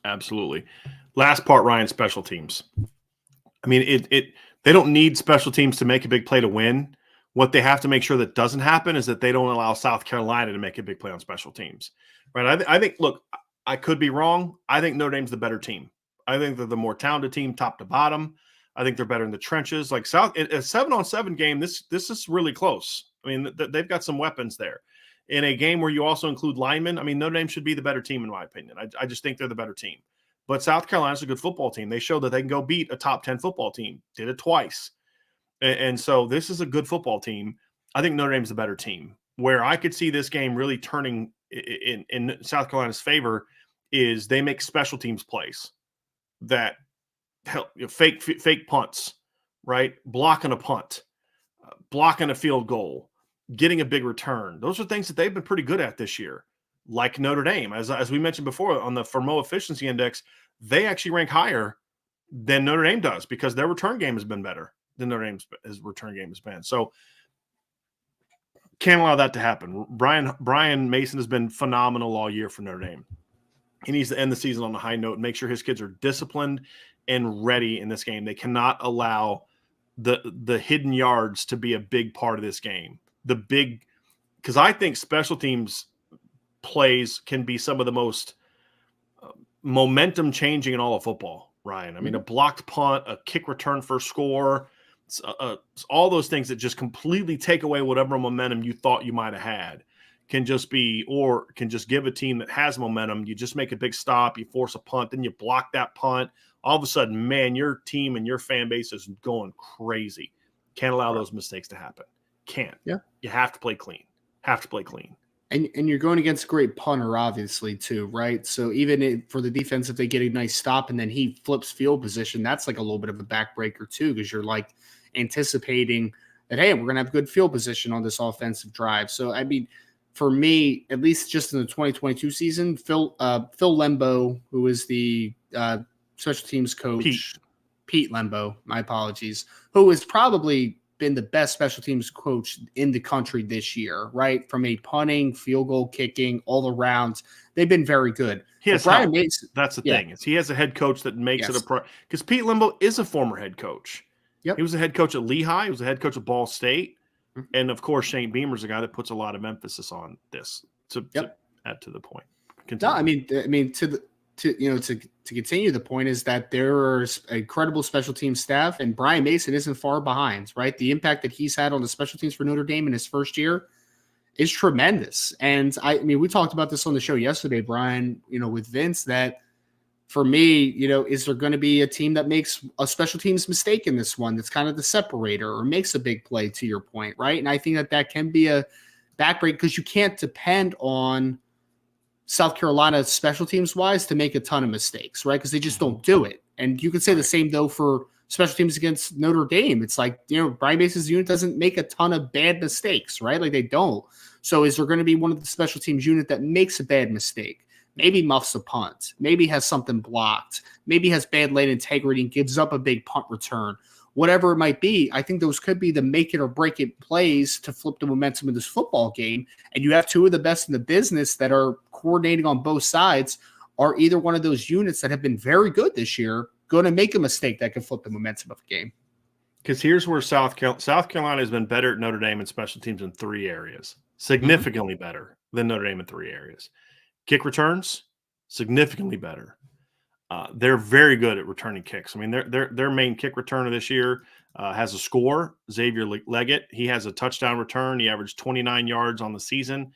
S1: Absolutely. Last part, Ryan, special teams. I mean, they don't need special teams to make a big play to win. What they have to make sure that doesn't happen is that they don't allow South Carolina to make a big play on special teams. Right? I think, look, I could be wrong. I think Notre Dame's the better team. I think they're the more talented team top to bottom. I think they're better in the trenches. Like a 7-on-7 game, this is really close. I mean, they've got some weapons there. In a game where you also include linemen, I mean, Notre Dame should be the better team in my opinion. I just think they're the better team. But South Carolina's a good football team. They showed that they can go beat a top 10 football team. Did it twice. And so this is a good football team. I think Notre Dame's the better team. Where I could see this game really turning in South Carolina's favor is they make special teams plays that help, fake punts, right? Blocking a punt, blocking a field goal, getting a big return. Those are things that they've been pretty good at this year. Like Notre Dame, as we mentioned before on the Fermo Efficiency Index, they actually rank higher than Notre Dame does because their return game has been better than Notre Dame's return game has been. So can't allow that to happen. Brian Mason has been phenomenal all year for Notre Dame. He needs to end the season on a high note and make sure his kids are disciplined and ready in this game. They cannot allow the hidden yards to be a big part of this game. Because I think special teams plays can be some of the most momentum changing in all of football, Ryan. I mean, a blocked punt, a kick return for a score, all those things that just completely take away whatever momentum you thought you might have had can just give a team that has momentum. You just make a big stop, you force a punt, then you block that punt. All of a sudden, man, your team and your fan base is going crazy. Can't allow those mistakes to happen. Can't.
S2: Yeah.
S1: You have to play clean.
S2: And you're going against a great punter, obviously, too, right? So even for the defense, if they get a nice stop and then he flips field position, that's like a little bit of a backbreaker, too, because you're like anticipating that, hey, we're going to have good field position on this offensive drive. So, I mean, for me, at least just in the 2022 season, Phil Lembo, who is the special teams coach, Pete Lembo, my apologies, who has probably been the best special teams coach in the country this year, right? From a punting, field goal kicking, all around, they've been very good.
S1: He has
S2: Brian Mason,
S1: that's the thing. Is he has a head coach that makes it a pro. Because Pete Lembo is a former head coach.
S2: Yep.
S1: He was a head coach at Lehigh. He was a head coach at Ball State. Mm-hmm. And, of course, Shane Beamer's a guy that puts a lot of emphasis on this to add to the point. Continue.
S2: No, I mean, to continue, the point is that there's a credible special team staff, and Brian Mason isn't far behind, right? The impact that he's had on the special teams for Notre Dame in his first year is tremendous. And I mean, we talked about this on the show yesterday, Brian, with Vince, that for me, is there going to be a team that makes a special teams mistake in this one that's kind of the separator or makes a big play, to your point, right? And I think that can be a backbreak because you can't depend on South Carolina special teams wise to make a ton of mistakes, right? Because they just don't do it. And you could say the same though for special teams against Notre Dame. It's like, Brian Mason's unit doesn't make a ton of bad mistakes, right? Like they don't. So is there going to be one of the special teams unit that makes a bad mistake? Maybe muffs a punt, maybe has something blocked, maybe has bad lane integrity and gives up a big punt return. Whatever it might be, I think those could be the make it or break it plays to flip the momentum of this football game. And you have two of the best in the business that are coordinating on both sides, are either one of those units that have been very good this year going to make a mistake that can flip the momentum of the game.
S1: Because here's where South Carolina has been better at Notre Dame in special teams in 3 areas, significantly better than Notre Dame in 3 areas. Kick returns, significantly better. They're very good at returning kicks. I mean, their main kick returner this year has a score, Xavier Leggett. He has a touchdown return. He averaged 29 yards on the season,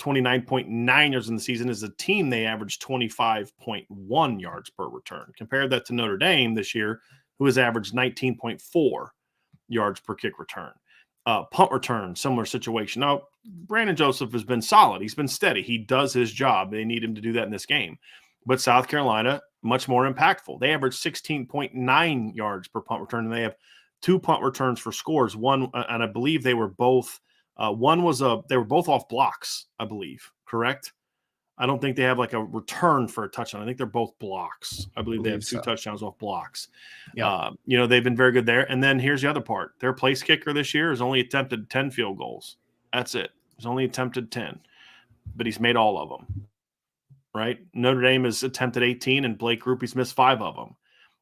S1: 29.9 yards in the season. As a team, they averaged 25.1 yards per return. Compare that to Notre Dame this year, who has averaged 19.4 yards per kick return. Punt return, similar situation. Now, Brandon Joseph has been solid. He's been steady. He does his job. They need him to do that in this game. But South Carolina, much more impactful. They average 16.9 yards per punt return, and they have 2 punt returns for scores. One, and I believe they were both they were both off blocks, I believe, correct? I don't think they have like a return for a touchdown. I think they're both blocks. I believe they have 2 touchdowns off blocks.
S2: Yeah.
S1: They've been very good there. And then here's the other part. Their place kicker this year has only attempted 10 field goals. That's it. He's only attempted 10, but he's made all of them, right? Notre Dame has attempted 18, and Blake Grupe's missed 5 of them.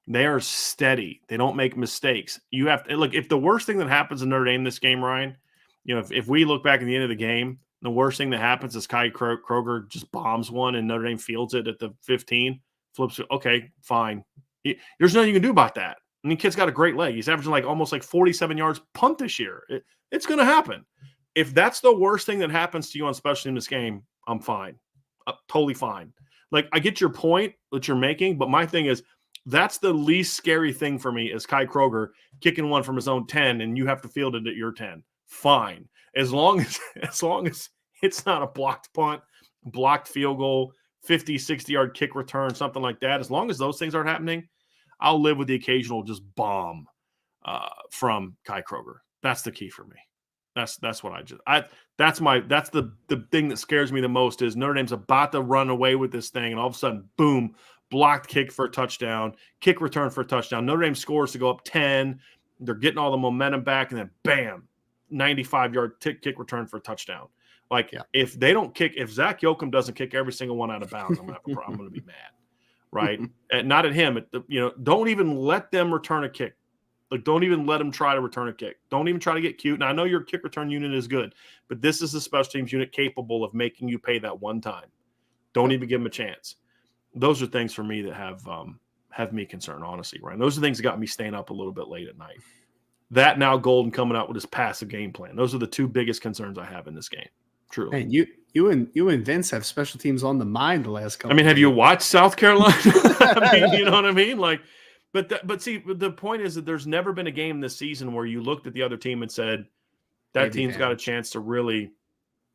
S1: They are steady. They don't make mistakes. You have to look, if the worst thing that happens in Notre Dame this game, Ryan, if we look back at the end of the game, the worst thing that happens is Kai Kroger just bombs one and Notre Dame fields it at the 15, flips it. Okay, fine. There's nothing you can do about that. I mean, kid's got a great leg. He's averaging almost 47 yards punt this year. It's going to happen. If that's the worst thing that happens to you on special in this game, I'm fine. Totally fine. I get your point that you're making, but my thing is that's the least scary thing for me is Kai Kroger kicking one from his own 10 and you have to field it at your 10. Fine. As long as it's not a blocked punt, blocked field goal, 50, 60-yard kick return, something like that, as long as those things aren't happening, I'll live with the occasional just bomb from Kai Kroger. That's the key for me. That's what that's the thing that scares me the most is Notre Dame's about to run away with this thing, and all of a sudden, boom, blocked kick for a touchdown, kick return for a touchdown. Notre Dame scores to go up 10. They're getting all the momentum back, and then bam, 95-yard kick return for a touchdown. If they don't kick, if Zach Yoakum doesn't kick every single one out of bounds, I'm going to be mad, right? Not at him. Don't even let them return a kick. Don't even let them try to return a kick. Don't even try to get cute. And I know your kick return unit is good, but this is a special teams unit capable of making you pay that one time. Don't even give them a chance. Those are things for me that have me concerned, honestly, right? Those are things that got me staying up a little bit late at night. That now Golden coming out with his passive game plan. Those are the 2 biggest concerns I have in this game. Truly.
S2: And you and Vince have special teams on the mind the last couple.
S1: Have you watched South Carolina? You know what I mean? But see, the point is that there's never been a game this season where you looked at the other team and said that team's got a chance to really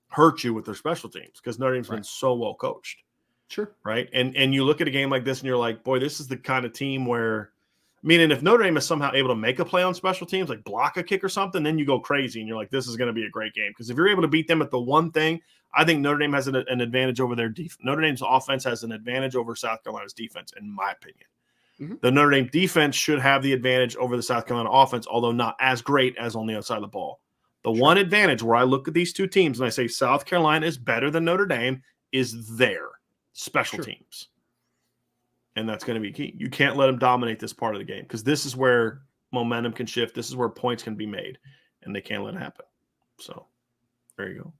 S1: hurt you with their special teams because Notre Dame's been so well coached.
S2: Sure.
S1: Right. And you look at a game like this and you're like, boy, this is the kind of team where, if Notre Dame is somehow able to make a play on special teams, like block a kick or something, then you go crazy and you're like, this is going to be a great game. Because if you're able to beat them at the one thing, I think Notre Dame has an advantage over their defense. Notre Dame's offense has an advantage over South Carolina's defense, in my opinion. Mm-hmm. The Notre Dame defense should have the advantage over the South Carolina offense, although not as great as on the outside of the ball. The one advantage where I look at these 2 teams and I say South Carolina is better than Notre Dame is their special teams. And that's going to be key. You can't let them dominate this part of the game because this is where momentum can shift. This is where points can be made, and they can't let it happen. So there you go.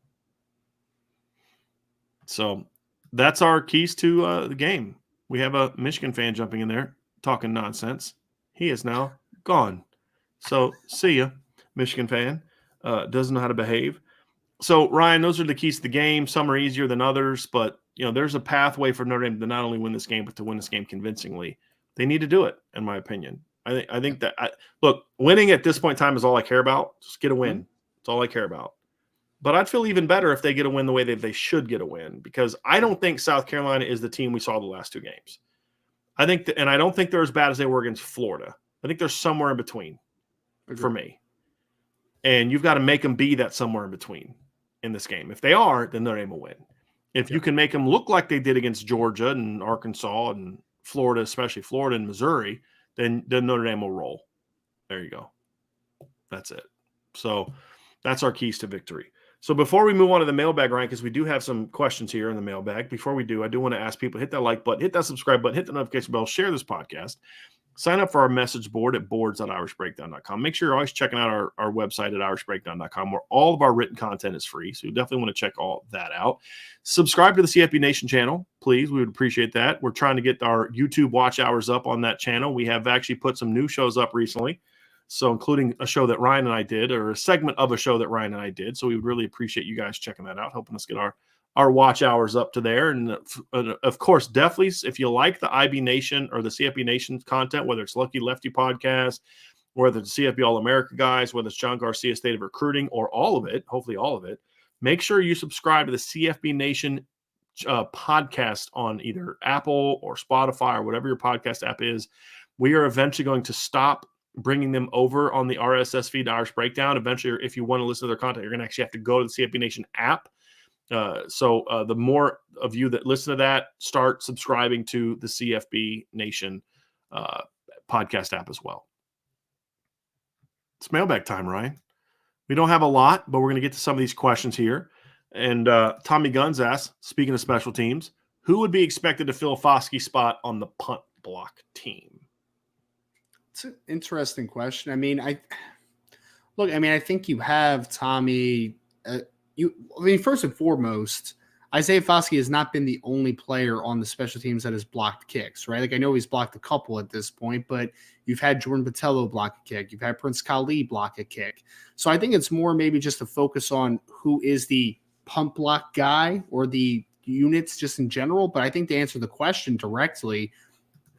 S1: So that's our keys to the game. We have a Michigan fan jumping in there talking nonsense. He is now gone. So see ya, Michigan fan. Doesn't know how to behave. So, Ryan, those are the keys to the game. Some are easier than others, but there's a pathway for Notre Dame to not only win this game, but to win this game convincingly. They need to do it, in my opinion. I think that look, winning at this point in time is all I care about. Just get a win. That's all I care about. But I'd feel even better if they get a win the way that they should get a win, because I don't think South Carolina is the team we saw the last 2 games. I think and I don't think they're as bad as they were against Florida. I think they're somewhere in between for me. And you've got to make them be that somewhere in between in this game. If they are, then Notre Dame will win. If you can make them look like they did against Georgia and Arkansas and Florida, especially Florida and Missouri, then Notre Dame will roll. There you go. That's it. So that's our keys to victory. So before we move on to the mailbag, Ryan, because we do have some questions here in the mailbag, before we do, I do want to ask people, hit that like button, hit that subscribe button, hit the notification bell, share this podcast. Sign up for our message board at boards.irishbreakdown.com. Make sure you're always checking out our website at irishbreakdown.com, where all of our written content is free. So you definitely want to check all that out. Subscribe to the CFB Nation channel, please. We would appreciate that. We're trying to get our YouTube watch hours up on that channel. We have actually put some new shows up recently, so including a show that Ryan and I did, or a segment of a show that Ryan and I did. So we would really appreciate you guys checking that out, helping us get our our watch hours up to there. And of course, definitely, if you like the IB Nation or the CFB Nation content, whether it's Lucky Lefty podcast, whether it's CFB All-America guys, whether it's John Garcia State of Recruiting, or all of it, hopefully all of it, make sure you subscribe to the CFB Nation podcast on either Apple or Spotify or whatever your podcast app is. We are eventually going to stop bringing them over on the RSS feed, Irish Breakdown. Eventually, if you want to listen to their content, you're going to actually have to go to the CFB Nation app. So the more of you that listen to that, start subscribing to the CFB Nation podcast app as well. It's mailbag time, Ryan. We don't have a lot, but we're going to get to some of these questions here. And Tommy Guns asks, speaking of special teams, who would be expected to fill Foskey's spot on the punt block team?
S2: It's an interesting question. I think you have Tommy. First and foremost, Isaiah Foskey has not been the only player on the special teams that has blocked kicks, right? Like, I know he's blocked a couple at this point, but you've had Jordan Botelho block a kick. You've had Prince Khalid block a kick. So I think it's more maybe just to focus on who is the punt block guy or the units just in general. But I think to answer the question directly,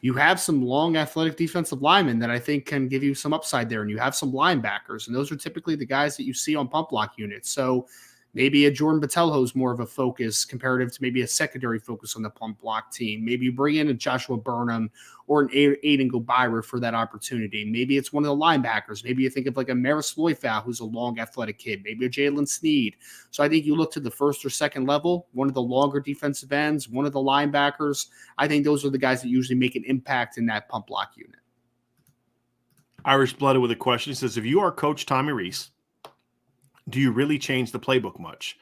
S2: you have some long athletic defensive linemen that I think can give you some upside there. And you have some linebackers, and those are typically the guys that you see on punt block units. So maybe a Jordan Botelho is more of a focus comparative to maybe a secondary focus on the punt block team. Maybe you bring in a Joshua Burnham or an Aiden Gobira for that opportunity. Maybe it's one of the linebackers. Maybe you think of like a Maris Loifau, who's a long athletic kid. Maybe a Jalen Sneed. So I think you look to the first or second level, one of the longer defensive ends, one of the linebackers. I think those are the guys that usually make an impact in that punt block unit.
S1: Irish Blooded with a question. He says, if you are Coach Tommy Rees, do you really change the playbook much?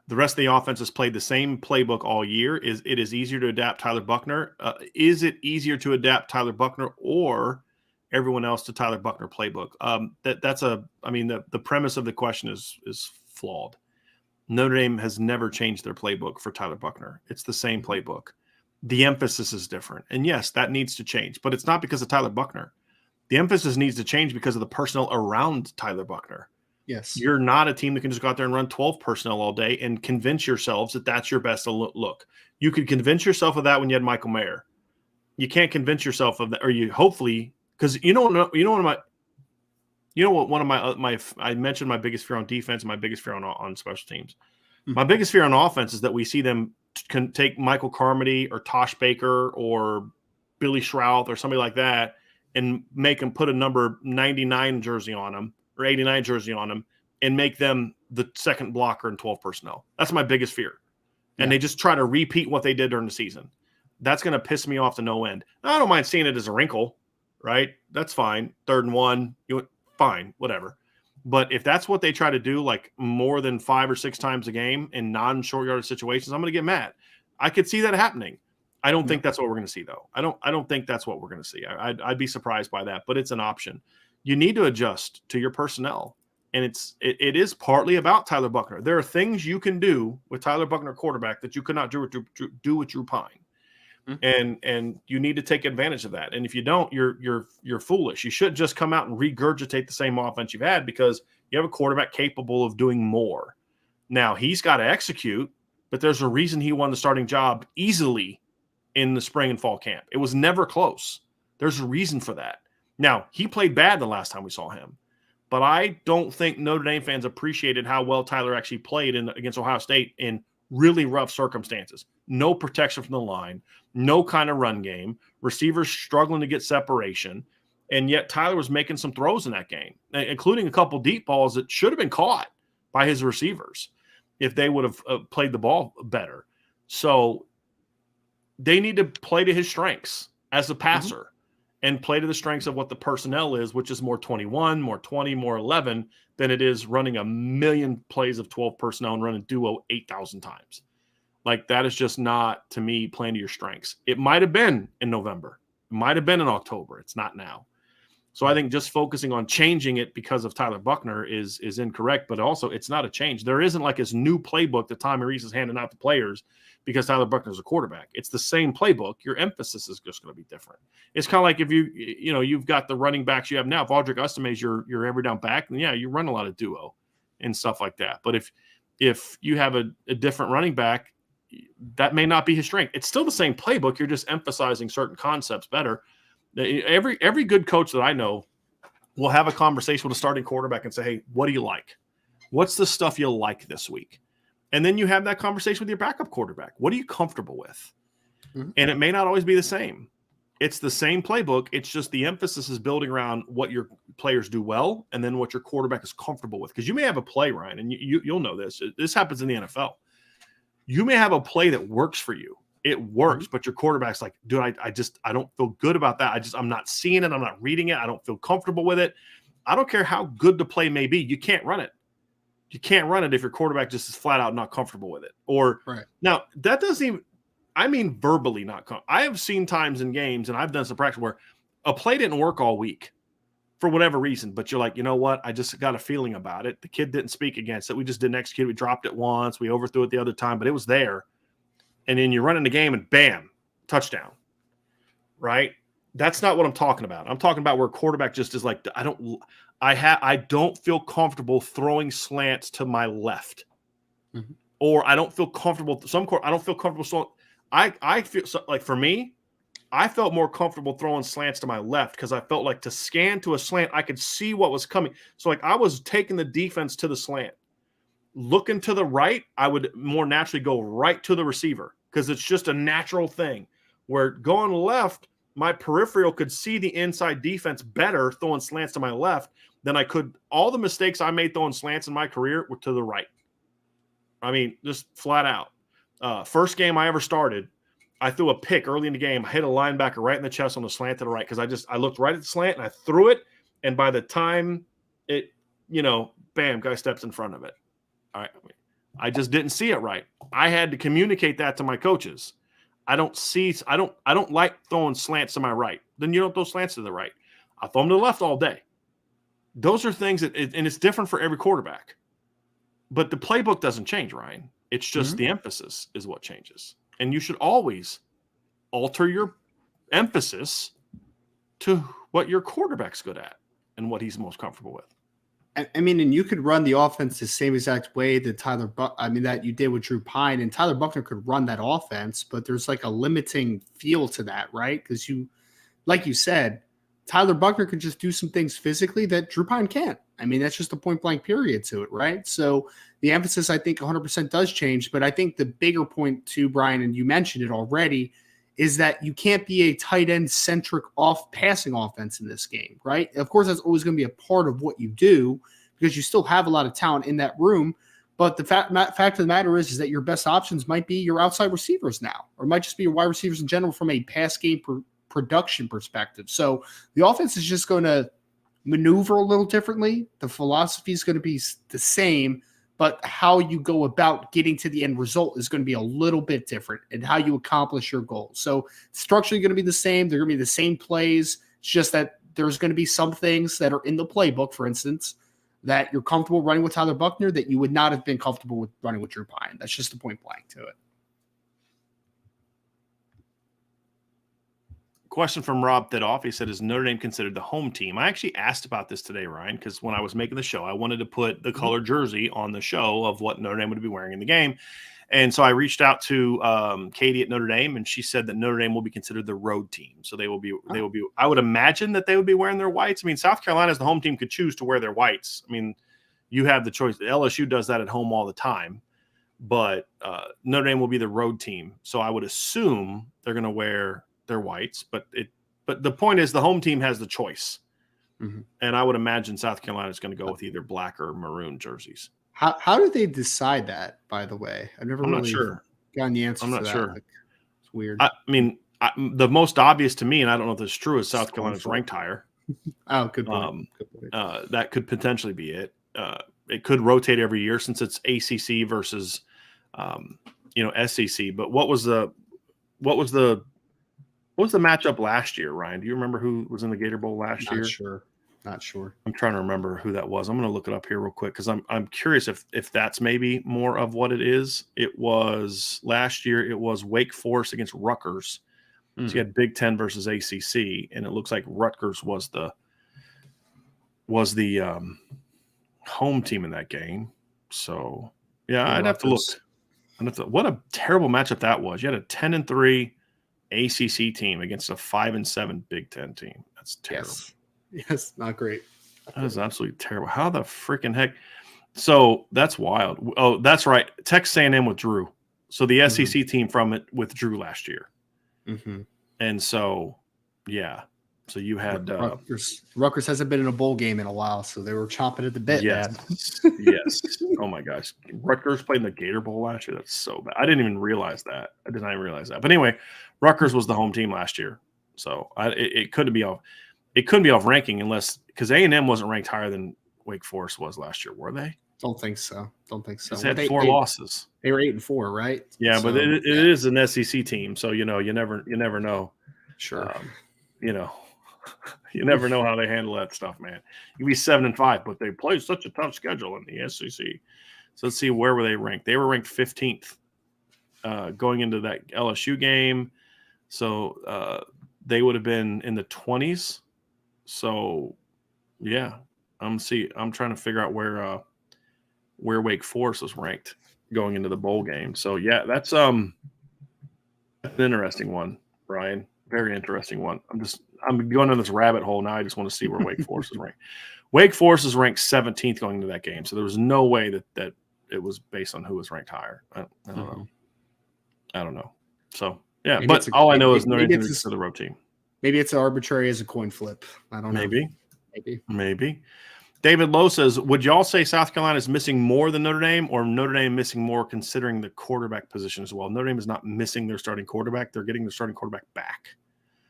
S1: The rest of the offense has played the same playbook all year. It is easier to adapt Tyler Buckner? Is it easier to adapt Tyler Buckner or everyone else to Tyler Buckner playbook? The premise of the question is flawed. Notre Dame has never changed their playbook for Tyler Buckner. It's the same playbook. The emphasis is different. And yes, that needs to change, but it's not because of Tyler Buckner. The emphasis needs to change because of the personnel around Tyler Buckner.
S2: Yes.
S1: You're not a team that can just go out there and run 12 personnel all day and convince yourselves that that's your best look. You could convince yourself of that when you had Michael Mayer. You can't convince yourself of that, or you hopefully, because I mentioned my biggest fear on defense and my biggest fear on special teams. Mm-hmm. My biggest fear on offense is that we see them can take Michael Carmody or Tosh Baker or Billy Shrouth or somebody like that and make them put a number 99 jersey on them or 89 jersey on them and make them the second blocker in 12 personnel. That's my biggest fear. And they just try to repeat what they did during the season. That's going to piss me off to no end. I don't mind seeing it as a wrinkle, right? That's fine. 3rd and 1, fine, whatever. But if that's what they try to do, like more than 5 or 6 times a game in non-short yardage situations, I'm going to get mad. I could see that happening. I don't think that's what we're going to see, though. I don't think that's what we're going to see. I'd be surprised by that, but it's an option. You need to adjust to your personnel, and it is partly about Tyler Buckner. There are things you can do with Tyler Buckner quarterback that you could not do with Drew Pine, and you need to take advantage of that. And if you don't, you're foolish. You should just come out and regurgitate the same offense you've had because you have a quarterback capable of doing more. Now he's got to execute, but there's a reason he won the starting job easily in the spring and fall camp. It was never close. There's a reason for that. Now, he played bad the last time we saw him, but I don't think Notre Dame fans appreciated how well Tyler actually played against Ohio State in really rough circumstances. No protection from the line, no kind of run game, receivers struggling to get separation, and yet Tyler was making some throws in that game, including a couple deep balls that should have been caught by his receivers if they would have played the ball better. So they need to play to his strengths as a passer. And play to the strengths of what the personnel is, which is more 21, more 20, more 11 than it is running a million plays of 12 personnel and running duo 8,000 times. Like, that is just not, to me, playing to your strengths. It might have been in November. It might have been in October. It's not now. So I think just focusing on changing it because of Tyler Buckner is incorrect, but also it's not a change. There isn't like this new playbook that Tommy Rees is handing out to players because Tyler Buckner is a quarterback. It's the same playbook. Your emphasis is just going to be different. It's kind of like if you've got the running backs you have now. If Audric Estime is your every down back, then yeah, you run a lot of duo and stuff like that. But if if you have a different running back, that may not be his strength. It's still the same playbook. You're just emphasizing certain concepts better. Every good coach that I know will have a conversation with a starting quarterback and say, hey, what do you like? What's the stuff you like this week? And then you have that conversation with your backup quarterback. What are you comfortable with? Mm-hmm. And it may not always be the same. It's the same playbook. It's just the emphasis is building around what your players do well and then what your quarterback is comfortable with. Because you may have a play, Ryan, and you'll know this. This happens in the NFL. You may have a play that works for you. It works, but your quarterback's like, dude, I don't feel good about that. I'm not seeing it. I'm not reading it. I don't feel comfortable with it. I don't care how good the play may be. You can't run it. You can't run it if your quarterback just is flat out not comfortable with it. Or now that doesn't even, I mean, verbally not. I have seen times in games, and I've done some practice where a play didn't work all week for whatever reason, but you're like, you know what? I just got a feeling about it. The kid didn't speak against it. We just didn't execute. We dropped it once. We overthrew it the other time, but it was there. And then you're running the game and bam, touchdown. Right? That's not what I'm talking about. I'm talking about where quarterback just is like, I don't feel comfortable throwing slants to my left. Mm-hmm. Or I don't feel comfortable. I don't feel comfortable. So I feel like for me, I felt more comfortable throwing slants to my left because I felt like to scan to a slant, I could see what was coming. So like I was taking the defense to the slant. Looking to the right, I would more naturally go right to the receiver because it's just a natural thing. Where going left, my peripheral could see the inside defense better throwing slants to my left than I could. All the mistakes I made throwing slants in my career were to the right. I mean, just flat out. First game I ever started, I threw a pick early in the game. I hit a linebacker right in the chest on the slant to the right because I looked right at the slant and I threw it. And by the time it, bam, guy steps in front of it. All right. I just didn't see it right. I had to communicate that to my coaches. I don't like throwing slants to my right. Then you don't throw slants to the right. I throw them to the left all day. Those are things and it's different for every quarterback. But the playbook doesn't change, Ryan. It's just the emphasis is what changes. And you should always alter your emphasis to what your quarterback's good at and what he's most comfortable with.
S2: I mean, and you could run the offense the same exact way that that you did with Drew Pine, and Tyler Buchner could run that offense, but there's like a limiting feel to that, right? Because like you said, Tyler Buchner could just do some things physically that Drew Pine can't. I mean, that's just a point blank period to it, right? So the emphasis, I think, 100% does change, but I think the bigger point too, Brian, and you mentioned it already, is that you can't be a tight end centric passing offense in this game, right? Of course, that's always going to be a part of what you do because you still have a lot of talent in that room. But the fact of the matter is that your best options might be your outside receivers now, or it might just be your wide receivers in general from a pass game production perspective. So the offense is just going to maneuver a little differently. The philosophy is going to be the same, but how you go about getting to the end result is going to be a little bit different and how you accomplish your goals. So structurally going to be the same. They're going to be the same plays. It's just that there's going to be some things that are in the playbook, for instance, that you're comfortable running with Tyler Buchner that you would not have been comfortable with running with Drew Pine. That's just the point blank to it.
S1: Question from Rob Thidoff. He said, is Notre Dame considered the home team? I actually asked about this today, Ryan, because when I was making the show, I wanted to put the color jersey on the show of what Notre Dame would be wearing in the game. And so I reached out to Katie at Notre Dame, and she said that Notre Dame will be considered the road team. So they will be, I would imagine that they would be wearing their whites. I mean, South Carolina as the home team could choose to wear their whites. I mean, you have the choice. LSU does that at home all the time, but Notre Dame will be the road team. So I would assume they're going to wear their whites, but the point is the home team has the choice. Mm-hmm. And I would imagine South Carolina is going to go with either black or maroon jerseys.
S2: How do they decide that, by the way?
S1: I'm not sure.
S2: Gotten the answer.
S1: I'm not sure.
S2: Like, it's weird.
S1: I mean, the most obvious to me, and I don't know if this is true, is South Carolina's ranked higher.
S2: Oh, good point.
S1: That could potentially be it. It could rotate every year since it's ACC versus, SEC. But what was the matchup last year, Ryan? Do you remember who was in the Gator Bowl last year?
S2: Not sure.
S1: I'm trying to remember who that was. I'm going to look it up here real quick because I'm curious if that's maybe more of what it is. It was last year. It was Wake Forest against Rutgers. So you had Big Ten versus ACC, and it looks like Rutgers was the home team in that game. So Yeah, I'd have to look. What a terrible matchup that was. You had a 10-3 ACC team against a 5-7 Big Ten team. That's terrible.
S2: Yes, not great.
S1: That is absolutely terrible. How the freaking heck? So that's wild. Oh, that's right. Texas A&M withdrew. So the SEC team from it withdrew last year. And so, yeah. So you had
S2: Rutgers hasn't been in a bowl game in a while, so they were chomping at the bit.
S1: Yes. Oh my gosh. Rutgers played in the Gator Bowl last year. That's so bad. I didn't even realize that. But anyway, Rutgers was the home team last year. So it couldn't be off. It couldn't be off ranking unless because A&M wasn't ranked higher than Wake Forest was last year, were they?
S2: Don't think so.
S1: They had 4 losses.
S2: They were 8-4, right?
S1: Yeah, so, but it is an SEC team, so you never know.
S2: Sure.
S1: You never know how they handle that stuff, man. You can be 7-5, but they play such a tough schedule in the SEC. So let's see, where were they ranked? They were ranked 15th going into that LSU game. So they would have been in the 20s. So yeah, I'm trying to figure out where Wake Forest was ranked going into the bowl game. So yeah, that's an interesting one, Brian. Very interesting one. I'm going on this rabbit hole now. I just want to see where Wake Forest is ranked. Wake Forest is ranked 17th going into that game. So there was no way that it was based on who was ranked higher. I don't know. I don't know. So yeah, maybe but all I know is Notre Dame is the road team.
S2: Maybe it's arbitrary as a coin flip. I don't know.
S1: Maybe. David Lowe says, would y'all say South Carolina is missing more than Notre Dame or Notre Dame missing more considering the quarterback position as well? Notre Dame is not missing their starting quarterback. They're getting their starting quarterback back.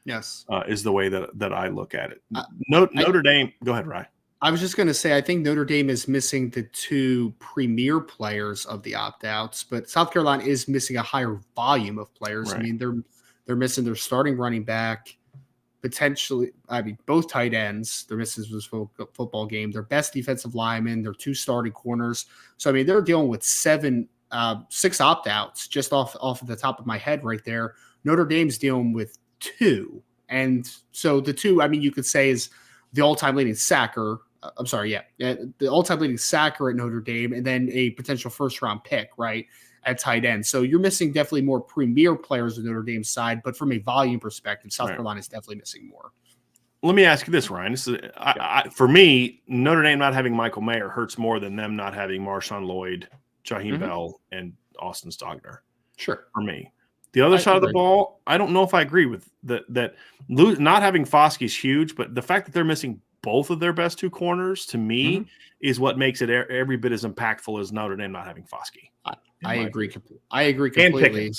S2: Yes.
S1: Is the way that I look at it. Notre Dame, go ahead, Rye.
S2: I was just going to say, I think Notre Dame is missing the 2 premier players of the opt-outs, but South Carolina is missing a higher volume of players. Right. I mean, they're missing their starting running back, potentially, both tight ends. They're missing this football game. Their best defensive linemen, their 2 starting corners. So, I mean, they're dealing with 6 opt-outs just off of the top of my head right there. Notre Dame's dealing with 2. And so the 2, I mean, you could say is the all-time leading sacker. The all-time leading sacker at Notre Dame, and then a potential first-round pick, right, at tight end. So you're missing definitely more premier players on Notre Dame's side, but from a volume perspective, South Carolina is definitely missing more.
S1: Let me ask you this, Ryan. For me, Notre Dame not having Michael Mayer hurts more than them not having Marshawn Lloyd, Jaheim Bell, and Austin Stogner.
S2: Sure.
S1: For me. The other side of the ball, I don't know if I agree with that not having Foskey is huge, but the fact that they're missing both of their best 2 corners, to me, is what makes it every bit as impactful as Notre Dame not having Foskey.
S2: I agree completely.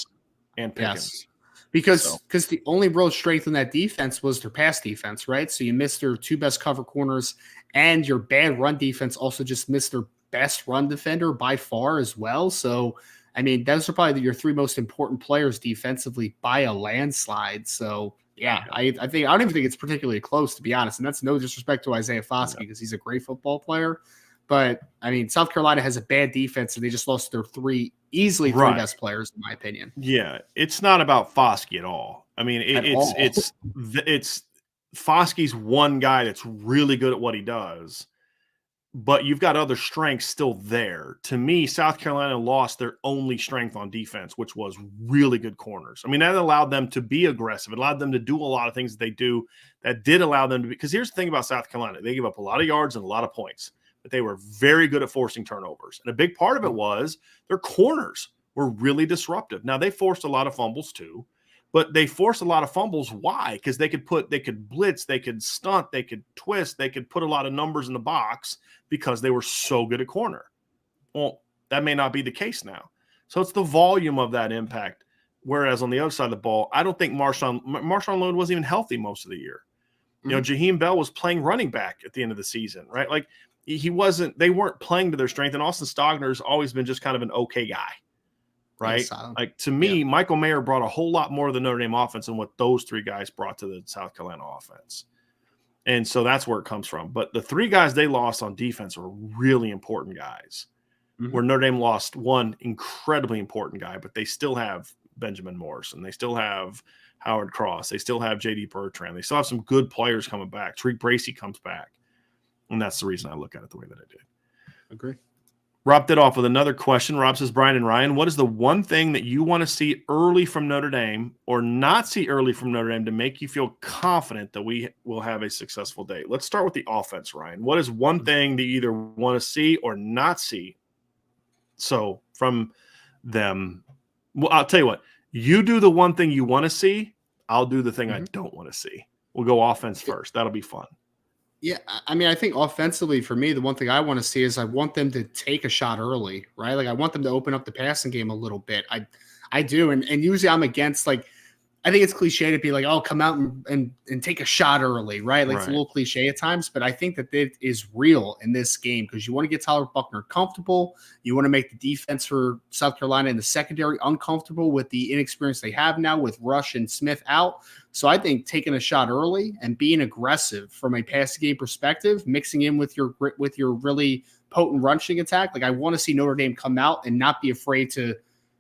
S1: And Pickens.
S2: Yes. Because the only real strength in that defense was their pass defense, right? So you missed their 2 best cover corners, and your bad run defense also just missed their best run defender by far as well. So, I mean, those are probably your 3 most important players defensively by a landslide. So, yeah, I don't even think it's particularly close, to be honest. And that's no disrespect to Isaiah Foskey because he's a great football player. But, I mean, South Carolina has a bad defense, and they just lost their 3 best players, in my opinion.
S1: Yeah, it's not about Foskey at all. I mean, it's Foskey's one guy that's really good at what he does. But you've got other strengths still there. To me, South Carolina lost their only strength on defense, which was really good corners. I mean, that allowed them to be aggressive. It allowed them to do a lot of things that they do that did allow them to be – because here's the thing about South Carolina. They give up a lot of yards and a lot of points, but they were very good at forcing turnovers. And a big part of it was their corners were really disruptive. Now, they forced a lot of fumbles too. But they forced a lot of fumbles. Why? Because they could blitz, they could stunt, they could twist, they could put a lot of numbers in the box because they were so good at corner. Well, that may not be the case now. So it's the volume of that impact. Whereas on the other side of the ball, I don't think Marshawn Lloyd wasn't even healthy most of the year. You know, Jaheim Bell was playing running back at the end of the season, right? Like they weren't playing to their strength. And Austin Stogner's always been just kind of an okay guy. Right? Like to me, Michael Mayer brought a whole lot more to the Notre Dame offense than what those 3 guys brought to the South Carolina offense. And so that's where it comes from. But the 3 guys they lost on defense were really important guys. Where Notre Dame lost one incredibly important guy, but they still have Benjamin Morrison. They still have Howard Cross. They still have J.D. Bertrand. They still have some good players coming back. Tariq Bracy comes back. And that's the reason I look at it the way that I did.
S2: Agree.
S1: Rob did off with another question. Rob says, Brian and Ryan, what is the one thing that you want to see early from Notre Dame or not see early from Notre Dame to make you feel confident that we will have a successful day? Let's start with the offense, Ryan. What is one thing that you either want to see or not see? So from them, well, I'll tell you what, you do the one thing you want to see. I'll do the thing I don't want to see. We'll go offense first. That'll be fun.
S2: Yeah, I mean, I think offensively for me, the one thing I want to see is I want them to take a shot early, right? Like I want them to open up the passing game a little bit. I do, and usually I'm against like I think it's cliche to be like, oh, come out and take a shot early, right? Like It's a little cliche at times, but I think that it is real in this game because you want to get Tyler Buchner comfortable. You want to make the defense for South Carolina in the secondary uncomfortable with the inexperience they have now with Rush and Smith out. So I think taking a shot early and being aggressive from a passing game perspective, mixing in with your really potent rushing attack. Like I want to see Notre Dame come out and not be afraid to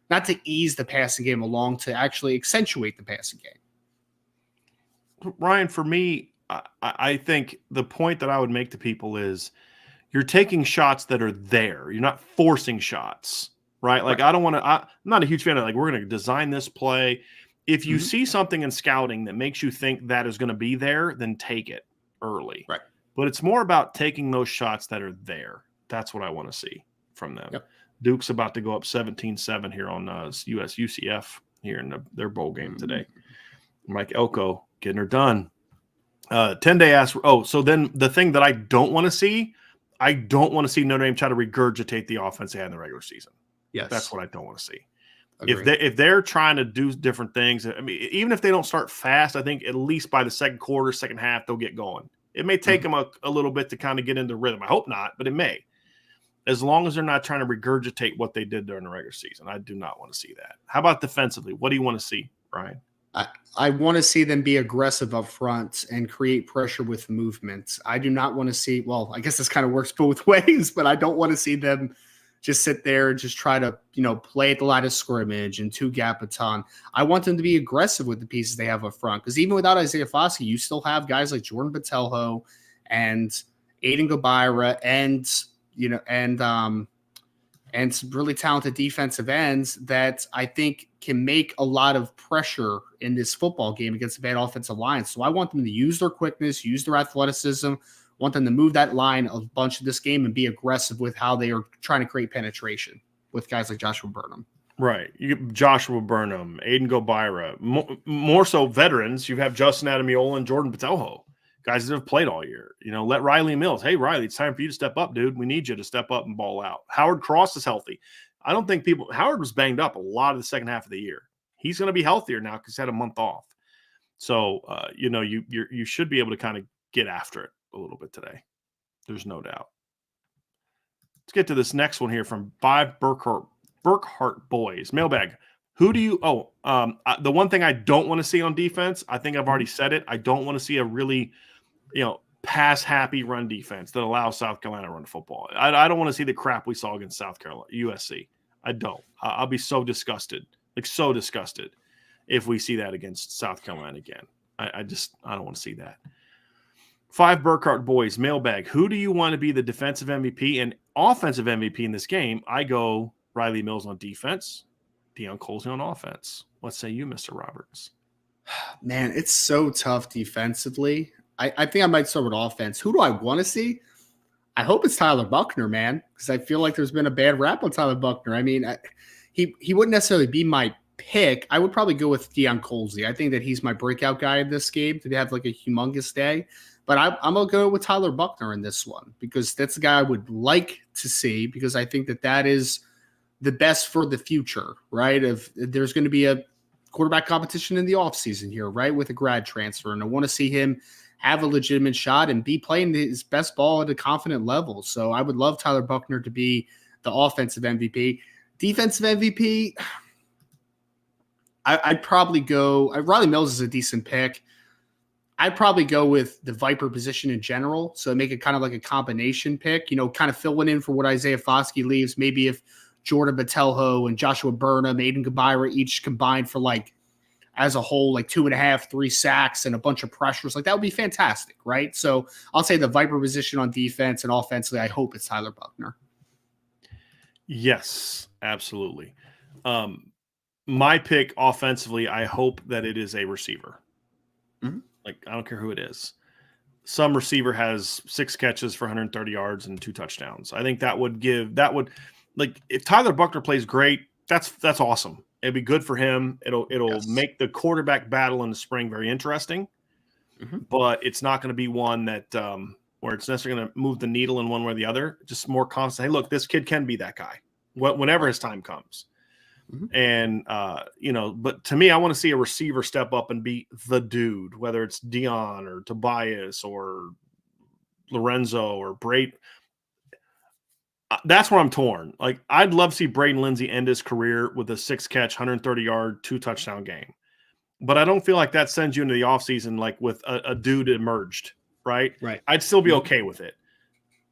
S2: not to ease the passing game along, to actually accentuate the passing game.
S1: Ryan, for me, I think the point that I would make to people is you're taking shots that are there. You're not forcing shots, right? Like I don't want to. I'm not a huge fan of like we're going to design this play. If you see something in scouting that makes you think that is going to be there, then take it early.
S2: Right.
S1: But it's more about taking those shots that are there. That's what I want to see from them.
S2: Yep.
S1: Duke's about to go up 17-7 here on US UCF here in their bowl game today. Mike Elko getting her done. 10-day ask. Oh, so then the thing that I don't want to see Notre Dame try to regurgitate the offense they had in the regular season.
S2: Yes.
S1: That's what I don't want to see.
S2: Agreed.
S1: If they're trying to do different things, I mean, even if they don't start fast, I think at least by the second quarter, second half, they'll get going. It may take them a little bit to kind of get into rhythm. I hope not, but it may. As long as they're not trying to regurgitate what they did during the regular season, I do not want to see that. How about defensively? What do you want to see, Brian?
S2: I want to see them be aggressive up front and create pressure with movement. I do not want to see, well, I guess this kind of works both ways, but I don't want to see them just sit there and just try to, play at the line of scrimmage and two-gap a ton. I want them to be aggressive with the pieces they have up front because even without Isaiah Foskey, you still have guys like Jordan Botelho and Aiden Gabira and some really talented defensive ends that I think can make a lot of pressure in this football game against a bad offensive line. So I want them to use their quickness, use their athleticism, want them to move that line a bunch of this game and be aggressive with how they are trying to create penetration with guys like Joshua Burnham.
S1: Right. Joshua Burnham, Aiden Gabira, more so veterans. You have Justin Adamiola and Jordan Botelho. Guys that have played all year. Let Riley Mills. Hey, Riley, it's time for you to step up, dude. We need you to step up and ball out. Howard Cross is healthy. I don't think Howard was banged up a lot of the second half of the year. He's going to be healthier now because he's had a month off. So, you should be able to kind of get after it a little bit today. There's no doubt. Let's get to this next one here from 5 Burkhart Boys. Mailbag. Who do you the one thing I don't want to see on defense, I think I've already said it. I don't want to see a really, pass-happy run defense that allows South Carolina to run football. I don't want to see the crap we saw against South Carolina, USC. I don't. I'll be so disgusted, if we see that against South Carolina again. I don't want to see that. 5 Burkhart Boys, mailbag. Who do you want to be the defensive MVP and offensive MVP in this game? I go Riley Mills on defense, Deion Colsley on offense. What say you, Mr. Roberts?
S2: Man, it's so tough defensively. I think I might start with offense. Who do I want to see? I hope it's Tyler Buchner, man, because I feel like there's been a bad rap on Tyler Buchner. I mean, he wouldn't necessarily be my pick. I would probably go with Deion Colsley. I think that he's my breakout guy in this game to have like a humongous day. But I'm going to go with Tyler Buchner in this one because that's the guy I would like to see because I think that is the best for the future, right? If there's going to be a quarterback competition in the offseason here, right, with a grad transfer. And I want to see him have a legitimate shot and be playing his best ball at a confident level. So I would love Tyler Buchner to be the offensive MVP. Defensive MVP, I'd probably go – Riley Mills is a decent pick. I'd probably go with the Viper position in general. So make it kind of like a combination pick, kind of filling in for what Isaiah Foskey leaves. Maybe if Jordan Botelho and Joshua Burnham, Aiden Gabira each combined for as a whole, 2.5, 3 sacks and a bunch of pressures. That would be fantastic, right? So I'll say the Viper position on defense and offensively, I hope it's Tyler Buchner.
S1: Yes, absolutely. My pick offensively, I hope that it is a receiver.
S2: Mhm.
S1: Like, I don't care who it is. Some receiver has 6 catches for 130 yards and 2 touchdowns. I think that would like if Tyler Buckner plays great, that's awesome. It'd be good for him. It'll
S2: Yes.
S1: make the quarterback battle in the spring very interesting,
S2: Mhm.
S1: but it's not going to be one that where it's necessarily going to move the needle in one way or the other. Just more constant. Hey, look, this kid can be that guy whenever
S2: Right.
S1: his time comes.
S2: Mhm.
S1: And but to me, I want to see a receiver step up and be the dude, whether it's Dion or Tobias or Lorenzo or Braden. That's where I'm torn. Like, I'd love to see Braden Lindsey end his career with a 6-catch, 130-yard, 2-touchdown game. But I don't feel like that sends you into the offseason like with a dude emerged, right?
S2: Right.
S1: I'd still be
S2: Mhm.
S1: okay with it.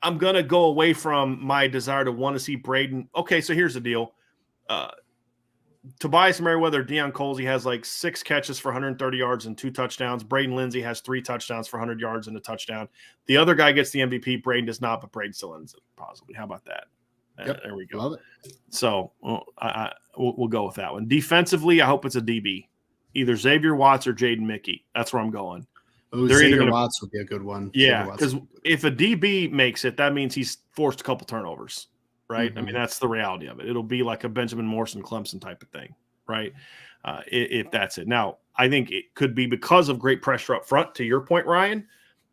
S1: I'm going to go away from my desire to want to see Braden. Okay, so here's the deal. Tobias Merriweather, Deion Colsey has like 6 catches for 130 yards and 2 touchdowns. Braden Lindsey has 3 touchdowns for 100 yards and a touchdown. The other guy gets the MVP. Braden does not, but Braden still ends it possibly. How about that?
S2: Yep.
S1: There we go.
S2: Love it.
S1: So we'll go with that one. Defensively, I hope it's a DB, either Xavier Watts or Jaden Mickey. That's where I'm going.
S2: Oh,
S1: They're either
S2: Xavier
S1: going to,
S2: Watts would be a good one. Xavier
S1: yeah,
S2: Watts
S1: because
S2: would be a good
S1: if a DB makes it, that means he's forced a couple turnovers, right? I mean,
S2: Mhm.
S1: that's the reality of it. It'll be like a Benjamin Morrison Clemson type of thing, right? If that's it. Now, I think it could be because of great pressure up front, to your point, Ryan,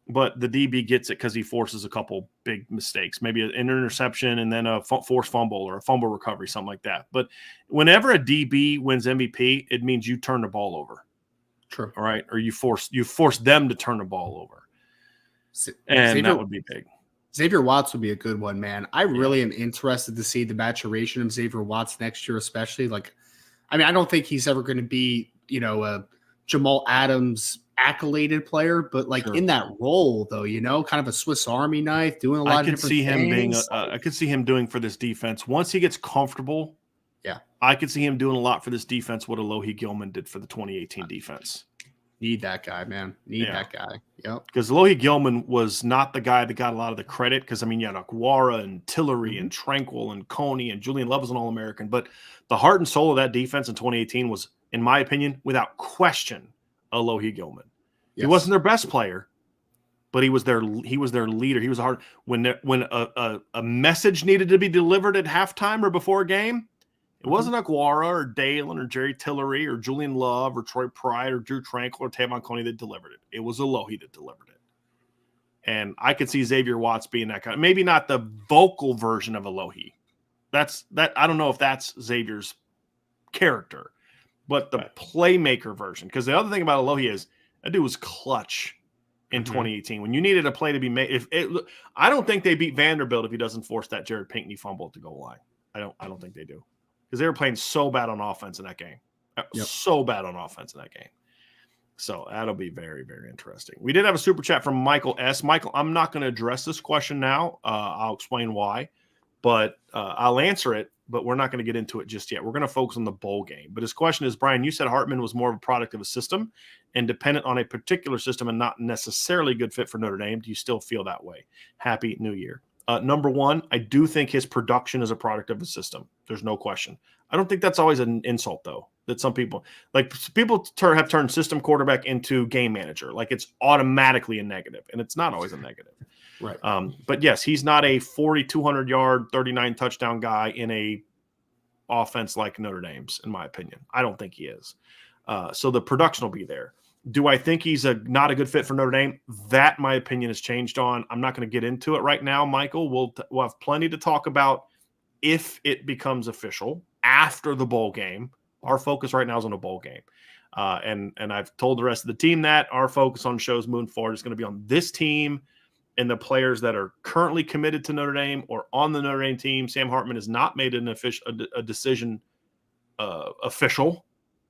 S1: but the DB gets it because he forces a couple big mistakes, maybe an interception and then a forced fumble or a fumble recovery, something like that. But whenever a DB wins MVP, it means you turn the ball over,
S2: True.
S1: all right, or you force them to turn the ball over,
S2: Z-
S1: and that
S2: Xavier
S1: would be big.
S2: Xavier Watts would be a good one, man. I
S1: Yeah,
S2: really am interested to see the maturation of Xavier Watts next year, especially. Like, I mean, I don't think he's ever going to be, a Jamal Adams accoladed player, but like
S1: sure.
S2: in that role, though, kind of a Swiss Army knife, doing a
S1: I
S2: lot of
S1: could
S2: different
S1: see him being
S2: things.
S1: I could see him doing for this defense once he gets comfortable.
S2: Yeah,
S1: I could see him doing a lot for this defense what Alohi Gilman did for the 2018 defense.
S2: need that guy, man. Need
S1: Yeah.
S2: that guy. Yep.
S1: Because Alohi Gilman was not the guy that got a lot of the credit. Because, I mean, you had Aguara and Tillery
S2: Mhm.
S1: and Tranquil and Coney and Julian Love was an All-American. But the heart and soul of that defense in 2018 was, in my opinion, without question, Alohi Gilman. He wasn't
S2: Yes.
S1: their best player, but he was their leader. He was hard when a message needed to be delivered at halftime or before a game. It
S2: Mhm.
S1: wasn't Aguara or Dalen or Jerry Tillery or Julian Love or Troy Pride or Drew Tranquil or Tavon Coney that delivered it. It was Alohi that delivered it. And I could see Xavier Watts being that kind. Maybe not the vocal version of Alohi. I don't know if that's Xavier's character, but the
S2: Right.
S1: playmaker version. Because the other thing about Alohi is that dude was clutch in
S2: Mhm.
S1: 2018 when you needed a play to be made. I don't think they beat Vanderbilt if he doesn't force that Jared Pinkney fumble at the goal line. I don't think they do, because they were playing so bad on offense in that game,
S2: Yep.
S1: so bad on offense in that game. So that'll be very, very interesting. We did have a super chat from Michael S. Michael, I'm not going to address this question now. I'll explain why, but I'll answer it. But we're not going to get into it just yet. We're going to focus on the bowl game. But his question is, Brian, you said Hartman was more of a product of a system and dependent on a particular system and not necessarily a good fit for Notre Dame. Do you still feel that way? Happy New Year. Number one, I do think his production is a product of a system. There's no question. I don't think that's always an insult, though, that some people have turned system quarterback into game manager. Like, it's automatically a negative, and it's not always a negative.
S2: Right.
S1: But yes, he's not a 4,200 yard, 39 touchdown guy in a offense like Notre Dame's, in my opinion. I don't think he is. So the production will be there. Do I think he's not a good fit for Notre Dame? That, my opinion, has changed on. I'm not going to get into it right now, Michael. We'll have plenty to talk about if it becomes official after the bowl game. Our focus right now is on the bowl game. And I've told the rest of the team that our focus on shows moving forward is going to be on this team and the players that are currently committed to Notre Dame or on the Notre Dame team. Sam Hartman has not made a decision official,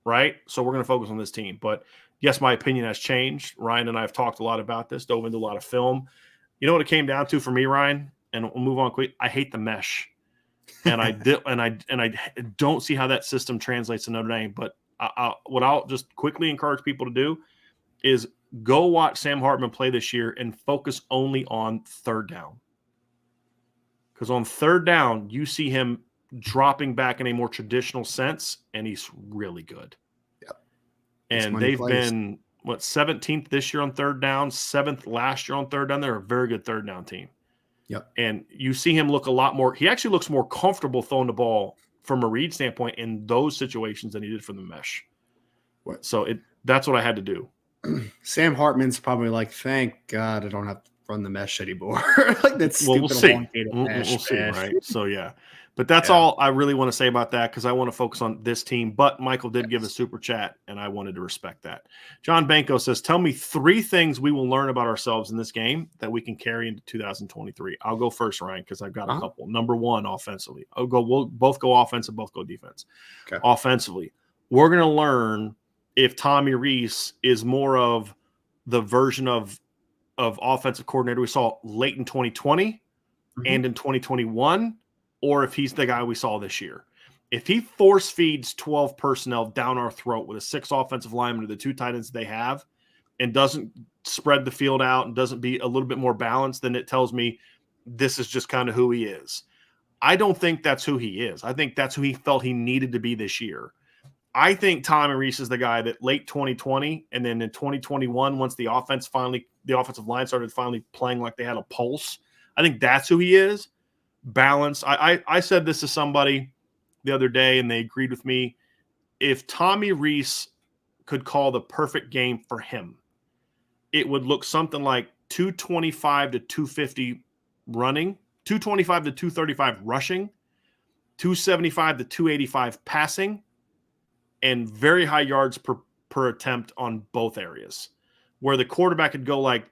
S1: right? So we're going to focus on this team. But yes, my opinion has changed. Ryan and I have talked a lot about this, dove into a lot of film. You know what it came down to for me, Ryan? And we'll move on quick. I hate the mesh, and I don't see how that system translates to Notre Dame. But what I'll just quickly encourage people to do is go watch Sam Hartman play this year and focus only on third down. Because on third down, you see him dropping back in a more traditional sense, and he's really good.
S2: Yep.
S1: And they've been, 17th this year on third down, 7th last year on third down. They're a very good third down team.
S2: Yep.
S1: And you see him look a lot more – he actually looks more comfortable throwing the ball from a read standpoint in those situations than he did from the mesh.
S2: What?
S1: So that's what I had to do.
S2: Sam Hartman's probably like, thank God I don't have to run the mesh anymore. Like that stupid
S1: we'll see.
S2: Mesh,
S1: we'll see, right? So, yeah. But that's all I really want to say about that because I want to focus on this team. But Michael did give a super chat, and I wanted to respect that. John Banco says, tell me 3 things we will learn about ourselves in this game that we can carry into 2023. I'll go first, Ryan, because I've got a couple. Number 1, offensively. We'll both go offense and both go defense. Okay. Offensively, we're going to learn if Tommy Rees is more of the version of offensive coordinator we saw late in 2020 and in 2021, or if he's the guy we saw this year. If he force feeds 12 personnel down our throat with a 6 offensive linemen to the 2 tight ends they have and doesn't spread the field out and doesn't be a little bit more balanced, then it tells me this is just kind of who he is. I don't think that's who he is. I think that's who he felt he needed to be this year. I think Tommy Rees is the guy that late 2020 and then in 2021, once the offensive line started finally playing like they had a pulse, I think that's who he is. Balanced. I said this to somebody the other day, and they agreed with me. If Tommy Rees could call the perfect game for him, it would look something like 225 to 250 running, 225 to 235 rushing, 275 to 285 passing, and very high yards per attempt on both areas, where the quarterback could go like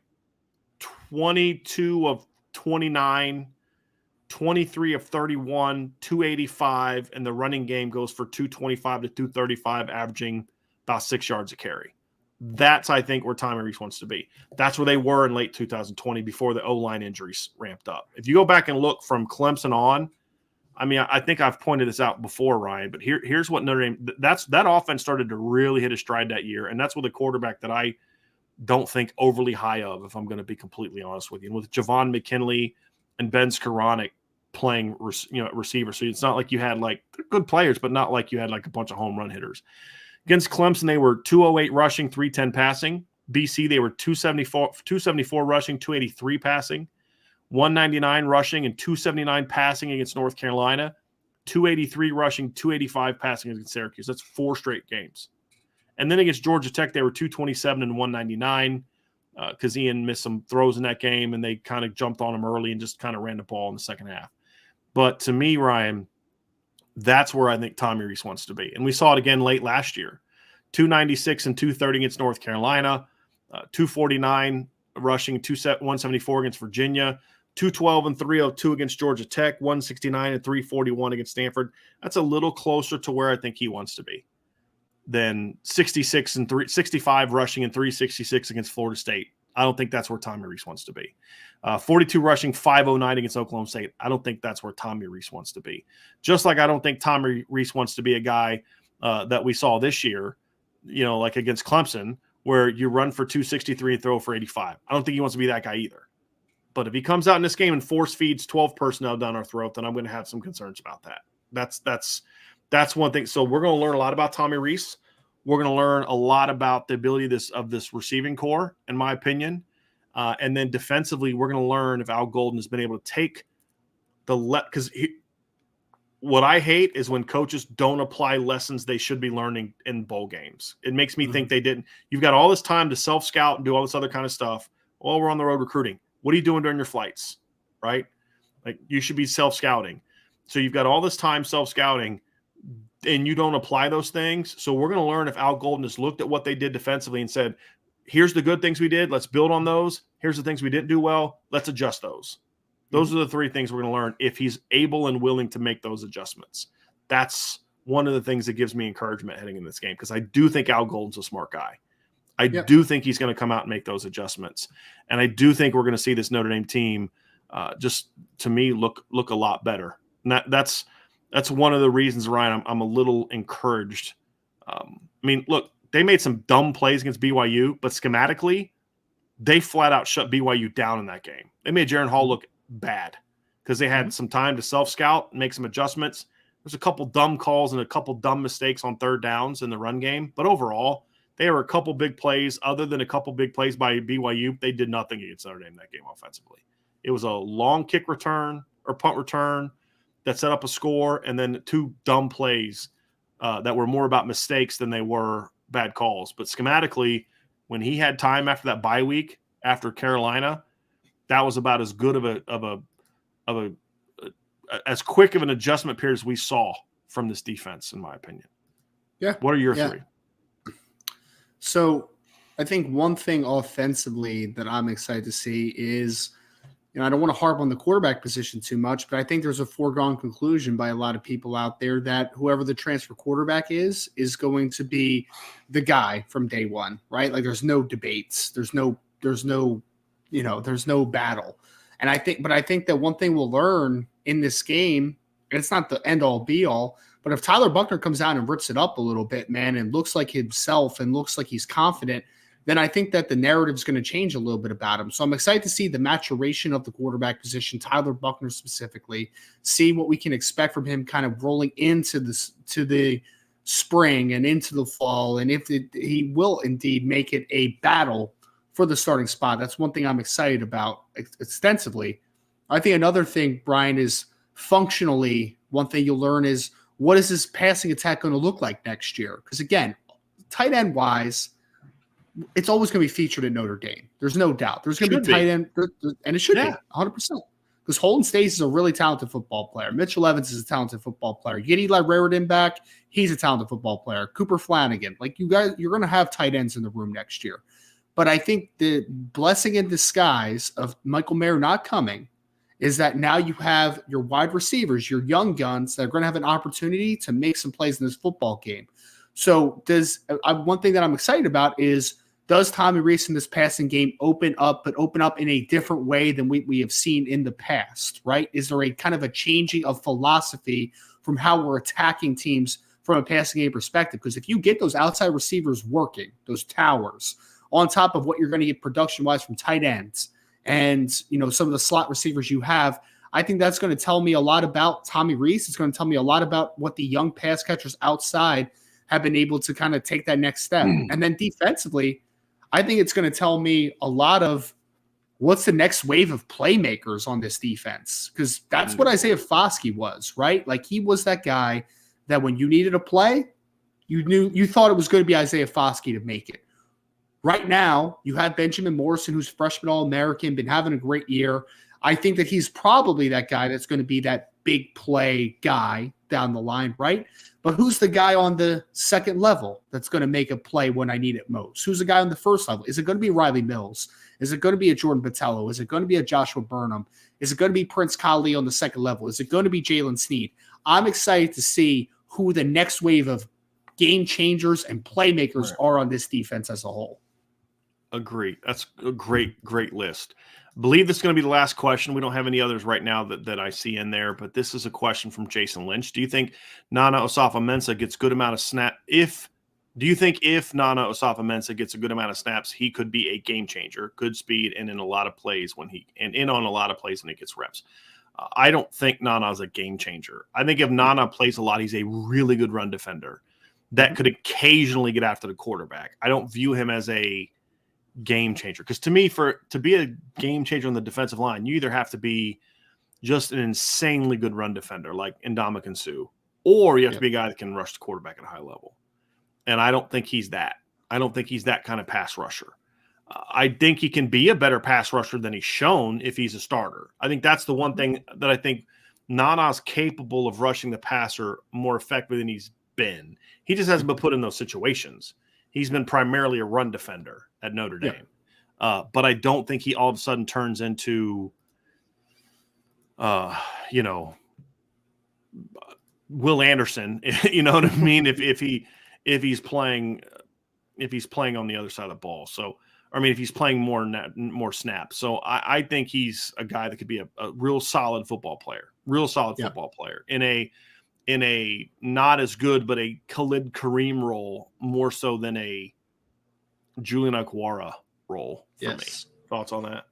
S1: 22 of 29, 23 of 31, 285, and the running game goes for 225 to 235, averaging about 6 yards a carry. That's, I think, where Tommy Rees wants to be. That's where they were in late 2020 before the O-line injuries ramped up. If you go back and look from Clemson on, I mean, I think I've pointed this out before, Ryan, but here's what Notre Dame – that offense started to really hit a stride that year, and that's with a quarterback that I don't think overly high of, if I'm going to be completely honest with you. And with Javon McKinley and Ben Skoranek playing receiver, so it's not like you had like good players, but not like you had like a bunch of home run hitters. Against Clemson, they were 208 rushing, 310 passing. BC, they were 274 rushing, 283 passing. 199 rushing and 279 passing against North Carolina, 283 rushing, 285 passing against Syracuse. That's 4 straight games. And then against Georgia Tech, they were 227 and 199 because Ian missed some throws in that game, and they kind of jumped on him early and just kind of ran the ball in the second half. But to me, Ryan, that's where I think Tommy Rees wants to be. And we saw it again late last year. 296 and 230 against North Carolina, 249 rushing, 174 against Virginia, 212 and 302 against Georgia Tech, 169 and 341 against Stanford. That's a little closer to where I think he wants to be than 65 rushing and 366 against Florida State. I don't think that's where Tommy Rees wants to be. 42 rushing, 509 against Oklahoma State. I don't think that's where Tommy Rees wants to be. Just like I don't think Tommy Rees wants to be a guy that we saw this year, like against Clemson, where you run for 263 and throw for 85. I don't think he wants to be that guy either. But if he comes out in this game and force feeds 12 personnel down our throat, then I'm going to have some concerns about that. That's one thing. So we're going to learn a lot about Tommy Rees. We're going to learn a lot about the ability of this receiving core, in my opinion. And then defensively, we're going to learn if Al Golden has been able to take because what I hate is when coaches don't apply lessons they should be learning in bowl games. It makes me think they didn't. You've got all this time to self-scout and do all this other kind of stuff while we're on the road recruiting. What are you doing during your flights, right? Like you should be self-scouting. So you've got all this time self-scouting and you don't apply those things. So we're going to learn if Al Golden has looked at what they did defensively and said, here's the good things we did. Let's build on those. Here's the things we didn't do well. Let's adjust those. Those are the 3 things we're going to learn if he's able and willing to make those adjustments. That's one of the things that gives me encouragement heading in this game because I do think Al Golden's a smart guy. I do think he's going to come out and make those adjustments. And I do think we're going to see this Notre Dame team just, to me, look a lot better. And that's one of the reasons, Ryan, I'm a little encouraged. I mean, look, they made some dumb plays against BYU, but schematically, they flat out shut BYU down in that game. They made Jaron Hall look bad because they had some time to self-scout, make some adjustments. There's a couple dumb calls and a couple dumb mistakes on third downs in the run game. But overall, they were a couple big plays. Other than a couple big plays by BYU, they did nothing against Notre Dame that game offensively. It was a long kick return or punt return that set up a score, and then 2 dumb plays that were more about mistakes than they were bad calls. But schematically, when he had time after that bye week after Carolina, that was about as good of a as quick of an adjustment period as we saw from this defense, in my opinion.
S2: Yeah.
S1: What are your 3?
S2: So I think one thing offensively that I'm excited to see is, I don't want to harp on the quarterback position too much, but I think there's a foregone conclusion by a lot of people out there that whoever the transfer quarterback is going to be the guy from day one, right? Like there's no debates. There's no battle. And I think that one thing we'll learn in this game, and it's not the end all be all, but if Tyler Buchner comes out and rips it up a little bit, man, and looks like himself and looks like he's confident, then I think that the narrative is going to change a little bit about him. So I'm excited to see the maturation of the quarterback position, Tyler Buchner specifically, see what we can expect from him kind of rolling into the spring and into the fall, and if he will indeed make it a battle for the starting spot. That's one thing I'm excited about extensively. I think another thing, Brian, is functionally one thing you'll learn is what is this passing attack going to look like next year? Because again, tight end wise, it's always going to be featured at Notre Dame. There's no doubt. There's going to be tight end, and it should be 100%. Because Holden Stace is a really talented football player. Mitchell Evans is a talented football player. You get Eli Raridan back, he's a talented football player. Cooper Flanagan, like you guys, you're going to have tight ends in the room next year. But I think the blessing in disguise of Michael Mayer not coming is that now you have your wide receivers, your young guns that are going to have an opportunity to make some plays in this football game. So one thing that I'm excited about is, does Tommy Rees in this passing game open up in a different way than we have seen in the past, right? Is there a kind of a changing of philosophy from how we're attacking teams from a passing game perspective? Because if you get those outside receivers working, those towers, on top of what you're going to get production-wise from tight ends and, some of the slot receivers you have, I think that's going to tell me a lot about Tommy Rees. It's going to tell me a lot about what the young pass catchers outside have been able to kind of take that next step. And then defensively, I think it's going to tell me a lot of what's the next wave of playmakers on this defense, because that's what Isaiah Foskey was, right? Like he was that guy that when you needed a play, you thought it was going to be Isaiah Foskey to make it. Right now, you have Benjamin Morrison, who's freshman All-American, been having a great year. I think that he's probably that guy that's going to be that big play guy down the line, right? But who's the guy on the second level that's going to make a play when I need it most? Who's the guy on the first level? Is it going to be Riley Mills? Is it going to be a Jordan Botello? Is it going to be a Joshua Burnham? Is it going to be Prince Kali on the second level? Is it going to be Jalen Sneed? I'm excited to see who the next wave of game changers and playmakers are on this defense as a whole.
S1: Agree. That's a great list. I believe this is going to be the last question. We don't have any others right now that I see in there, but this is a question from Jason Lynch. Do you think Nana Osafo-Mensah gets good amount of snap? Do you think if Nana Osafo-Mensah gets a good amount of snaps, he could be a game changer, good speed, and in a lot of plays when he gets reps? I don't think Nana is a game changer. I think if Nana plays a lot, he's a really good run defender that could occasionally get after the quarterback. I don't view him as a game changer, because to me, to be a game changer on the defensive line, you either have to be just an insanely good run defender like Ndamukong Suh, or you have to be a guy that can rush the quarterback at a high level. And I don't think he's that. I don't think he's that kind of pass rusher. I think he can be a better pass rusher than he's shown if he's a starter. I think that's the one thing that I think Nana's capable of rushing the passer more effectively than he's been. He just hasn't been put in those situations. He's been primarily a run defender at Notre Dame. But I don't think he all of a sudden turns into, Will Anderson, you know what I mean? If he's playing on the other side of the ball. So, if he's playing more snaps. So I think he's a guy that could be a real solid football player, football player in a not as good, but a Khalid Kareem role more so than a Julian Aguara role for me. Thoughts on that?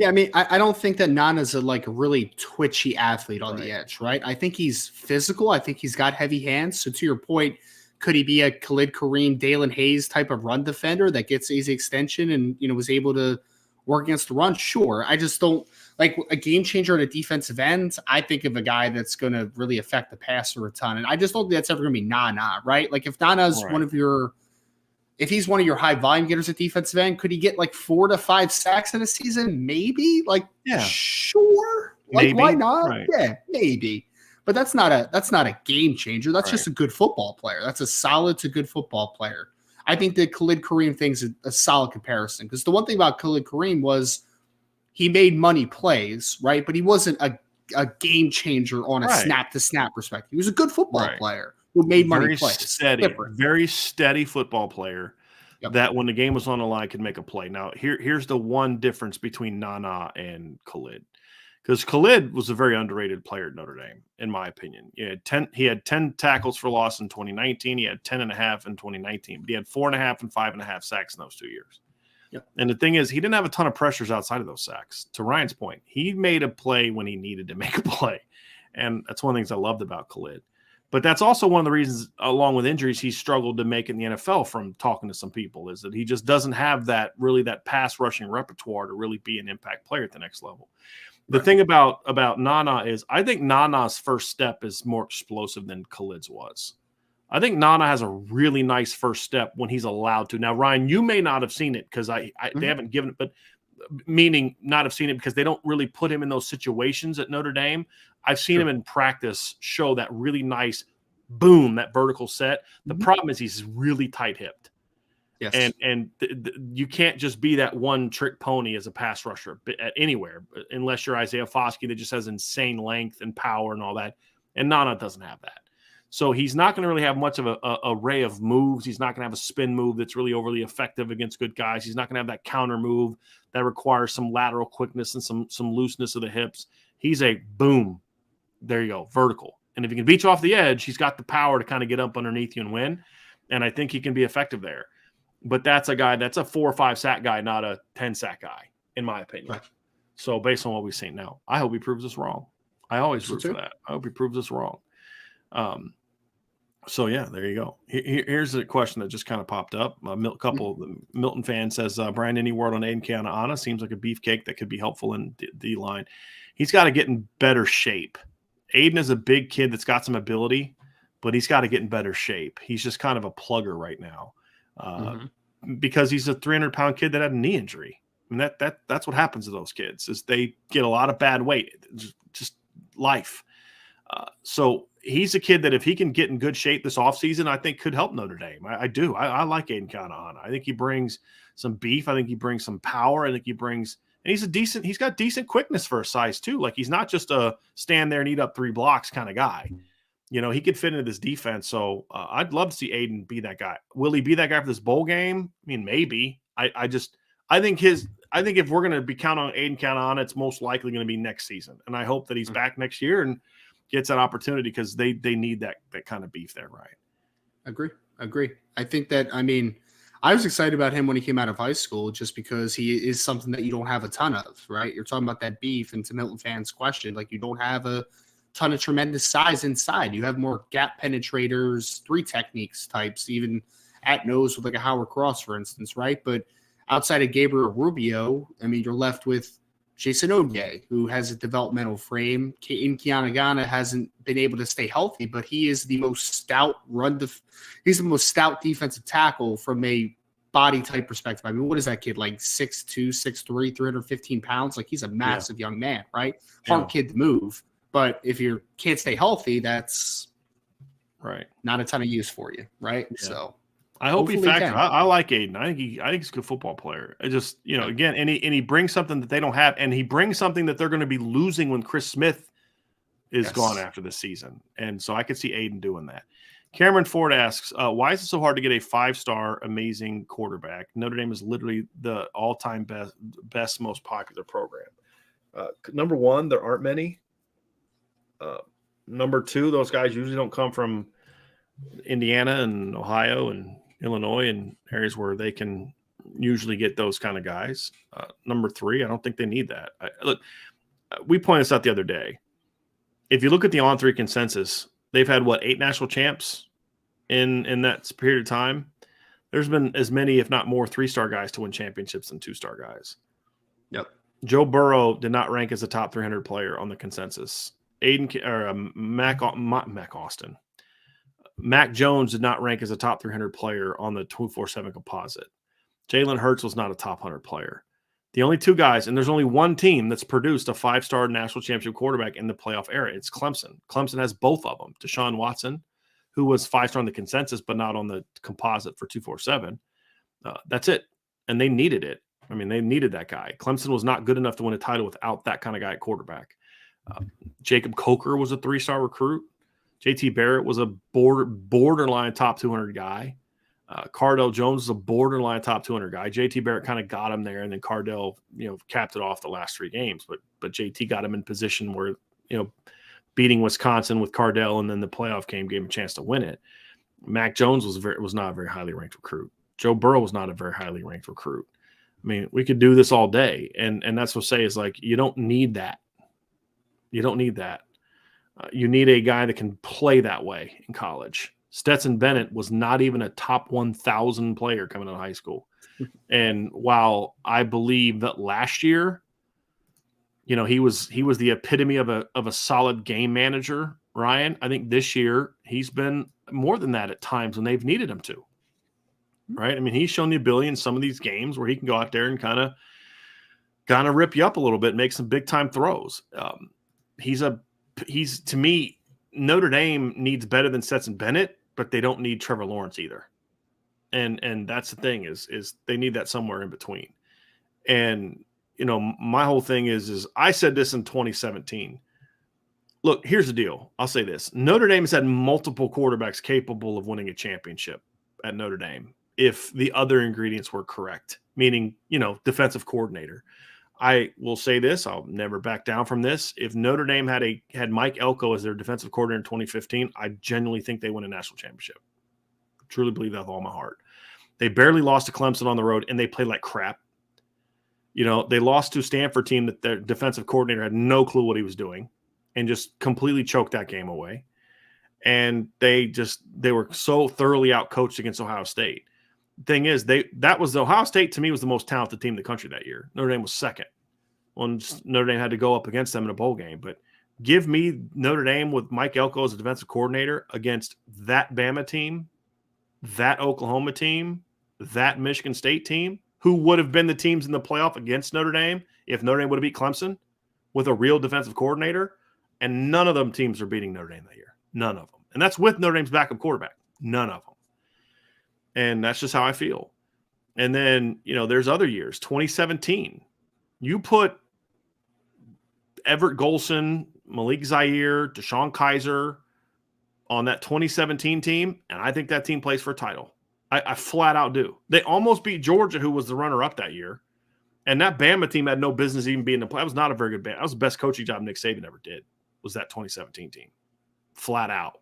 S2: Yeah, I mean, I don't think that Nana's a really twitchy athlete on the
S1: Right.
S2: edge, right? I think he's physical. I think he's got heavy hands. So to your point, could he be a Khalid Kareem, Dalen Hayes type of run defender that gets easy extension and was able to work against the run? Sure. I just don't like a game changer at a defensive end. I think of a guy that's going to really affect the passer a ton, and I just don't think that's ever going to be Nana, right? Like if Nana's
S1: Right.
S2: if he's one of your high volume getters at defensive end, could he get like 4 to 5 sacks in a season? Maybe. Like,
S1: Yeah.
S2: sure. Like,
S1: Maybe.
S2: why not?
S1: Right.
S2: Yeah, maybe. But that's not a game changer. That's just a good football player. That's a solid to good football player. I think the Khalid Kareem thing's a solid comparison because the one thing about Khalid Kareem was he made money plays, right? But he wasn't a game changer on a snap to snap perspective. He was a good football player who made money plays.
S1: Very steady football player that when the game was on the line could make a play. Now, here's the one difference between Nana and Khalid. Because Khalid was a very underrated player at Notre Dame, in my opinion. He had 10 tackles for loss in 2019. He had 10.5 in 2019. But he had 4.5 and 5.5 sacks in those 2 years.
S2: Yep.
S1: And the thing is, he didn't have a ton of pressures outside of those sacks. To Ryan's point, he made a play when he needed to make a play. And that's one of the things I loved about Khalid. But that's also one of the reasons, along with injuries, he struggled to make it in the NFL from talking to some people, is that he just doesn't have that pass rushing repertoire to really be an impact player at the next level. The thing about Nana is I think Nana's first step is more explosive than Khalid's was. I think Nana has a really nice first step when he's allowed to. Now, Ryan, you may not have seen it because they haven't given it, but meaning not have seen it because they don't really put him in those situations at Notre Dame. I've seen him in practice show that really nice boom, that vertical set. The problem is he's really tight-hipped.
S2: Yes.
S1: And you can't just be that one trick pony as a pass rusher at anywhere unless you're Isaiah Foskey that just has insane length and power and all that. And Nana doesn't have that. So he's not going to really have much of a array of moves. He's not going to have a spin move that's really overly effective against good guys. He's not going to have that counter move that requires some lateral quickness and some looseness of the hips. He's a boom. There you go, vertical. And if he can beat you off the edge, he's got the power to kind of get up underneath you and win. And I think he can be effective there. But that's a guy that's a 4 or 5 sack guy, not a 10 sack guy, in my opinion.
S2: Right.
S1: So based on what we've seen now, I hope he proves us wrong. I always root for that. I hope he proves us wrong. So yeah, there you go. Here's a question that just kind of popped up. A couple Milton fan says, Brian, any word on Aiden Keanaaina? Seems like a beefcake that could be helpful in D line. He's got to get in better shape. Aiden is a big kid that's got some ability, but he's got to get in better shape. He's just kind of a plugger right now. Because he's a 300-pound kid that had a knee injury. I mean, that's what happens to those kids is they get a lot of bad weight, just life. So he's a kid that if he can get in good shape this offseason, I think could help Notre Dame. I do. I like Aiden Keanaaina. I think he brings some beef. I think he brings some power. I think he brings – and he's got decent quickness for a size too. Like he's not just a stand there and eat up 3 blocks kind of guy. He could fit into this defense. So I'd love to see Aiden be that guy. Will he be that guy for this bowl game? I mean, maybe. I think if we're going to be counting on Aiden Keanaaina, it's most likely going to be next season. And I hope that he's back next year and gets that opportunity because they need that kind of beef there, right?
S2: Agree. I think that, I was excited about him when he came out of high school just because he is something that you don't have a ton of, right? You're talking about that beef, and to Milton fans' question, like you don't have a ton of tremendous size inside. You have more gap penetrators, 3 techniques types, even at nose with like a Howard Cross, for instance, right? But outside of Gabriel Rubio, you're left with Jason Odier, who has a developmental frame. Keanaaina hasn't been able to stay healthy, but he is the most stout he's the most stout defensive tackle from a body type perspective. What is that kid, like 6'2", 6'3", 315 pounds? Like he's a massive young man, right? Hard kid to move. But if you can't stay healthy, that's
S1: right.
S2: Not a ton of use for you, right? Yeah. So
S1: I hope he factors. I like Aiden. I think he's a good football player. I just, again, and he brings something that they don't have, and he brings something that they're going to be losing when Chris Smith is gone after this season. And so I could see Aiden doing that. Cameron Ford asks, why is it so hard to get a 5-star amazing quarterback? Notre Dame is literally the all-time best, most popular program. Number one, there aren't many. Number 2, those guys usually don't come from Indiana and Ohio and Illinois and areas where they can usually get those kind of guys. Number 3, I don't think they need that. Look, we pointed this out the other day. If you look at the On3 consensus, they've had, 8 national champs in that period of time? There's been as many, if not more, 3-star guys to win championships than 2-star guys.
S2: Yep.
S1: Joe Burrow did not rank as a top 300 player on the consensus. Mac Austin. Mac Jones did not rank as a top 300 player on the 247 composite. Jalen Hurts was not a top 100 player. The only 2 guys, and there's only one team that's produced a 5-star national championship quarterback in the playoff era. It's Clemson. Clemson has both of them. Deshaun Watson, who was 5-star on the consensus, but not on the composite for 247. That's it. And they needed it. I mean, they needed that guy. Clemson was not good enough to win a title without that kind of guy at quarterback. Jacob Coker was a 3-star recruit. JT Barrett was a borderline top 200 guy. Cardell Jones is a borderline top 200 guy. JT Barrett kind of got him there, and then Cardell, capped it off the last 3 games. But JT got him in position where, beating Wisconsin with Cardell, and then the playoff game gave him a chance to win it. Mac Jones was not a very highly ranked recruit. Joe Burrow was not a very highly ranked recruit. I mean, we could do this all day, and that's what I say is, like, you don't need that. You don't need that. You need a guy that can play that way in college. Stetson Bennett was not even a top 1,000 player coming out of high school. And while I believe that last year, he was the epitome of a solid game manager, Ryan, I think this year he's been more than that at times when they've needed him to. Right? I mean, he's shown the ability in some of these games where he can go out there and kind of rip you up a little bit, make some big time throws. He's to me, Notre Dame needs better than Stetson Bennett, but they don't need Trevor Lawrence either. And that's the thing is they need that somewhere in between. And, my whole thing is I said this in 2017. Look, here's the deal. I'll say this. Notre Dame has had multiple quarterbacks capable of winning a championship at Notre Dame if the other ingredients were correct, meaning, defensive coordinator. I will say this. I'll never back down from this. If Notre Dame had Mike Elko as their defensive coordinator in 2015, I genuinely think they win a national championship. I truly believe that with all my heart. They barely lost to Clemson on the road, and they played like crap. They lost to a Stanford team that their defensive coordinator had no clue what he was doing and just completely choked that game away. And they were so thoroughly outcoached against Ohio State. Thing is, Ohio State to me was the most talented team in the country that year. Notre Dame was second. Well, Notre Dame had to go up against them in a bowl game. But give me Notre Dame with Mike Elko as a defensive coordinator against that Bama team, that Oklahoma team, that Michigan State team, who would have been the teams in the playoff against Notre Dame if Notre Dame would have beat Clemson with a real defensive coordinator. And none of them teams are beating Notre Dame that year. None of them. And that's with Notre Dame's backup quarterback. None of them. And that's just how I feel. And then, there's other years. 2017, you put Everett Golson, Malik Zaire, Deshaun Kaiser on that 2017 team, and I think that team plays for a title. I flat out do. They almost beat Georgia, who was the runner-up that year. And that Bama team had no business even being in the play. That was not a very good Bama. That was the best coaching job Nick Saban ever did, was that 2017 team. Flat out.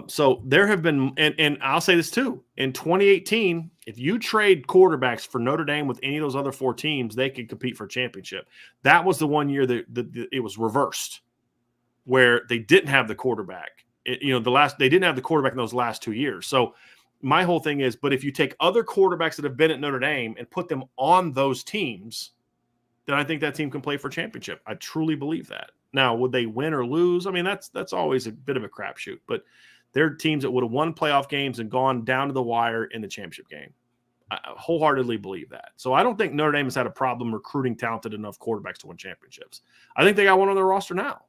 S1: So there have been, and I'll say this too, in 2018, if you trade quarterbacks for Notre Dame with any of those other 4 teams, they could compete for a championship. That was the one year that it was reversed, where they didn't have the quarterback. They didn't have the quarterback in those last 2 years. So my whole thing is, but if you take other quarterbacks that have been at Notre Dame and put them on those teams, then I think that team can play for a championship. I truly believe that. Now, would they win or lose? I mean, that's always a bit of a crapshoot. But they're teams that would have won playoff games and gone down to the wire in the championship game. I wholeheartedly believe that. So I don't think Notre Dame has had a problem recruiting talented enough quarterbacks to win championships. I think they got one on their roster now.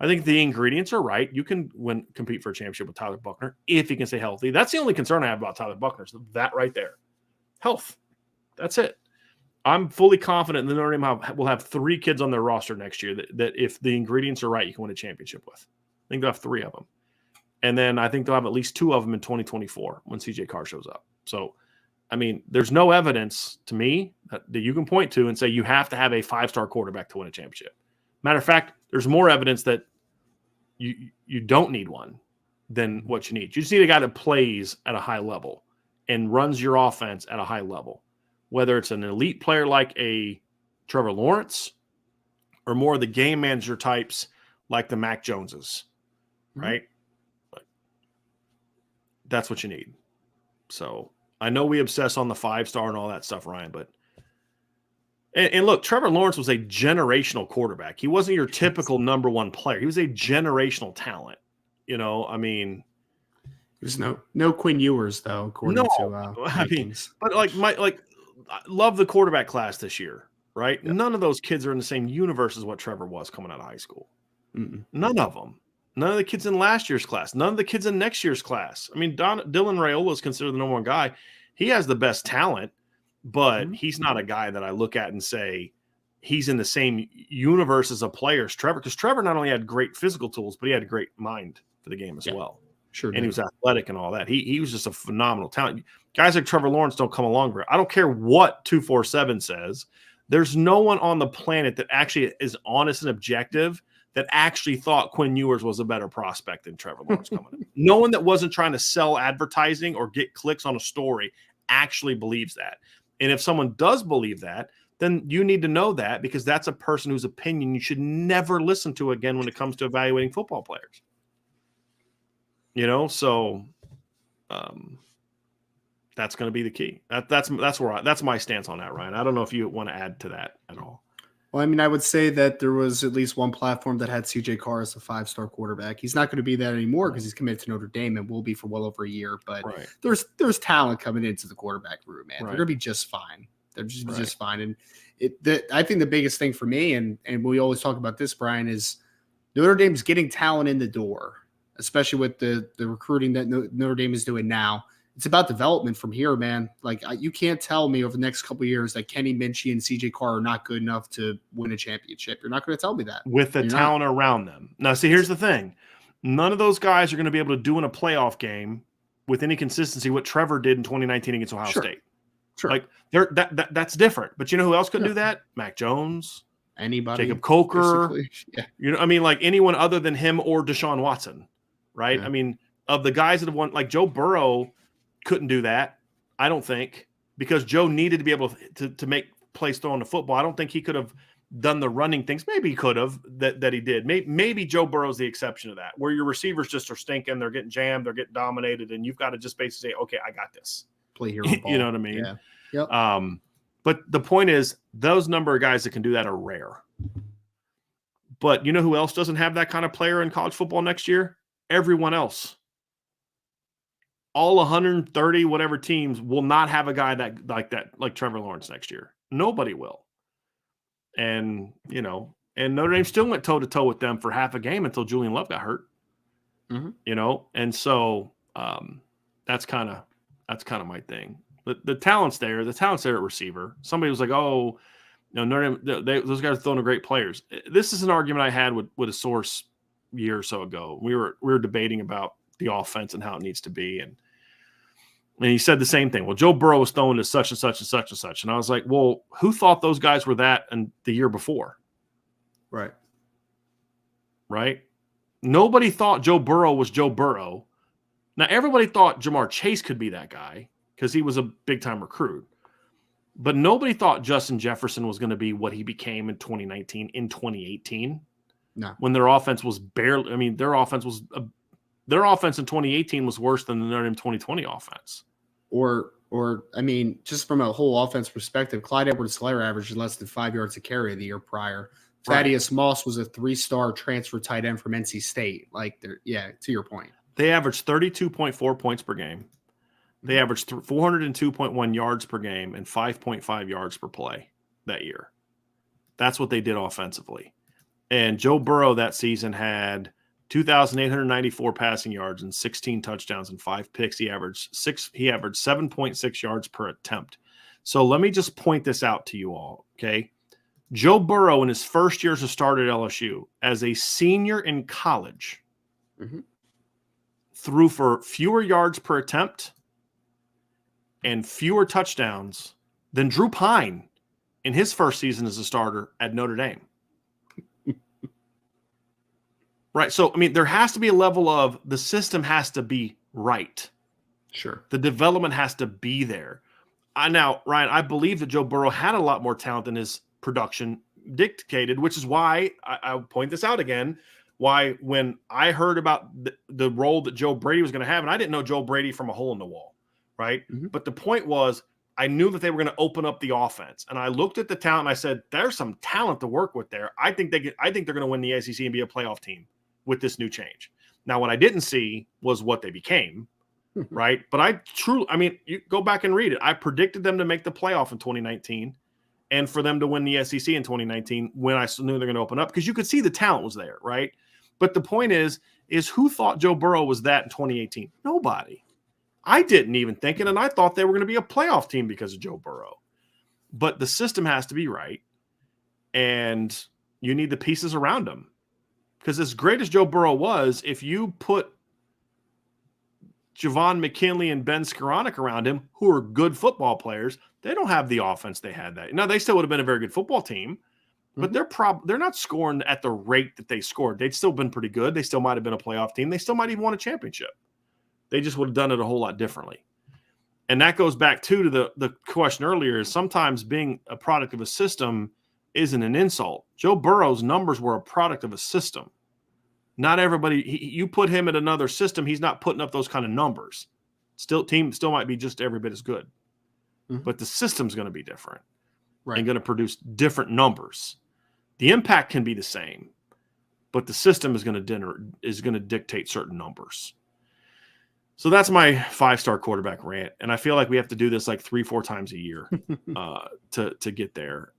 S1: I think the ingredients are right. You can compete for a championship with Tyler Buchner if he can stay healthy. That's the only concern I have about Tyler Buchner, is that right there. Health. That's it. I'm fully confident that Notre Dame will have 3 kids on their roster next year that if the ingredients are right, you can win a championship with. I think they'll have 3 of them. And then I think they'll have at least 2 of them in 2024 when CJ Carr shows up. So, I mean, there's no evidence to me that you can point to and say you have to have a 5-star quarterback to win a championship. Matter of fact, there's more evidence that you don't need one than what you need. You just need a guy that plays at a high level and runs your offense at a high level. whether it's an elite player like a Trevor Lawrence or more of the game manager types like the Mac Joneses, right? But that's what you need. So I know we obsess on the 5-star and all that stuff, Ryan, but and look, Trevor Lawrence was a generational quarterback. He wasn't your typical number one player. He was a generational talent. I mean,
S2: there's no Quinn Ewers though, according to rankings.
S1: But I love the quarterback class this year, right? Yep. None of those kids are in the same universe as what Trevor was coming out of high school. None of them. None of the kids in last year's class. None of the kids in next year's class. I mean, Dylan Raiola is considered the number one guy. He has the best talent, but he's not a guy that I look at and say he's in the same universe as a player as Trevor, because Trevor not only had great physical tools, but he had a great mind for the game as well.
S2: Sure.
S1: And he was athletic and all that. He was just a phenomenal talent. Guys like Trevor Lawrence don't come along very. I don't care what 247 says. There's no one on the planet that actually is honest and objective that actually thought Quinn Ewers was a better prospect than Trevor Lawrence coming in. No one that wasn't trying to sell advertising or get clicks on a story actually believes that. And if someone does believe that, then you need to know that, because that's a person whose opinion you should never listen to again when it comes to evaluating football players. So that's going to be the key. That's my stance on that, Ryan. I don't know if you want to add to that at all.
S2: Well, I mean, I would say that there was at least one platform that had CJ Carr as a 5-star quarterback. He's not going to be that anymore because he's committed to Notre Dame and will be for well over a year. But there's talent coming into the quarterback room, man. They're going to be just fine. They're just fine. And I think the biggest thing for me, and we always talk about this, Brian, is Notre Dame's getting talent in the door, especially with the recruiting that Notre Dame is doing now. It's about development from here, man. You can't tell me over the next couple of years that Kenny Minchie and CJ Carr are not good enough to win a championship. You're not going to tell me that.
S1: With the talent around them. Now, see, here's the thing. None of those guys are going to be able to do in a playoff game with any consistency what Trevor did in 2019 against Ohio State.
S2: Sure.
S1: That's different. But you know who else couldn't do that? Mac Jones.
S2: Anybody.
S1: Jacob Coker. Yeah. Anyone other than him or Deshaun Watson, right? Yeah. I mean, of the guys that have won, like Joe Burrow couldn't do that, I don't think, because Joe needed to be able to make plays throwing the football. I don't think he could have done the running things. Maybe he could have that he did. Maybe Joe Burrow's the exception to that, where your receivers just are stinking, they're getting jammed, they're getting dominated, and you've got to just basically say, okay, I got this.
S2: Play hero ball.
S1: You know what I mean?
S2: Yeah. Yep.
S1: But the point is, those number of guys that can do that are rare. But you know who else doesn't have that kind of player in college football next year? Everyone else. All 130 whatever teams will not have a guy like Trevor Lawrence next year. Nobody will. And Notre Dame still went toe to toe with them for half a game until Julian Love got hurt. And so that's kind of my thing. The talent's there. The talent's there at receiver. Somebody was like, "Oh, Notre Dame, those guys are throwing great players." This is an argument I had with a source a year or so ago. We were debating about the offense and how it needs to be, and he said the same thing. Well, Joe Burrow was throwing to such and such and such and such, and I was like, "Well, who thought those guys were that and the year before?" Right. Nobody thought Joe Burrow was Joe Burrow. Now everybody thought Jamar Chase could be that guy because he was a big-time recruit. But nobody thought Justin Jefferson was going to be what he became in 2019, in 2018.
S2: No.
S1: When their offense was their offense in 2018 was worse than the Notre Dame 2020 offense.
S2: Or just from a whole offense perspective, Clyde Edwards-Helaire averaged less than 5 yards a carry the year prior. Thaddeus Moss was a 3-star transfer tight end from NC State. To your point.
S1: They averaged 32.4 points per game. They averaged 402.1 yards per game and 5.5 yards per play that year. That's what they did offensively. And Joe Burrow that season had 2,894 passing yards and 16 touchdowns and 5 picks. He averaged 7.6 yards per attempt. So let me just point this out to you all, okay? Joe Burrow in his first year as a starter at LSU, as a senior in college, threw for fewer yards per attempt and fewer touchdowns than Drew Pine in his first season as a starter at Notre Dame. Right. So, there has to be a level of the system has to be right.
S2: Sure.
S1: The development has to be there. Now, Ryan, I believe that Joe Burrow had a lot more talent than his production dictated, which is why I'll point this out again. Why, when I heard about the role that Joe Brady was going to have, and I didn't know Joe Brady from a hole in the wall, right?
S2: Mm-hmm.
S1: But the point was, I knew that they were going to open up the offense, and I looked at the talent and I said, "There's some talent to work with there. I think they're going to win the SEC and be a playoff team with this new change." Now, what I didn't see was what they became, right? But you go back and read it. I predicted them to make the playoff in 2019 and for them to win the SEC in 2019 when I knew they're going to open up, because you could see the talent was there, right? But the point is who thought Joe Burrow was that in 2018? Nobody. I didn't even think it, and I thought they were going to be a playoff team because of Joe Burrow. But the system has to be right, and you need the pieces around him. Because as great as Joe Burrow was, if you put Javon McKinley and Ben Skoranek around him, who are good football players, they don't have the offense they had that. Now, they still would have been a very good football team, but they're not scoring at the rate that they scored. They'd still been pretty good. They still might have been a playoff team. They still might even won a championship. They just would have done it a whole lot differently. And that goes back to the question earlier, is sometimes being a product of a system isn't an insult. Joe Burrow's numbers were a product of a system. Not everybody, you put him in another system, he's not putting up those kind of numbers. Team still might be just every bit as good. But the system's going to be different, right, and going to produce different numbers. The impact can be the same, but the system is going to dictate certain numbers. So that's my 5-star quarterback rant, and I feel like we have to do this like 3-4 times a year to get there.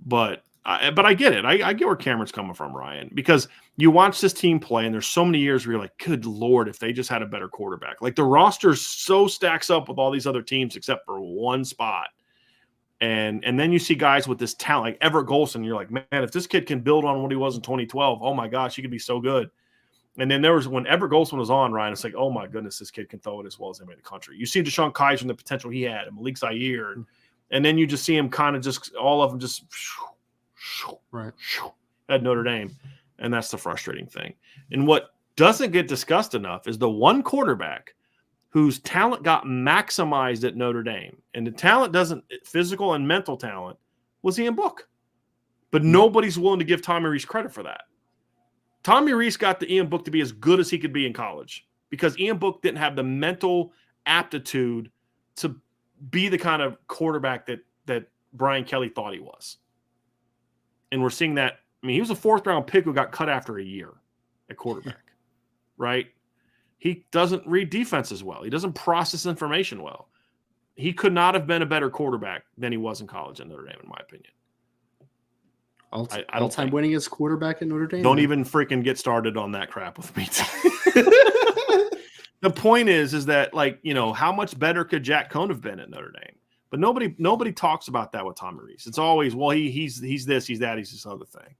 S1: But I get it. I get where Cameron's coming from, Ryan, because you watch this team play, and there's so many years where you're like, good Lord, if they just had a better quarterback. Like, the roster so stacks up with all these other teams except for one spot. And then you see guys with this talent, like Everett Golson, you're like, man, if this kid can build on what he was in 2012, oh my gosh, he could be so good. And then when Everett Golson was on, Ryan, it's like, oh my goodness, this kid can throw it as well as anybody in the country. You see Deshaun Kaiser and the potential he had, and Malik Zaire, and then you just see him kind of just, all of them just
S2: right
S1: at Notre Dame. And that's the frustrating thing. And what doesn't get discussed enough is the one quarterback whose talent got maximized at Notre Dame. And the talent physical and mental talent was Ian Book. But nobody's willing to give Tommy Rees credit for that. Tommy Rees got the Ian Book to be as good as he could be in college because Ian Book didn't have the mental aptitude to be the kind of quarterback that Brian Kelly thought he was. And we're seeing that. I mean, he was a 4th-round pick who got cut after a year at quarterback, right? He doesn't read defenses well. He doesn't process information well. He could not have been a better quarterback than he was in college at Notre Dame, in my opinion.
S2: All-time winningest quarterback at Notre Dame.
S1: Don't even freaking get started on that crap with me. The point is that, like, how much better could Jack Cohn have been at Notre Dame? But nobody talks about that with Tommy Rees. It's always, well, he's this, he's that, he's this other thing.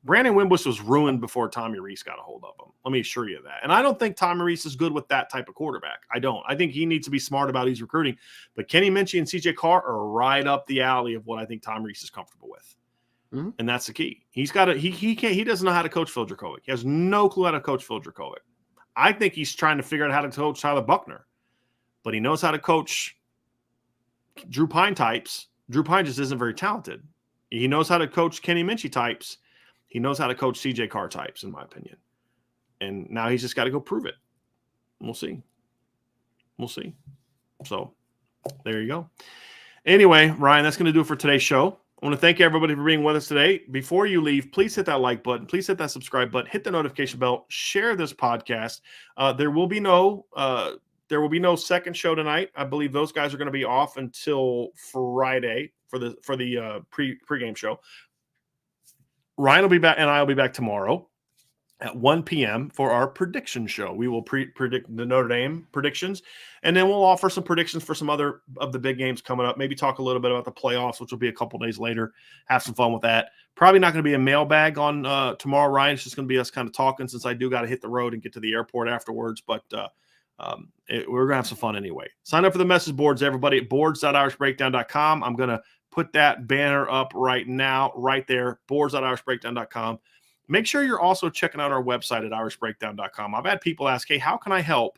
S1: Brandon Wimbush was ruined before Tommy Rees got a hold of him. Let me assure you of that. And I don't think Tommy Rees is good with that type of quarterback. I don't. I think he needs to be smart about his recruiting. But Kenny Minchie and CJ Carr are right up the alley of what I think Tommy Rees is comfortable with. Mm-hmm. And that's the key. He doesn't know how to coach Phil Dracovic. He has no clue how to coach Phil Dracovic. I think he's trying to figure out how to coach Tyler Buckner. But he knows how to coach Drew Pine types. Drew Pine just isn't very talented. He knows how to coach Kenny Minchie types. He knows how to coach CJ Carr types, in my opinion. And now he's just got to go prove it. We'll see. So there you go. Anyway, Ryan, that's going to do it for today's show. I want to thank everybody for being with us today. Before you leave, please hit that like button. Please hit that subscribe button. Hit the notification bell. Share this podcast. There will be no second show tonight. I believe those guys are going to be off until Friday for the pregame show. Ryan will be back, and I will be back tomorrow at 1 p.m. for our prediction show. We will predict the Notre Dame predictions, and then we'll offer some predictions for some other of the big games coming up. Maybe talk a little bit about the playoffs, which will be a couple days later. Have some fun with that. Probably not going to be a mailbag on tomorrow, Ryan. It's just going to be us kind of talking, since I do got to hit the road and get to the airport afterwards. But we're going to have some fun anyway. Sign up for the message boards, everybody, at boards.irishbreakdown.com. I'm going to put that banner up right now, right there, boards.irishbreakdown.com. Make sure you're also checking out our website at irishbreakdown.com. I've had people ask, hey, how can I help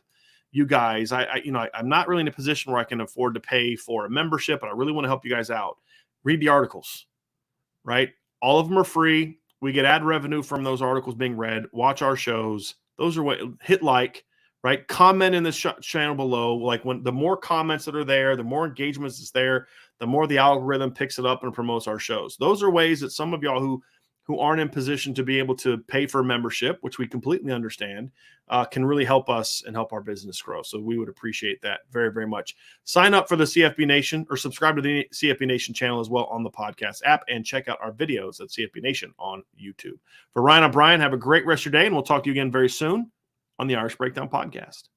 S1: you guys. I'm not really in a position where I can afford to pay for a membership, but I really want to help you guys out. Read the articles, right? All of them are free. We get ad revenue from those articles being read. Watch our shows. Those are what hit like, right? Comment in this channel below. Like when the more comments that are there, the more engagements is there, the more the algorithm picks it up and promotes our shows. Those are ways that some of y'all who aren't in position to be able to pay for a membership, which we completely understand, can really help us and help our business grow. So we would appreciate that very, very much. Sign up for the CFB Nation or subscribe to the CFB Nation channel as well on the podcast app, and check out our videos at CFB Nation on YouTube. For Ryan, I'm Brian. Have a great rest of your day, and we'll talk to you again very soon on the Irish Breakdown Podcast.